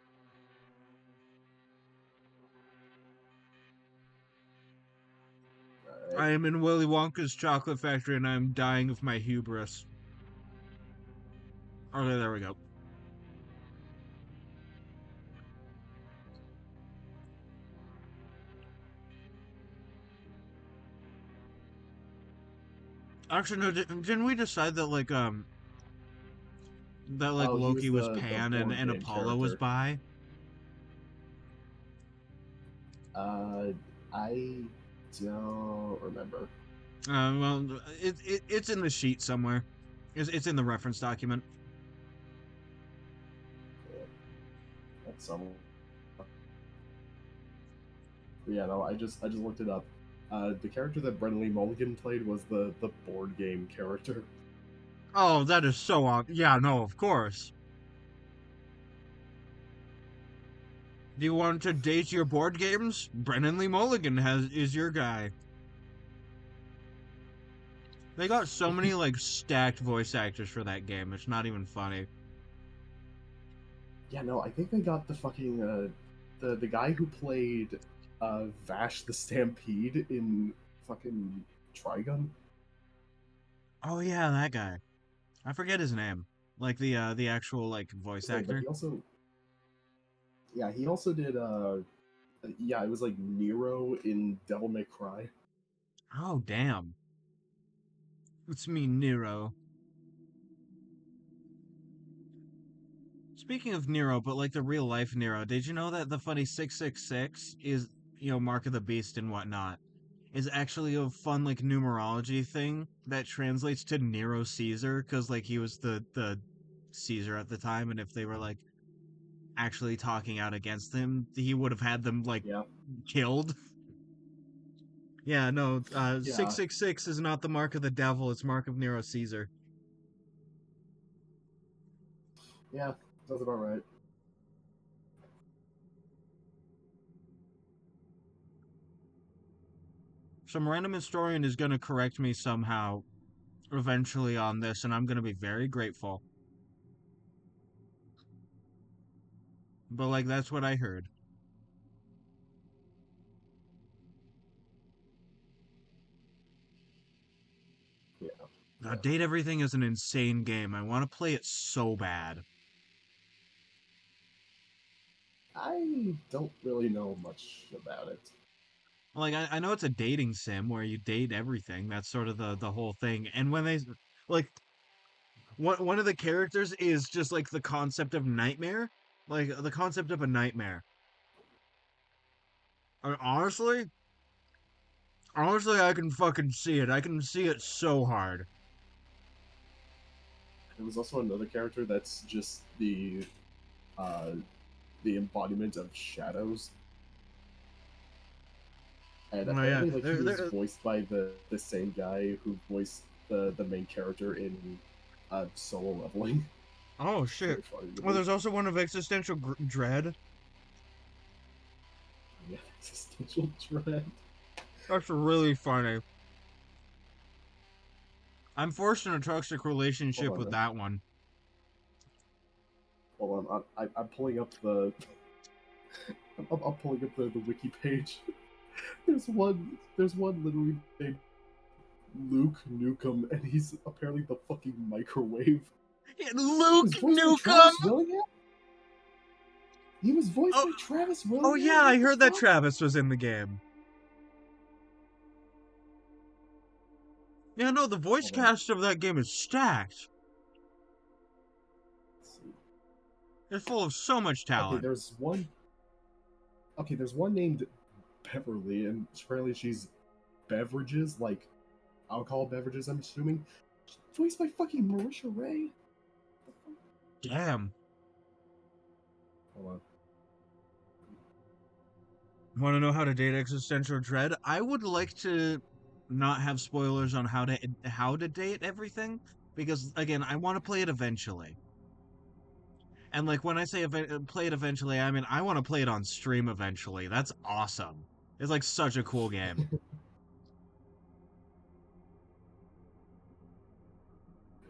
I am in Willy Wonka's chocolate factory and I'm dying of my hubris. Okay, there we go. Actually, no, didn't we decide that that Oh, he was Loki was the Pan board and game Apollo was character. bi? Uh, I don't remember. Well, it's in the sheet somewhere. It's in the reference document. Yeah, that's some. Yeah, no, I just looked it up. The character that Brennan Lee Mulligan played was the board game character. Oh, that is so odd. Yeah, no, of course. Do you want to date your board games? Brennan Lee Mulligan is your guy. They got so many stacked voice actors for that game. It's not even funny. Yeah, no, I think they got the fucking the guy who played Vash the Stampede in fucking Trigun. Oh yeah, that guy. I forget his name. Like the actual voice His name, but actor. he also, yeah, he also did yeah, it was like Nero in Devil May Cry. Oh damn. It's me, Nero. Speaking of Nero, but like the real life Nero, did you know that the funny 666 is, Mark of the Beast and whatnot, is actually a fun numerology thing that translates to Nero Caesar, because he was the Caesar at the time, and if they were actually talking out against him, he would have had them Yeah, killed. Yeah, no, yeah, 666 is not the mark of the devil, it's mark of Nero Caesar. yeah, that's about right. Some random historian is going to correct me somehow eventually on this, and I'm going to be very grateful. But that's what I heard. Yeah, Now, yeah. Date Everything is an insane game. I want to play it so bad. I don't really know much about it. I know it's a dating sim where you date everything. That's sort of the whole thing. And when they like one of the characters is just the concept of nightmare, the concept of a nightmare. And honestly, I can fucking see it. I can see it so hard. There was also another character that's just uh, the embodiment of shadows, and Oh yeah, apparently, like, he was voiced by the same guy who voiced the main character in Solo Leveling. oh It's very shit. funny to Well, me. there's also one of Existential Dread. Yeah, existential dread. That's really funny. I'm forced in a toxic Hold relationship on, with man. that one. Hold on. I'm pulling up the I'm pulling up the wiki page. There's one literally named Luke Nukem, and he's apparently the fucking microwave. Luke He was voiced by Nukem. Travis Willingham? He was voiced Oh, by Travis Willingham? oh yeah, I What the heard that fuck? Travis was in the game. Yeah, no, the voice Hold on. cast of that game is stacked. Let's see. It's full of so much Okay, talent. there's one. Okay, there's one named Beverly, and apparently she's beverages, like alcohol beverages. I'm assuming, voiced by fucking Marisha Ray. Damn. Hold on. Want to know how to date existential dread? I would like to not have spoilers on how to date everything, because again, I want to play it eventually. And like when I say play it eventually, I mean I want to play it on stream eventually. That's awesome. It's like such a cool game.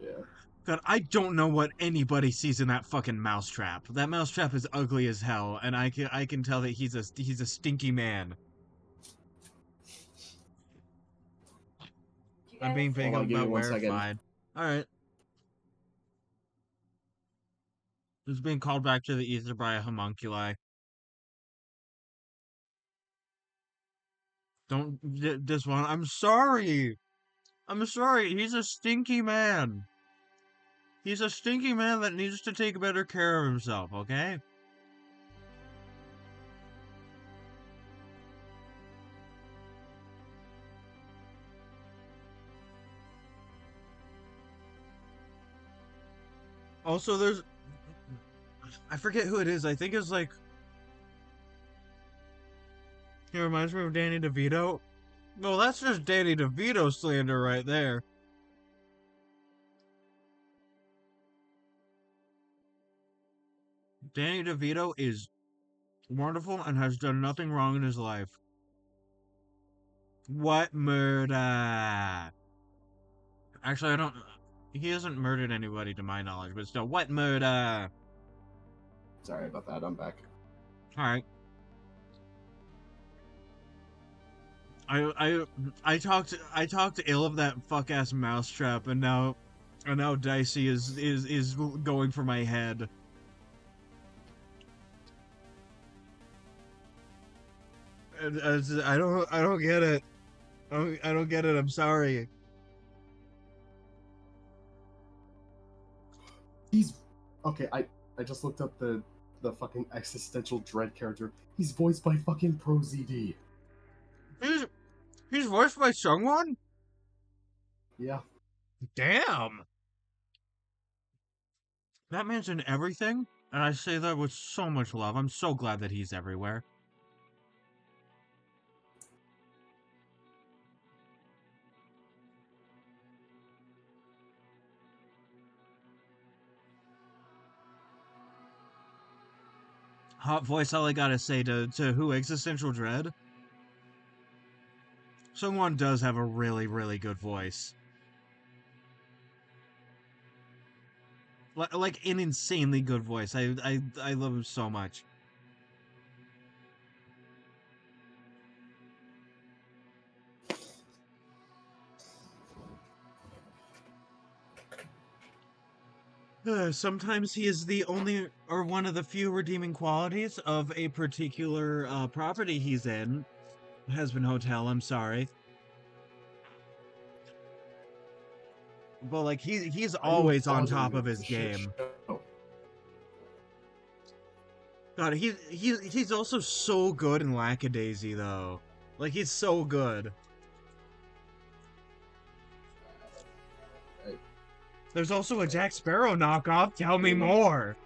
Yeah. God, I don't know what anybody sees in that fucking mousetrap. That mousetrap is ugly as hell, and I can tell that he's a stinky man. I'm being vague Hold on, give me about 1 where. second. Fine. All right. This is being called back to the ether by a homunculi. Don't this one. I'm sorry. I'm sorry. He's a stinky man. He's a stinky man that needs to take better care of himself. Okay. Also, there's I forget who it is. I think it's like he reminds me of Danny DeVito. Well, that's just Danny DeVito slander right there. Danny DeVito is wonderful and has done nothing wrong in his life. What murder? Actually, I don't. He hasn't murdered anybody to my knowledge, but still, what murder? Sorry about that. I'm back. All right. I talked ill of that fuck ass mousetrap, and now Dicey is going for my head. I don't get it. I don't get it. I'm sorry. He's okay. I just looked up the fucking existential dread character. He's voiced by fucking ProZD. He's voiced by someone? Yeah. Damn. That man's in everything, and I say that with so much love. I'm so glad that he's everywhere. Hot voice, all I gotta say to who Existential Dread? Someone does have a really, really good voice. Like an insanely good voice. I love him so much. Sometimes he is the only or one of the few redeeming qualities of a particular property he's in. Husband Hotel, I'm sorry. But like he's always on top of his game. God, he's also so good in Lackadaisy though. Like he's so good. There's also a Jack Sparrow knockoff. Tell me more.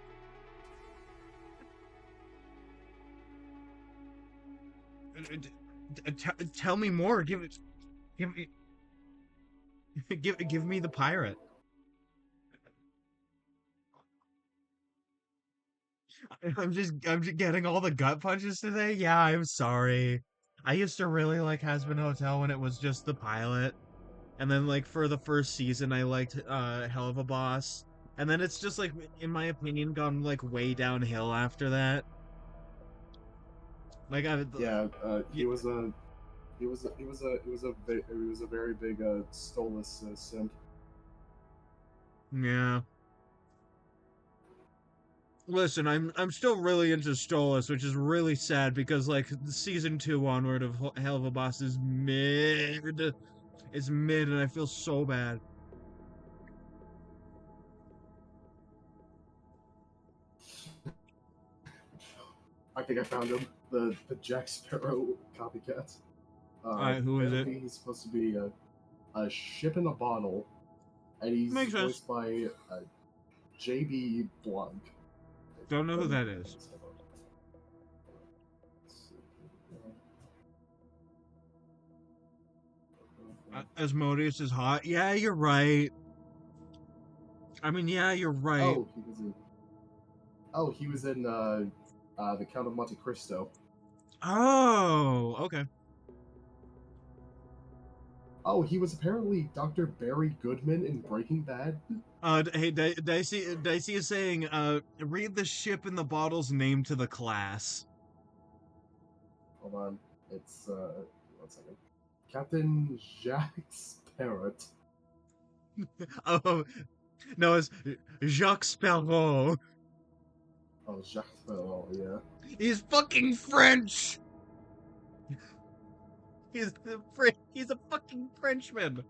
Tell me more. Give me give me the pirate. I'm just getting all the gut punches today. Yeah, I'm sorry. I used to really like Hazbin Hotel when it was just the pilot. And then like for the first season I liked Hell of a Boss. And then it's just like in my opinion gone like way downhill after that. Like I, Yeah, he Yeah. was a very big Stolas simp. yeah. Listen, I'm still really into Stolas, which is really sad because like season 2 onward of Hell of a Boss is mid. It's mid, and I feel so bad. I think I found him. The Jack Sparrow copycat. All right, who is it? Apparently he's supposed to be a ship in a bottle, and he's Makes sense. voiced by JB Blanc. Don't know who Let me that is. Asmodeus is hot. Yeah, you're right. I mean, yeah, you're right. Oh, he was in the Count of Monte Cristo. Oh, okay. Oh, he was apparently Dr. Barry Goodman in Breaking Bad. Hey, Dicey is saying, read the ship in the bottle's name to the class. Hold on, it's 1 second. Captain Jacques Parrot. Oh, no, it's Jacques Sparrow. Oh, Jacques Sparrow, yeah. He's fucking French. He's a fucking Frenchman.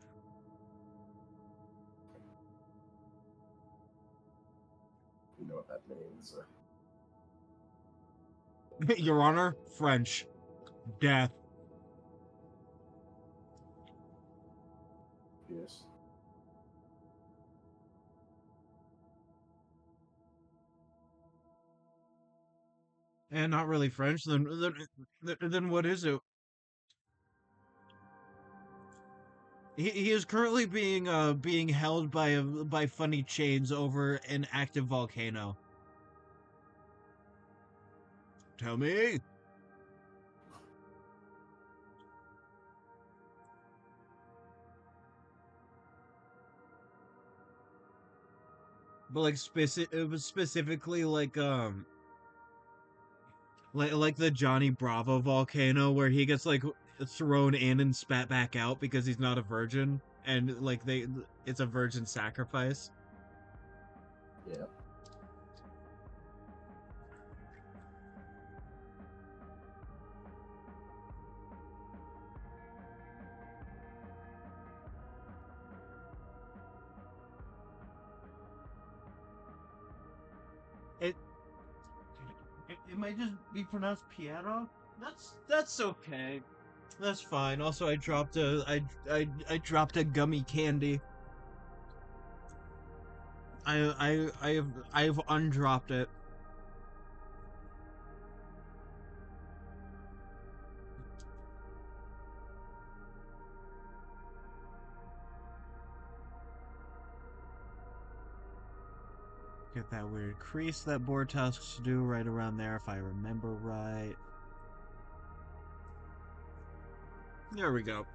You know what that means. Your Honor, French. Death. Yes. And not really French. Then what is it? He is currently being held by funny chains over an active volcano. Tell me. But like specifically like the Johnny Bravo volcano where he gets like thrown in and spat back out because he's not a virgin and like it's a virgin sacrifice. Yeah. It it might just be pronounced piano. That's okay. That's fine. Also, I dropped a gummy candy. I've undropped it. Get that weird crease that Bortusks do right around there, if I remember right. There we go.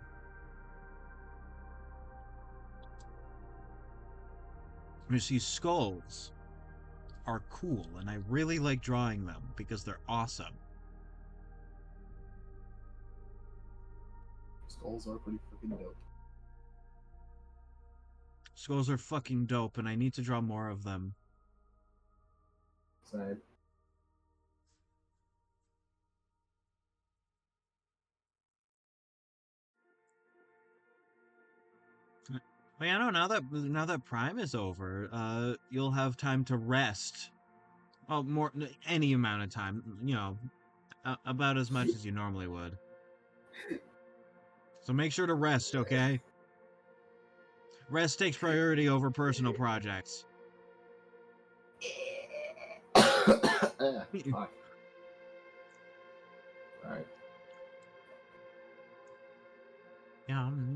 You see, skulls are cool, and I really like drawing them because they're awesome. Skulls are pretty freaking dope. Skulls are fucking dope, and I need to draw more of them. Same. But yeah, no, now that Prime is over, you'll have time to rest. Oh, more any amount of time, about as much as you normally would. So make sure to rest, okay? Rest takes priority over personal projects. Fuck. Alright. I'm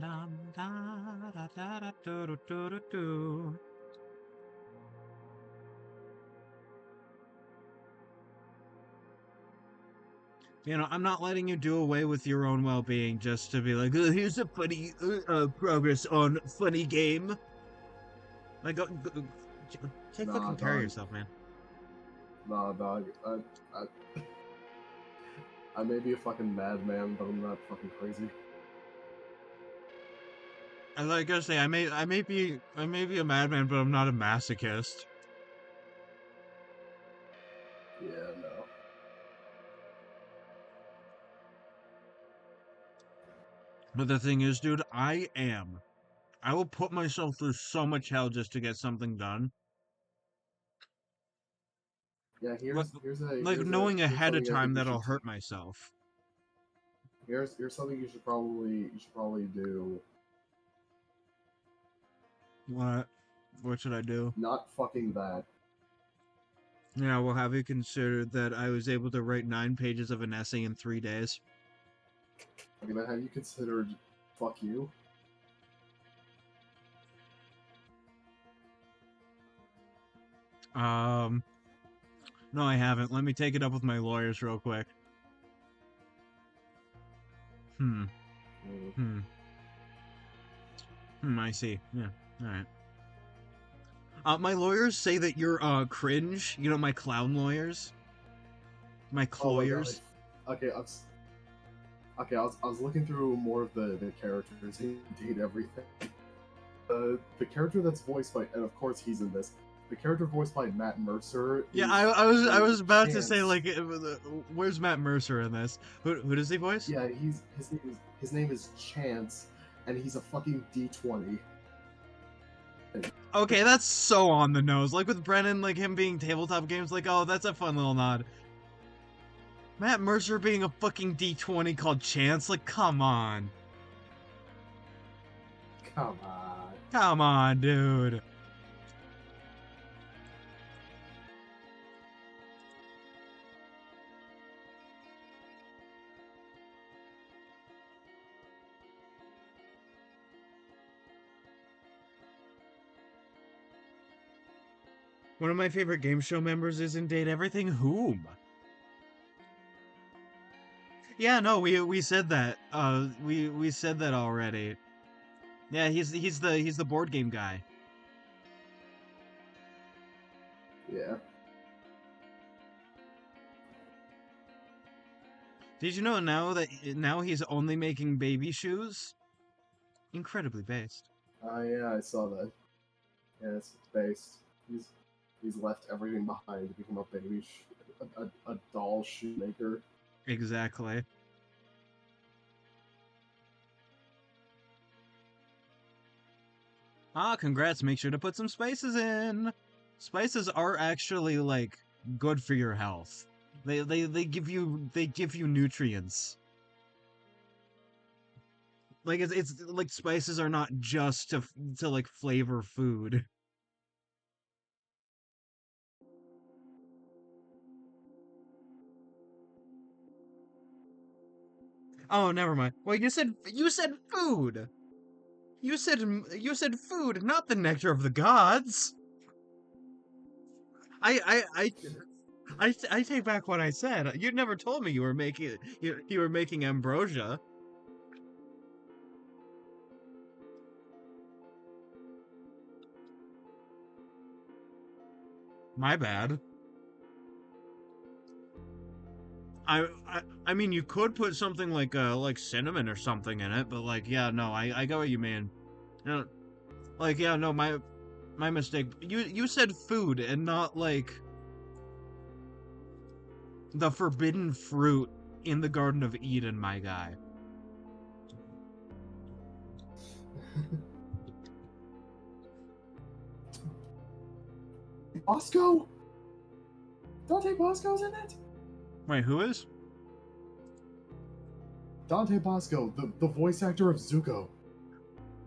not letting you do away with your own well-being just to be like, here's a funny progress on funny game. Like, take Nah, fucking care of dog. yourself, man. Nah, dog. I may be a fucking madman, but I'm not fucking crazy. And like I say, I may be a madman, but I'm not a masochist. Yeah, no. But the thing is, dude, I will put myself through so much hell just to get something done. Yeah, Like, here's knowing ahead of something I time think you that I'll should hurt myself. here's something you should probably do. What? What should I do? Not fucking that. Yeah, well, have you considered that I was able to write 9 pages of an essay in 3 days? I mean, have you considered fuck you? No, I haven't. Let me take it up with my lawyers real quick. Mm. I see. Yeah, alright. My lawyers say that you're, cringe. You know, my clown lawyers? My Oh my god. cloyers? Okay, I was looking through more of the characters, indeed everything. The character that's voiced by, and of course he's in this, the character voiced by Matt Mercer. Yeah, is I was about to say, Chance. like, where's Matt Mercer in this? Who does he voice? Yeah, his name is Chance, and he's a fucking D20. Okay, that's so on the nose. Like with Brennan, like him being tabletop games, like, oh, that's a fun little nod. Matt Mercer being a fucking D20 called Chance, like, come on. Come on. Come on, dude. One of my favorite game show members is in Date Everything. Whom? Yeah, no, we said that. We said that already. Yeah, he's the board game guy. Yeah. Did you know now he's only making baby shoes? Incredibly based. Yeah, I saw that. Yeah, it's based. He's left everything behind to become a baby, a doll shoemaker. Exactly. Ah, congrats. Make sure to put some spices in. Spices are actually, like, good for your health. They give you nutrients. Like, it's like spices are not just to like flavor food. Oh, never mind. Well, you said food. You said food, not the nectar of the gods. I take back what I said. You never told me you were making ambrosia. My bad. I mean, you could put something like cinnamon or something in it, but like, yeah, no, I get what you mean. You know, like, yeah, no, my mistake. You said food and not like the forbidden fruit in the Garden of Eden, my guy. Bosco? Dante Bosco's in it? Wait, who is? Dante Bosco, the voice actor of Zuko.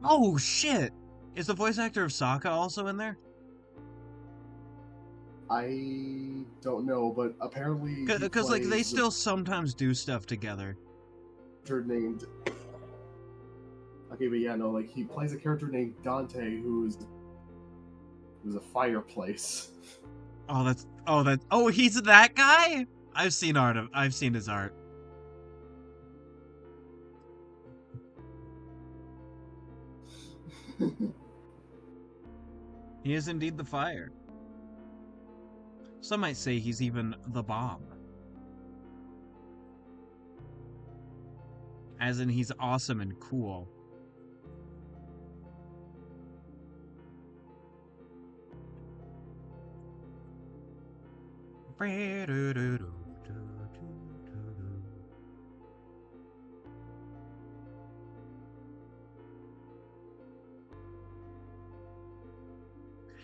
Oh shit! Is the voice actor of Sokka also in there? I don't know, but apparently Because like they still sometimes do stuff together. Named. Okay, but yeah, no, like he plays a character named Dante, who's a fireplace. Oh, he's that guy. I've seen his art. He is indeed the fire. Some might say he's even the bomb. As in, he's awesome and cool.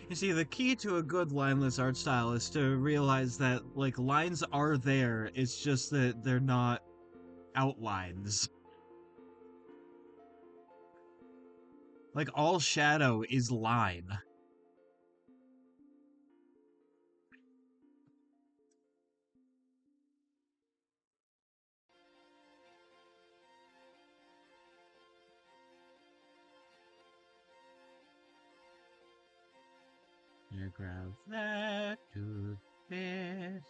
You see, the key to a good lineless art style is to realize that, like, lines are there, it's just that they're not outlines. Like, all shadow is line. You grab that, do this.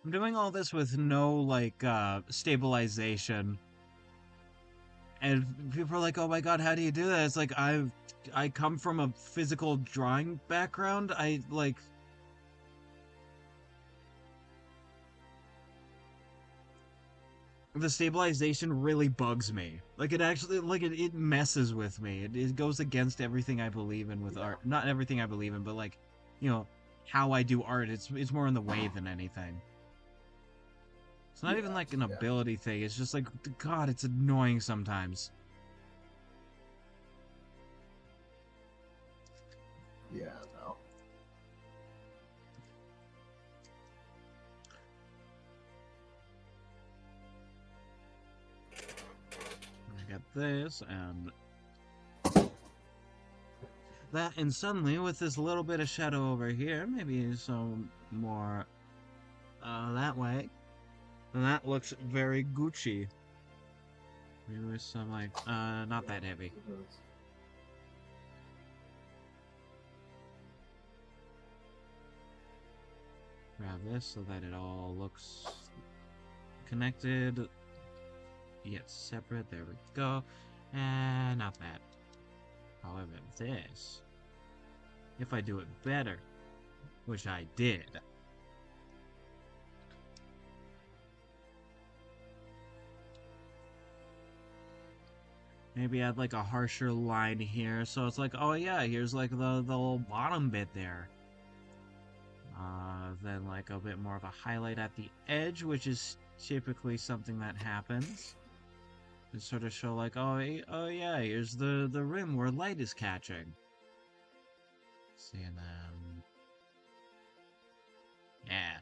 I'm doing all this with no, like, stabilization. And people are like, oh my god, how do you do that? It's like, I come from a physical drawing background. The stabilization really bugs me. Like, it actually, like, it messes with me. It goes against everything I believe in with art. Not everything I believe in, but, like, you know, how I do art. It's more in the way than anything. It's not even, like, an ability thing. It's just, like, God, it's annoying sometimes. Yeah, no. I got this, and that, and suddenly, with this little bit of shadow over here, maybe some more, that way, and that looks very Gucci. Maybe with some, like, not that heavy. Grab this so that it all looks connected, yet separate. There we go. And not that. However, this, if I do it better, which I did, maybe add like a harsher line here, so it's like, oh yeah, here's like the little bottom bit there. Then like a bit more of a highlight at the edge, which is typically something that happens. To sort of show like, oh yeah, here's the rim where light is catching. See, and then, yeah.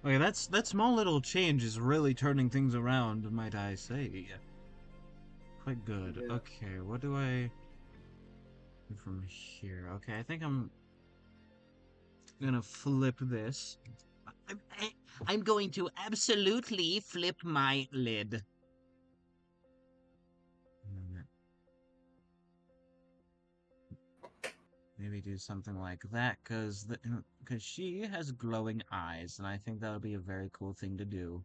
Okay, that small little change is really turning things around, might I say. Quite good. Yeah. Okay, what do I do from here? Okay, I think I'm gonna flip this. I'm going to absolutely flip my lid. Maybe do something like that, because she has glowing eyes, and I think that would be a very cool thing to do.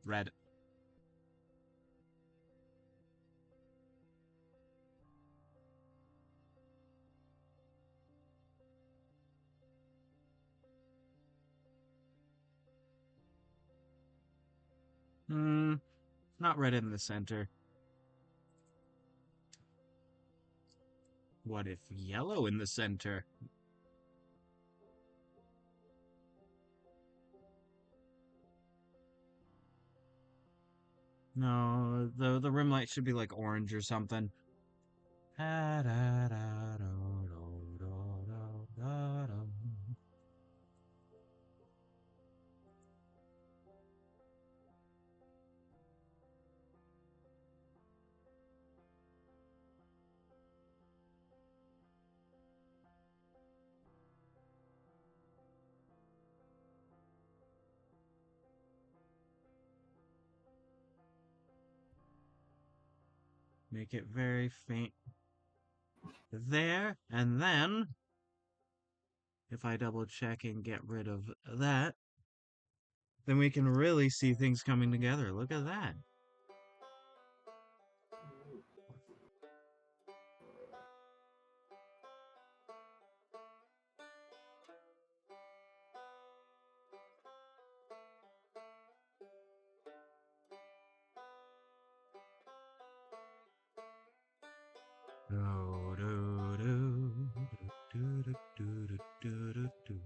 Red. Not red in the center. What if yellow in the center? No, the rim light should be like orange or something. Make it very faint there, and then if I double check and get rid of that, then we can really see things coming together. Look at that. Do, do, do, do, do, do, do, do, do.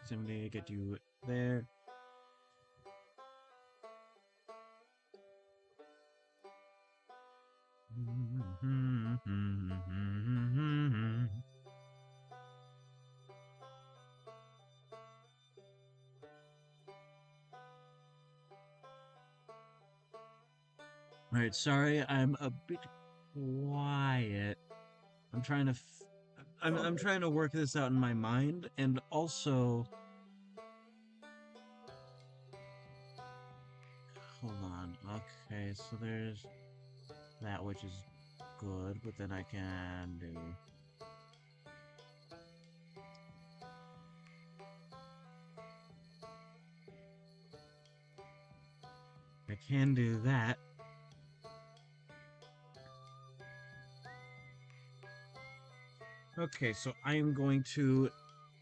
Somebody get you there. Alright, sorry, I'm a bit quiet. I'm trying to I'm trying to work this out in my mind, and also hold on. Okay, so there's that, which is good, but then I can do that. Okay, so I am going to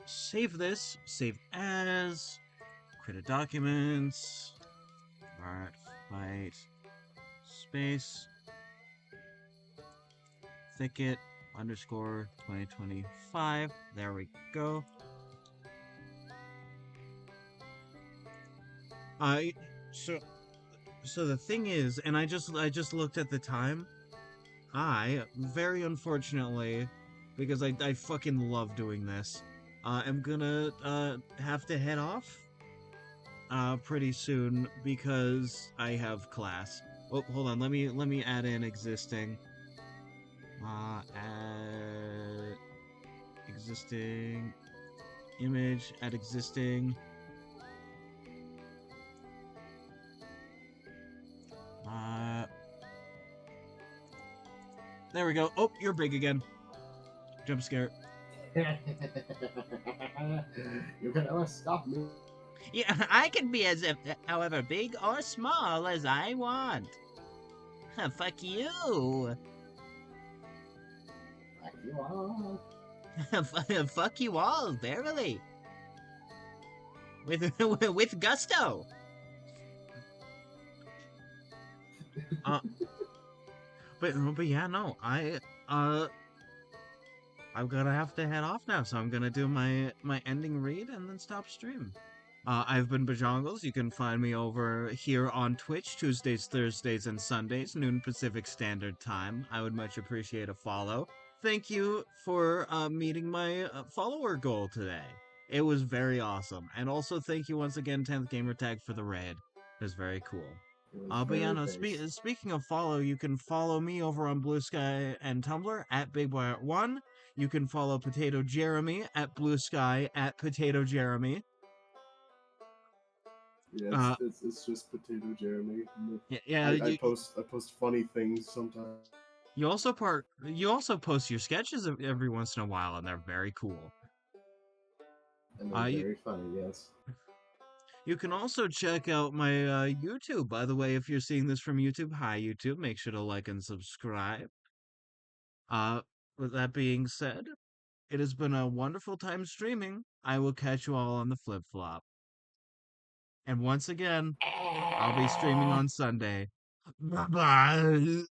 save this, save as, create a documents, Artfight, space, Thicket, underscore 2025. There we go. So the thing is, and I just looked at the time. I, very unfortunately, because I fucking love doing this, am gonna have to head off pretty soon because I have class. Oh, hold on, let me add in existing. Add existing image, add existing. There we go. Oh, you're big again. Jump scare. You can never stop me. Yeah, I can be as however big or small as I want. Fuck you. Fuck you all. Fuck you all, verily. With with gusto. But yeah, no, I'm gonna have to head off now, so I'm gonna do my ending read and then stop stream. I've been Bajongles. You can find me over here on Twitch Tuesdays, Thursdays, and Sundays, noon Pacific Standard Time. I would much appreciate a follow. Thank you for meeting my follower goal today. It was very awesome, and also thank you once again, 10th Gamertag, for the raid. It was very cool. It was But yeah, very no, based. speaking of follow, you can follow me over on Bluesky and Tumblr at BigBoyArt1. You can follow Potato Jeremy at Bluesky at Potato Jeremy. Yeah, Uh, it's just Potato Jeremy. yeah, I post funny things sometimes. you also post your sketches every once in a while, and they're very cool. And Uh, they're you, very funny, yes. you can also check out my YouTube. By the way, if you're seeing this from YouTube, hi YouTube, make sure to like and subscribe. Uh, with that being said, it has been a wonderful time streaming. I will catch you all on the flip flop. And once again, I'll be streaming on Sunday. Bye bye.